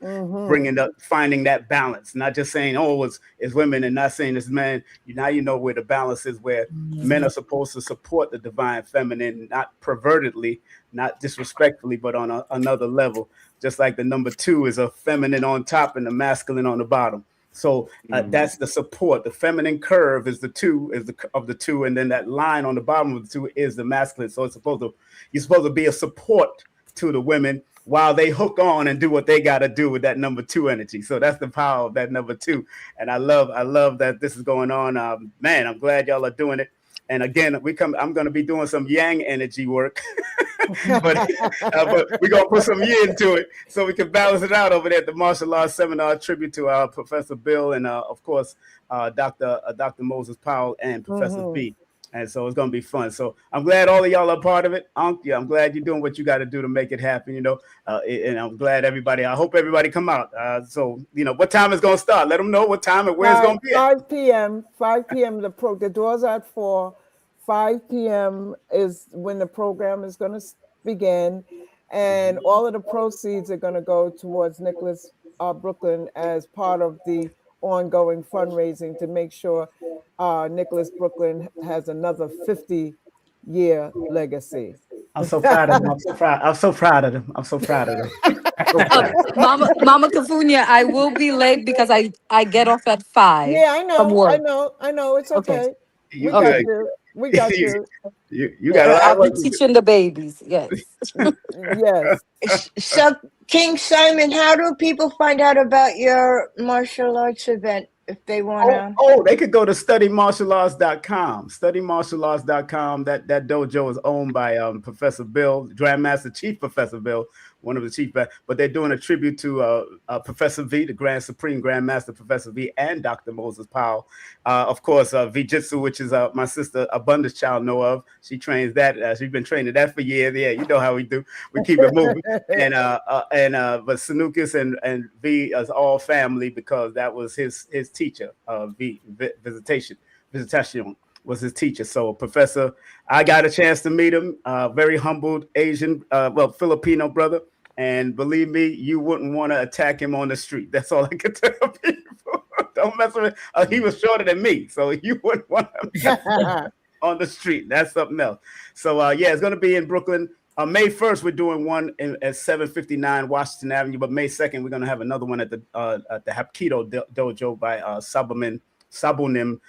finding that balance, not just saying, oh, it's women, and not saying it's men. Now you know where the balance is, where men are supposed to support the divine feminine, not pervertedly, not disrespectfully, but on another level. Just like the number 2 is a feminine on top and the masculine on the bottom. So that's the support. The feminine curve is the 2, of the 2, and then that line on the bottom of the 2 is the masculine. So you're supposed to be a support to the women while they hook on and do what they got to do with that number 2 energy. So that's the power of that number 2. And I love that this is going on. Man, I'm glad y'all are doing it. And again, I'm going to be doing some yang energy work, but we're going to put some yin to it so we can balance it out over there at the martial arts seminar, tribute to our Professor Bill and, of course, Dr. Moses Powell and Professor B. And so it's going to be fun. So I'm glad all of y'all are part of it. I'm glad you're doing what you got to do to make it happen, and I'm glad I hope everybody come out. So, what time is going to start? Let them know what time and where it's going to be. 5 p.m. 5 p.m. The doors are at 4. 5 p.m. is when the program is going to begin. And all of the proceeds are going to go towards Nicholas Brooklyn as part of the ongoing fundraising to make sure Nicholas Brooklyn has another 50-year legacy. I'm so proud of him. I'm so proud of them. Mama Kafunya, I will be late because I get off at 5. Yeah, I know. From work. I know. It's okay. You got good. you. We got you. You got a lot I'll of work be to do. teaching the babies. Yes. Yes. So, King Simon, how do people find out about your martial arts event if they want to? Oh, they could go to studymartialarts.com. Studymartialarts.com. That dojo is owned by Professor Bill, Grandmaster Chief Professor Bill, one of the chief. But they're doing a tribute to Professor V, the Grand Supreme Grandmaster Professor V, and Dr. Moses Powell. Of course, V-Jitsu, which is my sister Abundance Child know of. She trains that. She's been training that for years. Yeah, you know how we do. We keep it moving. But Sanukis and V is all family because that was his teacher. Visitation was his teacher. So Professor, I got a chance to meet him. Very humbled Asian, Filipino brother. And believe me, you wouldn't want to attack him on the street. That's all I can tell people. Don't mess with him. He was shorter than me, so you wouldn't want to on the street. That's something else. So it's going to be in Brooklyn. May 1st, we're doing one at 759 Washington Avenue, but May 2nd, we're going to have another one at the Hapkido Dojo by Sabunim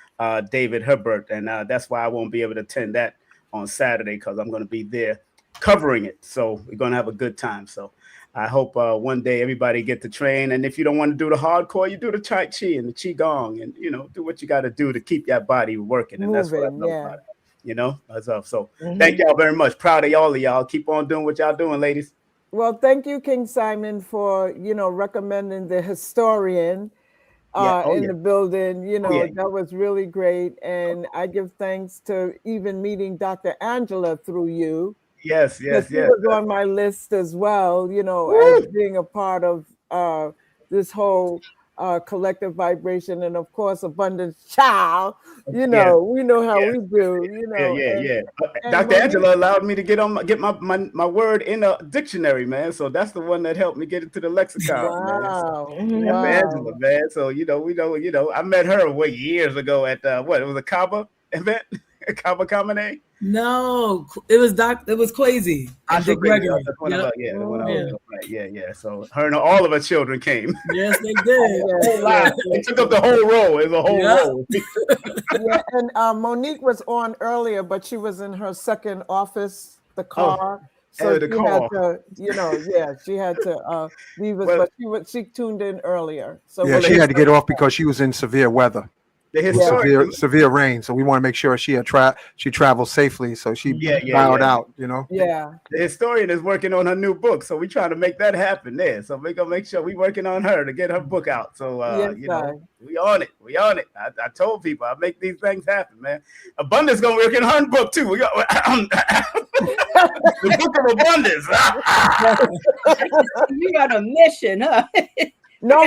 David Herbert. And that's why I won't be able to attend that on Saturday because I'm going to be there covering it. So we're going to have a good time. So I hope one day everybody get to train. And if you don't want to do the hardcore, you do the Tai Chi and the Qigong and, do what you got to do to keep that body working. And that's what I love about it. So thank y'all very much. Proud of all of y'all. Keep on doing what y'all doing, ladies. Well, thank you, King Simon, for, recommending the historian in the building. That was really great. And I give thanks to even meeting Dr. Angela through you. Yes. She was on my list as well, as being a part of this whole collective vibration, and of course, Abundance Child. We know how we do. Dr. Angela allowed me to get my word in a dictionary, man. So that's the one that helped me get into the lexicon. Wow. Angela, man. So we know. I met her years ago at it was a Kaba event, Kaba Kamine. No, it was Quasi. Dick Gregory. So her and all of her children came. Yes, they did. They took up the whole row. It was a whole row. And Monique was on earlier, but she was in her second office, the car. So the car. She had to leave us, but she tuned in earlier. So she had to get off because she was in severe weather. Severe rain, so we want to make sure she traveled safely, so she bowed out. The historian is working on her new book, so we trying to make that happen there. So we're gonna make sure we working on her to get her book out. So we on it. I told people I make these things happen, man. Abundance gonna work in her book too. We got the book of abundance. You got a mission, huh? No,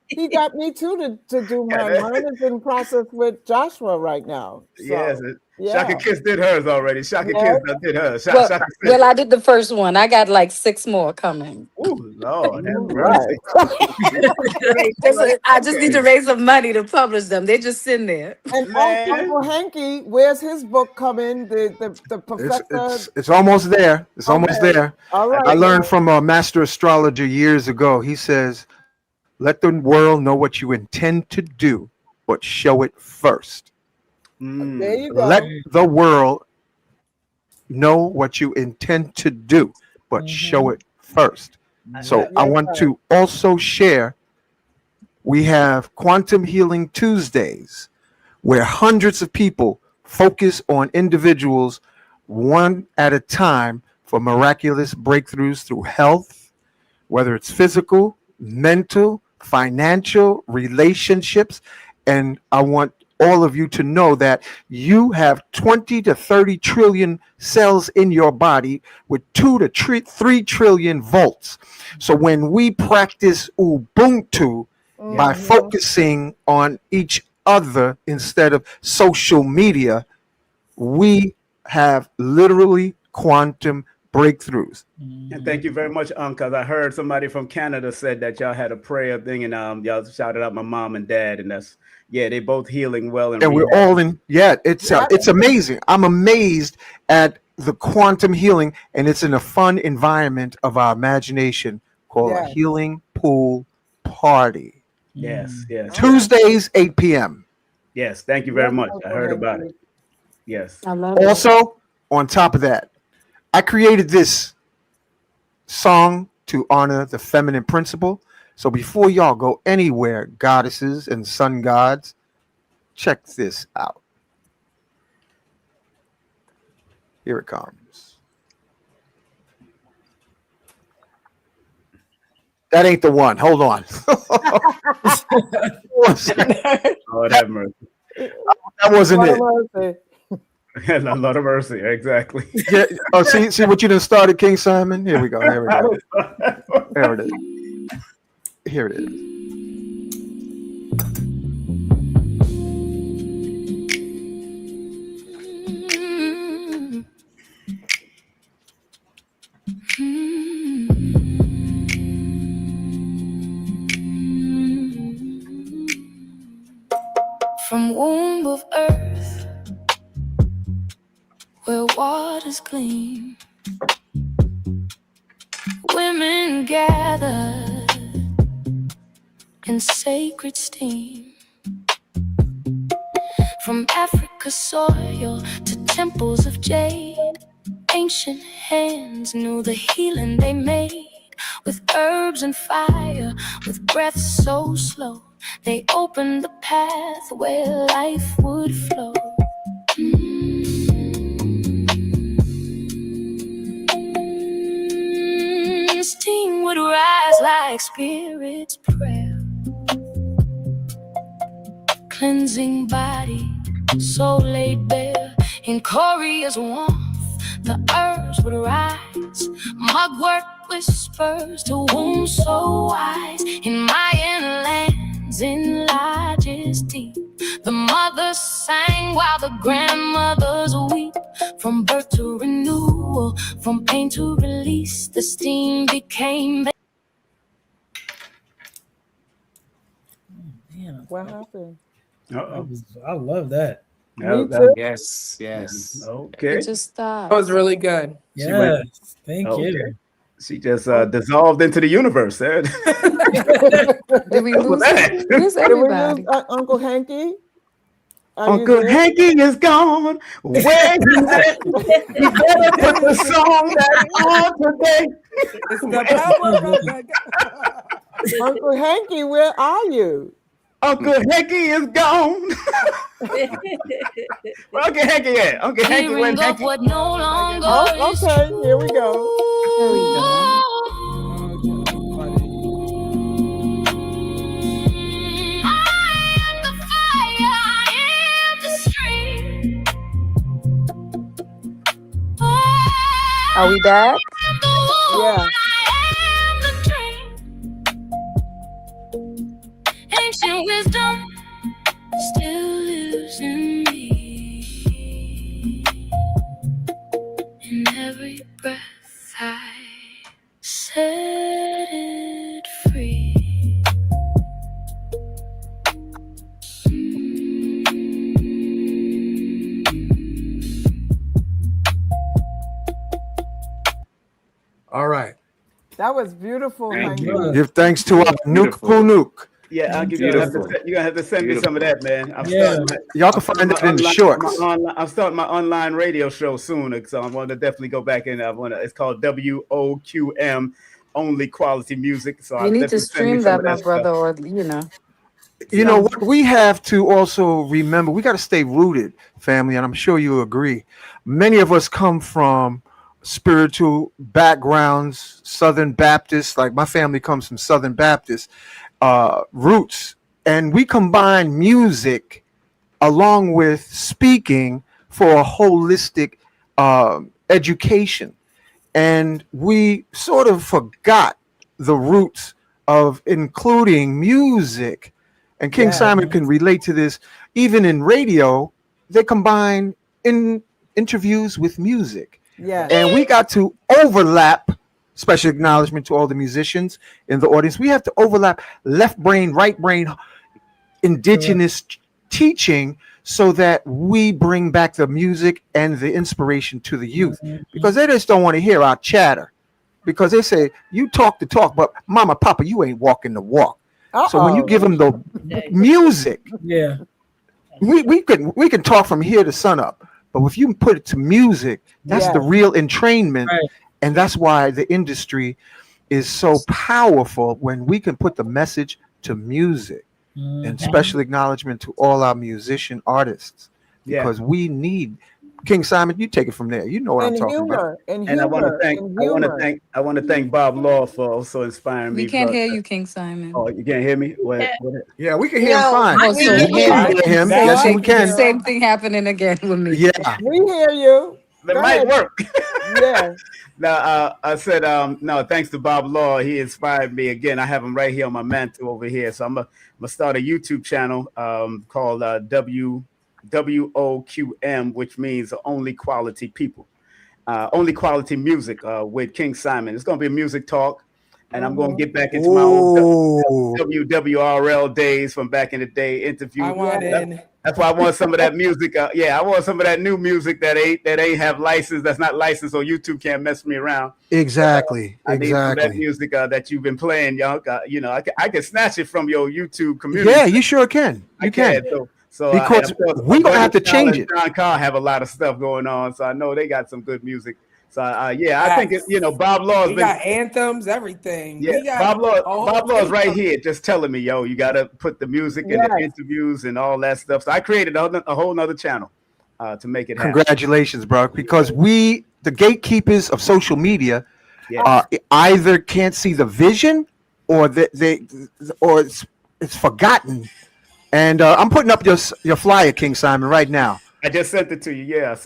he got me too to do mine. Mine is in process with Joshua right now. So. Yes, Yeah. Kiss did hers already. Shaka Yes. Kiss did hers. Well, Shaka well, I did the first one. I got like 6 more coming. Oh Lord, have All mercy. right. I just need Okay. to raise some money to publish them. They're just sitting there. And Man. Uncle Hanky, where's his book coming? The professor. It's almost there. It's almost Okay. there. All I right. learned from a master astrologer years ago. He says, "Let the world know what you intend to do, but show it first." There you go. Let the world know what you intend to do, but show it first. So I want to also share, we have Quantum Healing Tuesdays, where hundreds of people focus on individuals one at a time for miraculous breakthroughs through health, whether it's physical, mental, financial, relationships. And I want all of you to know that you have 20 to 30 trillion cells in your body with 2 to 3 trillion volts. So when we practice Ubuntu by focusing on each other instead of social media, we have literally quantum breakthroughs. And thank you very much, because I heard somebody from Canada said that y'all had a prayer thing, and y'all shouted out my mom and dad, and that's they both healing well, And we're all in. It's amazing. I'm amazed at the quantum healing, and it's in a fun environment of our imagination called a healing pool party. Yes. Tuesdays, 8 p.m. Yes, thank you very much. I heard about it. Yes. I love it. Also, on top of that, I created this song to honor the feminine principle. So before y'all go anywhere, goddesses and sun gods, check this out. Here it comes. That ain't the one. Hold on. Lord have mercy. That wasn't it. A lot of mercy, exactly. Yeah. Oh, see what you done started, King Simon? Here we go. Here we go. There it is. Here it is. From womb of earth, where waters gleam, women gather in sacred steam. From Africa's soil to temples of jade, ancient hands knew the healing they made. With herbs and fire, with breath so slow, they opened the path where life would flow. Steam would rise like spirit's prayer, cleansing body, soul laid bare. In Korea's warmth, the herbs would rise. Mugwort whispers to wombs so wise. In Mayan lands, in lodges deep, the mothers sang while the grandmothers weep. From birth to renewal, from pain to release, the steam became. What happened? I love that. Me too. Yes. It just stopped. That was really good. Yes, thank you. She just dissolved into the universe. Did we lose that? Where's Did we everybody? lose Uncle Hanky? Are you Uncle there? Hanky is gone. Where you at? You better put the song that on today. It's the power of the Uncle Hanky, where are you? Uncle Hanky is gone. Where Uncle Hanky at? Uncle Hanky went Hanky. What no longer Oh, okay, here we go. There we go. Are we back? Yeah. Ancient wisdom still lives in me. set it free. All right. That was beautiful. Thank Hank. you. Give thanks to our Nuke Beautiful. Poo Nuke. Yeah, I'll give you. Beautiful. You're gonna have to send me some of that, man. Y'all can find that in the shorts. I'm starting my online radio show soon, so I want to definitely go back in. It's called WOQM, Only Quality Music. So You I'll need to definitely send me stream some that, of my that brother, stuff. or you know. You know what? We have to also remember we got to stay rooted, family, and I'm sure you agree. Many of us come from spiritual backgrounds, Southern Baptist, like my family comes from Southern Baptist roots, and we combine music along with speaking for a holistic education. And we sort of forgot the roots of including music. And King Simon can relate to this. Even in radio, they combine in interviews with music. Yes. And we got to overlap. Special acknowledgement to all the musicians in the audience. We have to overlap left brain, right brain, indigenous teaching so that we bring back the music and the inspiration to the youth, because they just don't want to hear our chatter, because they say you talk the talk, but mama, papa, you ain't walking the walk. So when you give them the music, we can talk from here to sun up, but if you put it to music, that's the real entrainment. And that's why the industry is so powerful, when we can put the message to music. And special acknowledgement to all our musician artists, because we need King Simon. You take it from there. You know what I'm talking about. And I want to thank Bob Law for also inspiring me. We can't hear you, King Simon. Oh, you can't hear me? Yeah, we can hear him fine. Oh, so we can hear him. Yes, we can. Same thing happening again with me. Yeah, we hear you. It might work. Yeah. Now, I said, no, thanks to Bob Law. He inspired me again. I have him right here on my mantle over here. So I'm going to start a YouTube channel called WOQM, which means Only Quality People. Only Quality Music with King Simon. It's going to be a music talk. And I'm going to get back into my old WWRL days from back in the day. Interview. I want in. That's why I want some of that music. I want some of that new music that ain't have license. That's not licensed, so YouTube can't mess me around. Exactly. I need some of that music that you've been playing, young. I can snatch it from your YouTube community. Yeah, you sure can. You can. So because we're gonna have to change it. John Carr have a lot of stuff going on, so I know they got some good music. So I think Bob Law's got anthems, everything. Yeah, Bob Law's right here, just telling me, yo, you got to put the music and the interviews and all that stuff. So I created a whole nother channel to make it happen. Congratulations, bro, because the gatekeepers of social media, either can't see the vision, or it's forgotten. And I'm putting up your flyer, King Simon, right now. I just sent it to you. Yeah,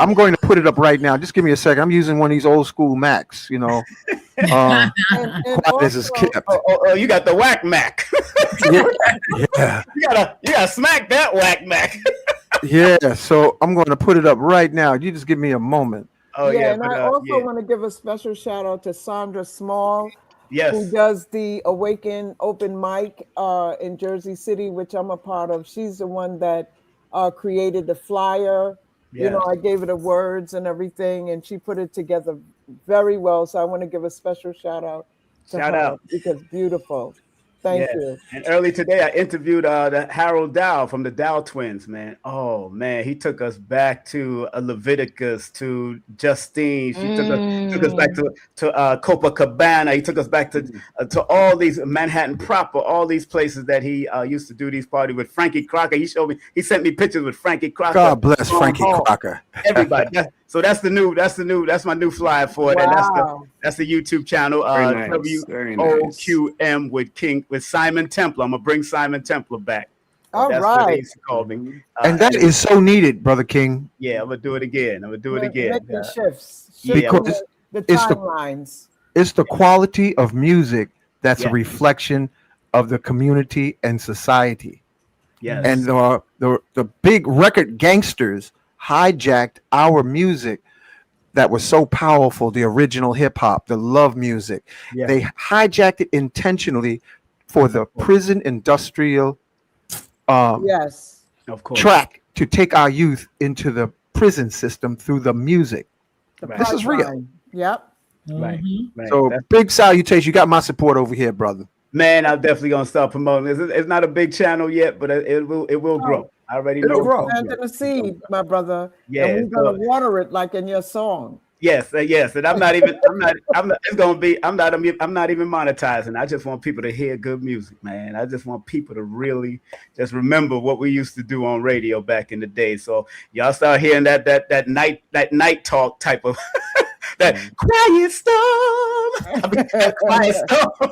I'm going to put it up right now. Just give me a second. I'm using one of these old school Macs, this is kept. Oh, you got the whack Mac. Yeah. You gotta smack that whack Mac. Yeah, so I'm going to put it up right now. You just give me a moment. Oh yeah. And I also want to give a special shout out to Sandra Small. Yes. Who does the Awaken open mic in Jersey City, which I'm a part of. She's the one that created the flyer. Yes. I gave her the words and everything, and she put it together very well. So I want to give a special shout out to her because beautiful. Thank you. And early today, I interviewed the Harold Dow from the Dow twins, man. Oh, man. He took us back to Leviticus, to Justine. She took us back to Copacabana. He took us back to all these Manhattan proper, all these places that he used to do these parties with. Frankie Crocker. He sent me pictures with Frankie Crocker. God bless Frankie Crocker. Everybody. So that's my new flyer for it. Wow. And that's the YouTube channel. WOQM with Simon Templar. I'm gonna bring Simon Templar back. That's what he used to call me. And that is so needed, Brother King. Yeah, I'm gonna do it again. Make the shifts. Because the timelines. It's the quality of music that's a reflection of the community and society. Yes. And the big record gangsters hijacked our music. that was so powerful, the original hip hop, the love music. Yeah. They hijacked it intentionally for the prison industrial Yes. Of course. track to take our youth into the prison system through the music. The This is real. pipeline. Yep. Right. Right. So That's- big salutation. You got my support over here, brother. Man, I'm definitely gonna start promoting this. It's not a big channel yet, but it will grow. I already know. It'll grow. Planting a seed, my brother. Yeah, And we're gonna so- water it like in your song. Yes, yes, and I'm not even it's gonna be I'm not even monetizing. I just want people to hear good music, man. I just want people to really just remember what we used to do on radio back in the day. So y'all start hearing that night talk type of that quiet storm. Quiet storm.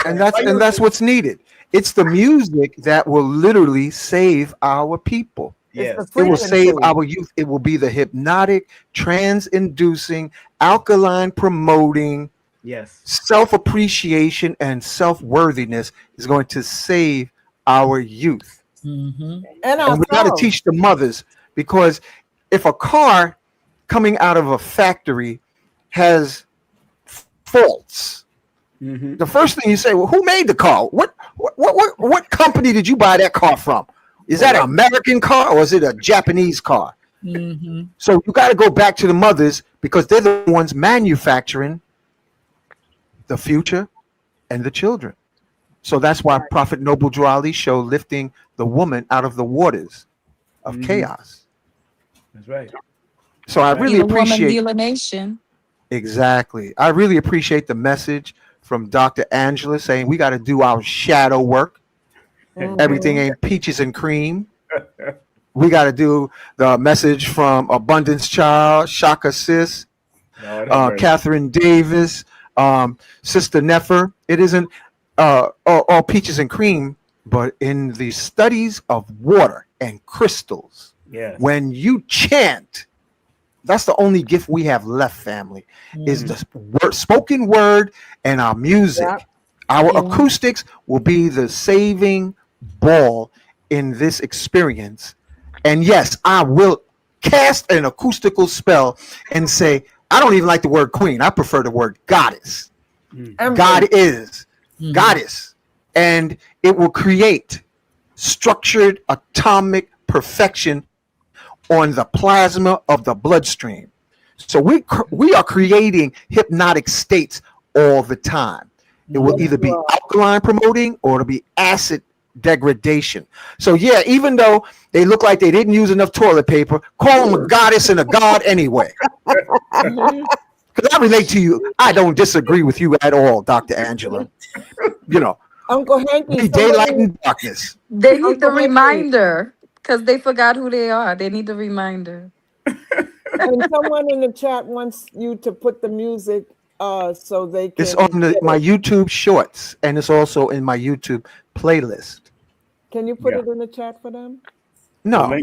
And that's what's needed. It's the music that will literally save our people. Yes. It will save our youth. It will be the hypnotic, trans-inducing, alkaline promoting, yes, self-appreciation and self-worthiness is going to save our youth. And we got to teach the mothers, because if a car coming out of a factory has faults, the first thing you say, well, who made the car? What company did you buy that car from? Is that an American car or is it a Japanese car? So you got to go back to the mothers, because they're the ones manufacturing the future and the children. So that's why Prophet Noble Drew Ali show lifting the woman out of the waters of chaos. That's right. So I really appreciate Dealer Nation. Exactly. I really appreciate the message from Dr. Angela saying we got to do our shadow work. Everything ain't peaches and cream. We got to do the message from Abundance Child, Shaka Sis, Catherine Davis, Sister Nefer. It isn't all peaches and cream, but in the studies of water and crystals, when you chant, that's the only gift we have left, family, is the spoken word and our music. Our acoustics will be the saving ball in this experience. And yes, I will cast an acoustical spell and say, I don't even like the word queen. I prefer the word goddess. God is goddess. And it will create structured atomic perfection on the plasma of the bloodstream. So we are creating hypnotic states all the time. It will either be alkaline promoting or it'll be acid degradation. So yeah, even though they look like they didn't use enough toilet paper, call them a goddess and a god anyway. Because I relate to you. I don't disagree with you at all, Dr. Angela. You know, Uncle Hanky, daylight and darkness. They need the reminder because they forgot who they are. They need the reminder. And someone in the chat wants you to put the music so they can. It's on my YouTube shorts, and it's also in my YouTube playlist. Can you put it in the chat for them? No.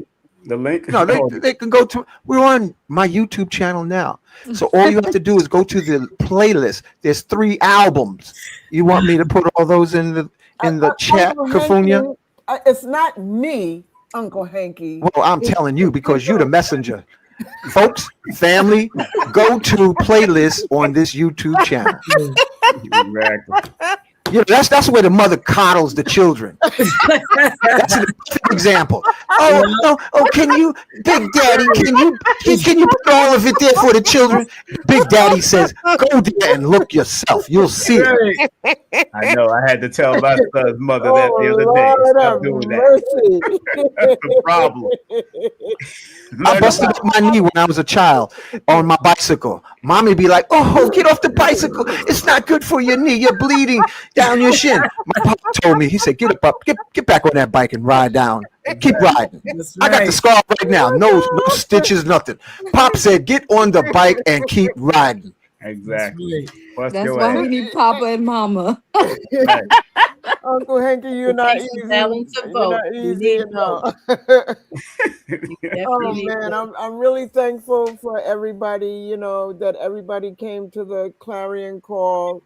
The link? No, they can go to, we're on my YouTube channel now. So all you have to do is go to the playlist. There's 3 albums. You want me to put all those in the chat, Kafunya? It's not me, Uncle Hanky. Well, I'm telling you because you're the messenger. Folks, family, go to playlist on this YouTube channel. Exactly. You know, that's where the mother coddles the children. That's an example. Oh, can you, Big Daddy, can you put all of it there for the children? Big Daddy says, go there and look yourself. You'll see it. I know. I had to tell my son's mother that the other day. Stop doing that. That's the problem. I busted up my knee when I was a child on my bicycle. Mommy be like, oh, get off the bicycle. It's not good for your knee. You're bleeding down your shin. My papa told me, he said, get back on that bike and ride down. Keep riding. I got the scar right now. No stitches, nothing. Pop said, get on the bike and keep riding. Exactly. That's why we need Papa and Mama. Uncle Hanky, you're not easy. Balance of both. You're not easy, you know. Oh man, I'm really thankful for everybody, you know, that everybody came to the clarion call.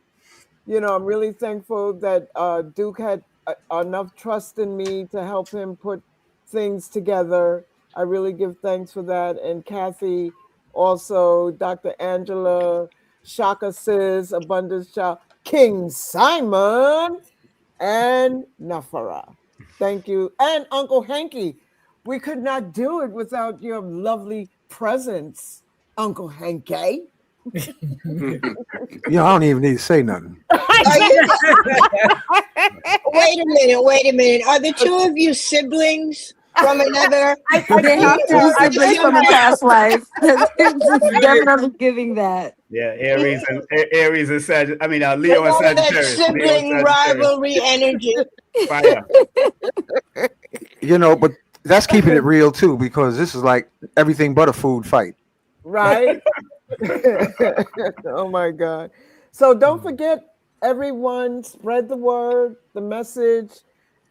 You know, I'm really thankful that Duke had enough trust in me to help him put things together. I really give thanks for that. And Kathy, Also, Dr. Angela, Shaka Sis, Abundance Child, King Simon, and Nafara. Thank you. And Uncle Hanky. We could not do it without your lovely presence, Uncle Hanky. Yeah, I don't even need to say nothing. Wait a minute. Are the two of you siblings from another? They have to be siblings from a past life. It's definitely giving that. Yeah, Aries and Sagittarius. I mean, Leo and Sagittarius. Sibling rivalry energy. Fire. You know, but that's keeping it real too, because this is like everything but a food fight. Right? Oh my God. So don't forget, everyone, spread the word, the message.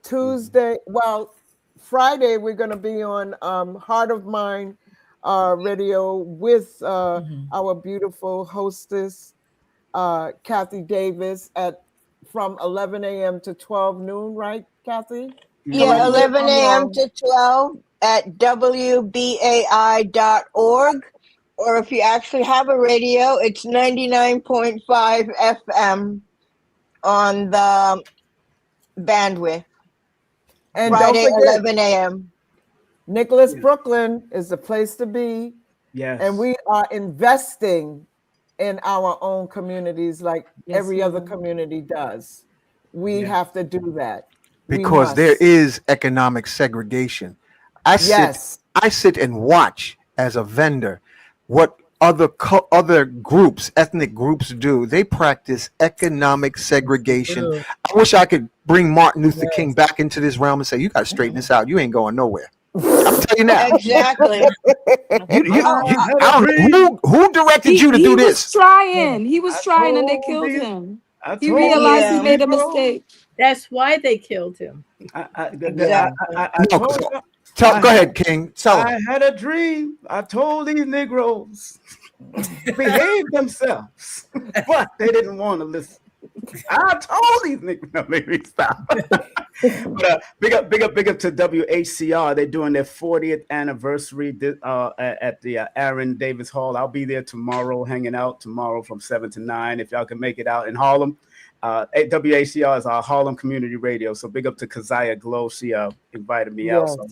Tuesday, well, Friday, we're going to be on Heart of Mind radio with our beautiful hostess, Kathy Davis, from 11 a.m. to 12 noon, right, Kathy? Yeah, 11 a.m. to 12 at WBAI.org. Or if you actually have a radio, it's 99.5 FM on the bandwidth. And Friday, don't forget, 11 a.m. Nicholas, Brooklyn is the place to be. Yes. And we are investing in our own communities like every other community does. We have to do that. Because there is economic segregation. I sit and watch as a vendor what other groups, ethnic groups do. They practice economic segregation. I wish I could bring Martin Luther King back into this realm and say, you got to straighten this out. You ain't going nowhere. I'm telling you now. Exactly. I don't know who directed you to do this. He was trying and they killed him. He told realized he you. made a mistake. That's why they killed him. Go ahead, King. Tell him. I had a dream. I told these Negroes to behave themselves, but they didn't want to listen. I told these Negroes. No, let me stop. But big up to WHCR. They're doing their 40th anniversary at the Aaron Davis Hall. I'll be there tomorrow, hanging out tomorrow from 7 to 9. If y'all can make it out in Harlem. WHCR is our Harlem Community Radio. So big up to Keziah Glow. She invited me out. So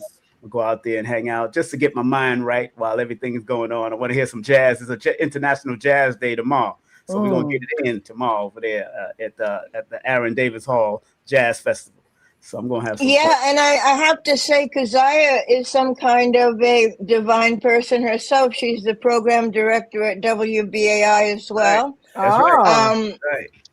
I'll go out there and hang out just to get my mind right while everything is going on. I want to hear some jazz. It's an International Jazz Day tomorrow. So we're going to get it in tomorrow over there at the Aaron Davis Hall Jazz Festival. So I'm going to have some fun. And I have to say, Keziah is some kind of a divine person herself. She's the program director at WBAI as well. Right.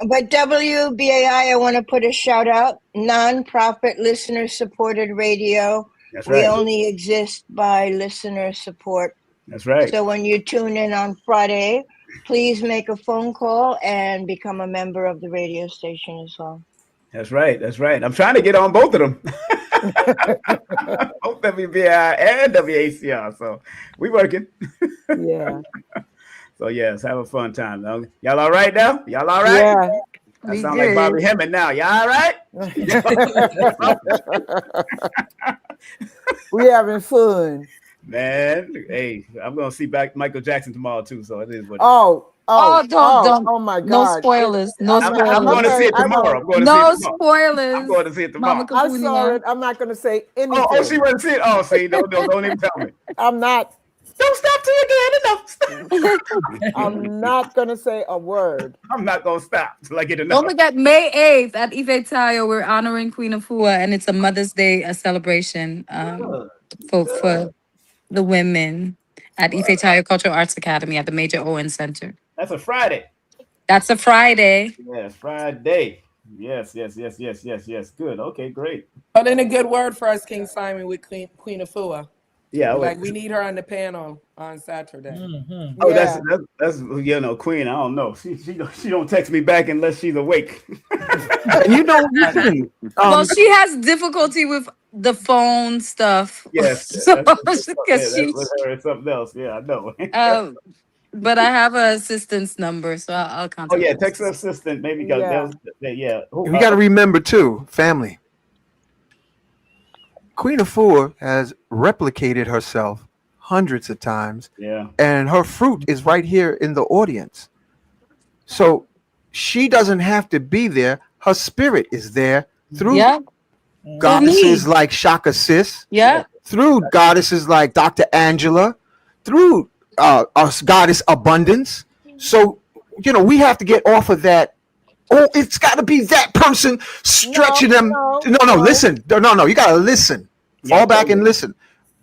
But WBAI, I want to put a shout out, nonprofit listener supported radio. That's we right. only exist by listener support. That's right. So when you tune in on Friday, please make a phone call and become a member of the radio station as well. That's right. I'm trying to get on both of them. Both WBI and WACR. So we working. Yeah. So yes, have a fun time. Y'all all right now? Y'all all right? Yeah. I sound like Bobby Hemming now. Y'all all right? We having fun. Man, hey, I'm gonna see back Michael Jackson tomorrow too. So it is what. Don't. Oh my God! No spoilers. No spoilers. I'm going to see it tomorrow. Spoilers. I'm going to see it tomorrow. I saw it. I'm not going to say anything. Oh, she wouldn't see it. Oh, see, don't even tell me. I'm not. Don't stop till you get enough. I'm not going to say a word. I'm not going to stop till I get enough. Don't forget, May 8th at Ife Tayo, we're honoring Queen Afua, and it's a Mother's Day celebration for the women at Ife Tayo Cultural Arts Academy at the Major Owen Center. That's a Friday. That's a Friday. Yes, Friday. Yes. Good. Okay, great. Put in a good word for us, King Simon, with Queen Afua. Yeah, we need her on the panel on Saturday. Mm-hmm. Oh, yeah. that's Queen. I don't know. She don't text me back unless she's awake. Well, she has difficulty with the phone stuff. Yes, because it's something else. Yeah, I know. But I have an assistant's number, so I'll contact. Oh yeah, text her assistant. Maybe yeah. We got to remember too, family. Queen Afua has replicated herself hundreds of times. Yeah. And her fruit is right here in the audience. So she doesn't have to be there. Her spirit is there through Yeah. goddesses like Shaka Sis, Yeah. through goddesses like Dr. Angela, through us goddess Abundance. So, we have to get off of that. Oh, it's got to be that person stretching them. No, listen. No, you got to listen. Fall back and listen.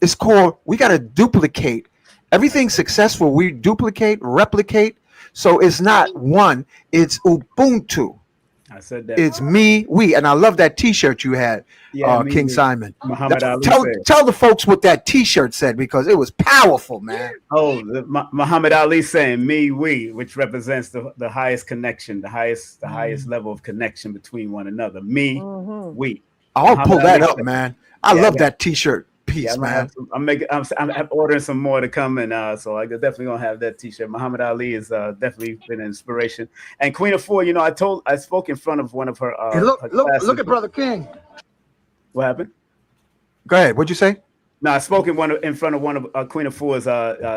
It's called, we got to duplicate. Everything successful, we duplicate, replicate. So it's not one, it's Ubuntu. I said that. It's me, we. And I love that T-shirt you had, King Simon. Muhammad Ali Tell the folks what that T-shirt said, because it was powerful, man. Oh, Muhammad Ali saying me, we, which represents the highest connection, the highest level of connection between one another. Me, we. I'll Muhammad pull that Ali up, said, man. I love that T-shirt piece, yeah, man. I'm ordering some more to come, and so I definitely gonna have that T-shirt. Muhammad Ali is definitely been an inspiration. And Queen of Four, I spoke in front of one of her. Hey, look at Brother King. What happened? Go ahead. What'd you say? No, I spoke in front of one of Queen of Four's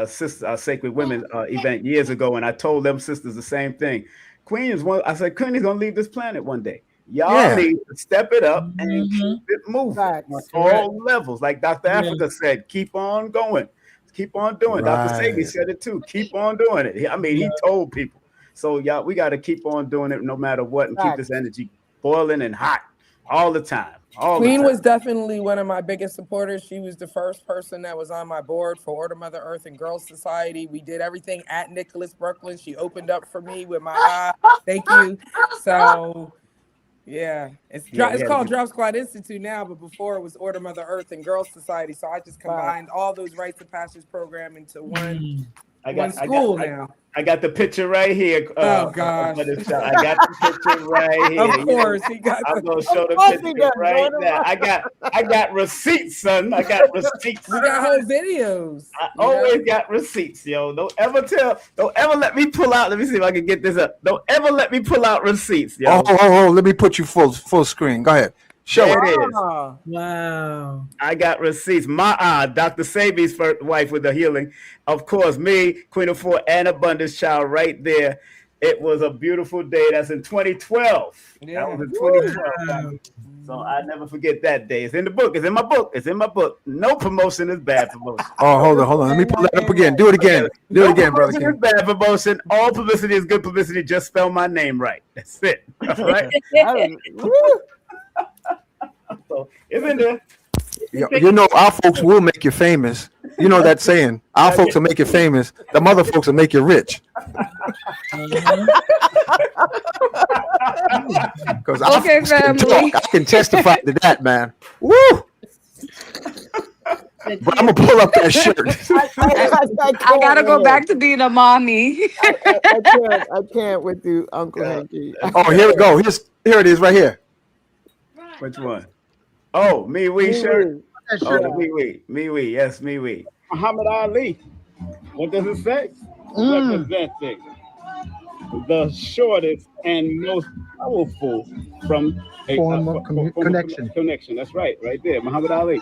Sacred Women event years ago, and I told them sisters the same thing. Queen is one. I said Queen is gonna leave this planet one day. Y'all need to step it up and keep it moving on all levels. Like Dr. Africa said, keep on going, keep on doing. Dr. Sabi said it too. Keep on doing it. I mean, he told people. So y'all, we got to keep on doing it no matter what, and keep this energy boiling and hot all the time. Queen was definitely one of my biggest supporters. She was the first person that was on my board for Order Mother Earth and Girls Society. We did everything at Nicholas Brooklyn. She opened up for me with my eye. Thank you. So yeah, it's called Drop Squad Institute now, but before it was Order Mother Earth and Girls Society. So I just combined all those rites of passage program into one school now. I got the picture right here. Oh gosh, I got the picture right here. Of course, I'm gonna show the picture right now. I got receipts, son. I got receipts. We got whole videos. I always got receipts, yo. Don't ever let me pull out. Let me see if I can get this up. Don't ever let me pull out receipts, yo. Oh, let me put you full screen. Go ahead. Show it. It is. Wow. I got receipts. Dr. Sabi's first wife with the healing. Of course, me, Queen of Four, and Abundance Child right there. It was a beautiful day. That's in 2012. Yeah. That was in 2012. So I never forget that day. It's in the book. It's in my book. It's in my book. No promotion is bad promotion. Oh, hold on. Let me pull that up again. Do it again. Do it again, Brother King. Is bad promotion. All publicity is good publicity. Just spell my name right. That's it. All right. So it's in there. Our folks will make you famous. You know that saying. Our folks will make you famous. The mother folks will make you rich. Because I can testify to that, man. Woo! But I'm gonna pull up that shirt. I gotta go back to being a mommy. I can't with you, Uncle Hanky. Oh, here we go. Here it is, right here. Which one? Oh, me we shirt. Oh, me we. Yes, me we. Muhammad Ali. What does it say? Representing the shortest and most powerful from a form of connection. Connection. That's right there. Muhammad Ali.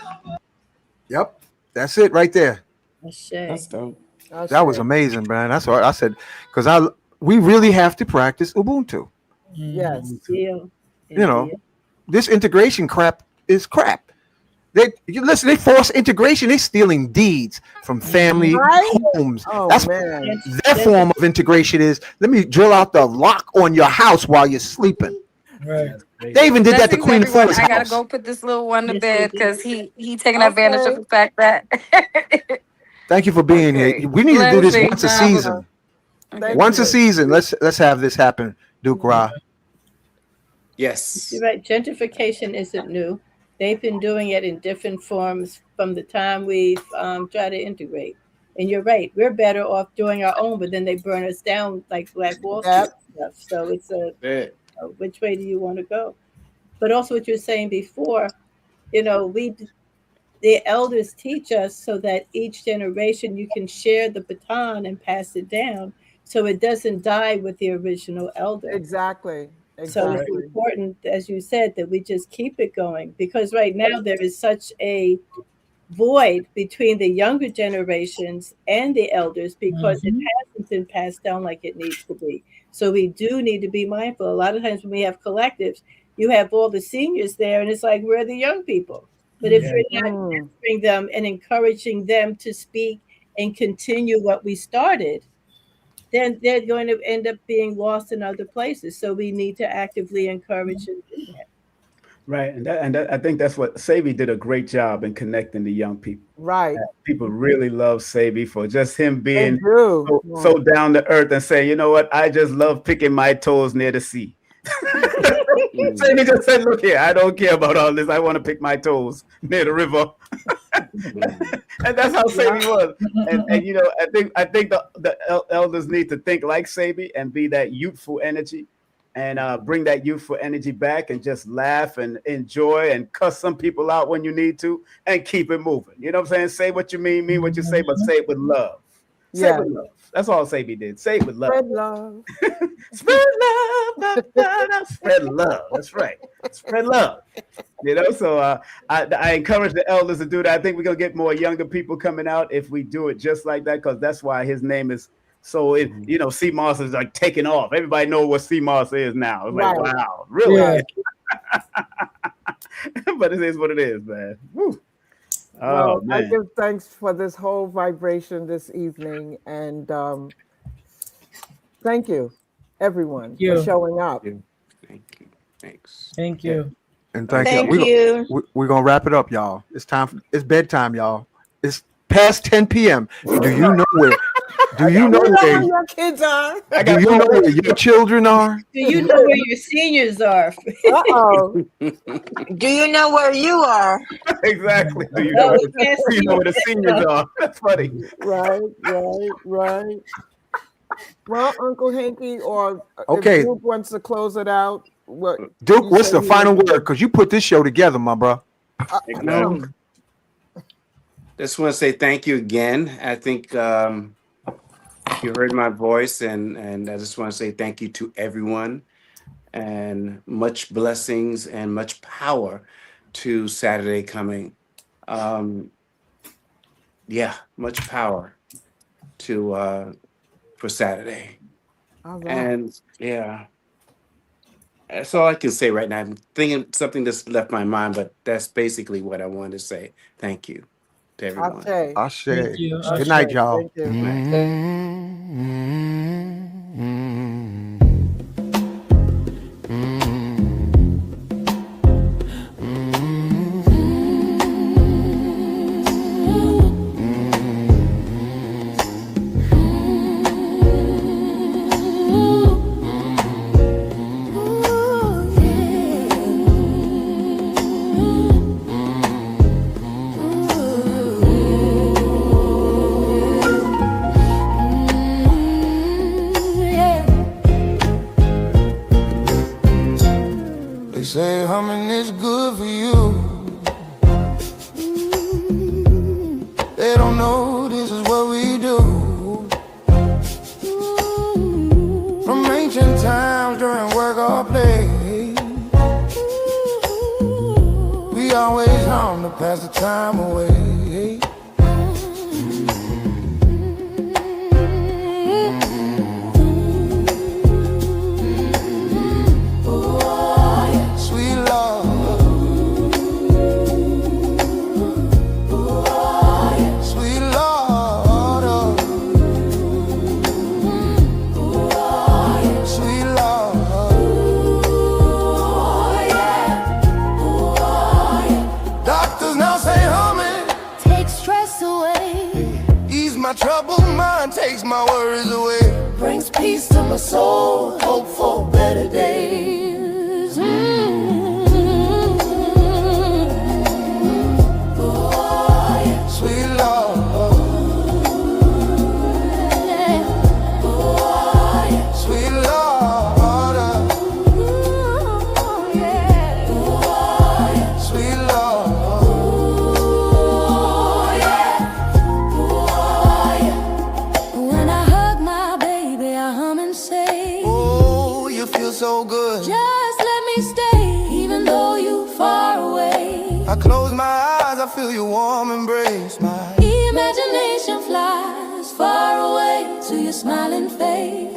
Yep, that's it right there. That's dope. That was amazing, man. That's what I said, because we really have to practice Ubuntu. Yes. This integration crap is crap. They force integration. They're stealing deeds from family homes. Oh, that's man. Their form of integration is, let me drill out the lock on your house while you're sleeping. Right. They even did that to Queen of Four's I gotta house. go put this little one to bed because he taking advantage of the fact that. Thank you for being here. We need to do this once a season. Once a season. Let's have this happen, Duke Ra. Yes. You're right. Gentrification isn't new. They've been doing it in different forms from the time we've tried to integrate. And you're right. We're better off doing our own, but then they burn us down like Black Wall Street stuff. So it's which way do you want to go? But also what you're saying before, the elders teach us so that each generation you can share the baton and pass it down so it doesn't die with the original elder. Exactly. So it's important, as you said, that we just keep it going, because right now there is such a void between the younger generations and the elders because it hasn't been passed down like it needs to be. So we do need to be mindful. A lot of times when we have collectives, you have all the seniors there, and it's like, we're the young people. But if you're not nurturing them and encouraging them to speak and continue what we started, then they're going to end up being lost in other places. So we need to actively encourage and do that. Right, and I think that's what Sabi did a great job in connecting the young people. Right. People really love Sabi for just him They being do. so down to earth and saying, you know what, I just love picking my toes near the sea. Sabi just said, look here, I don't care about all this. I want to pick my toes near the river. And that's how Sabi was. And you know, I think the elders need to think like Sabi and be that youthful energy. And bring that youthful energy back and just laugh and enjoy and cuss some people out when you need to and keep it moving. You know what I'm saying? Say what you mean what you say, but say it with love. Say it with love. That's all Sabi did. Say it with love. Spread love. Spread love. Spread love. That's right. Spread love. You know, so I encourage the elders to do that. I think we're going to get more younger people coming out if we do it just like that, because that's why his name is. So, you know, sea moss is like taking off. Everybody knows what sea moss is now. It's like, wow, really? Yeah. But it is what it is, man. Woo. Oh, well, man. I give thanks for this whole vibration this evening. And thank you, everyone, for showing up. Thank you. Thanks. Thank you. And thank you. We're going to wrap it up, y'all. It's time. It's bedtime, y'all. It's past 10 p.m. Do you know where? Do you know where your kids are? Do you know where your children are? Do you know where your seniors are? Uh-oh. Do you know where you are? Exactly. Do you know, where the seniors are? That's funny. Right. Well, Uncle Hanky, or okay, if Duke wants to close it out. Duke, what's the final word? Because you put this show together, my bro. Exactly. Just want to say thank you again. I think you heard my voice, and I just want to say thank you to everyone, and much blessings and much power to Saturday coming. Yeah, much power to for Saturday. All right. And yeah, that's all I can say right now. I'm thinking something just left my mind, but that's basically what I wanted to say. Thank you to everyone. Ashe. Thank you. Good night, y'all. Thank They say humming is good for you. They don't know this is what we do. From ancient times during work or play, we always hum to pass the time away. My troubled mind takes my worries away. Brings peace to my soul, hope for better days. Oh, yeah. Sweet love. Oh, yeah. Sweet love. Oh, yeah. Oh, yeah. Sweet love. So good. Just let me stay, even though you're far away. I close my eyes, I feel your warm embrace. My imagination flies far away to your smiling face.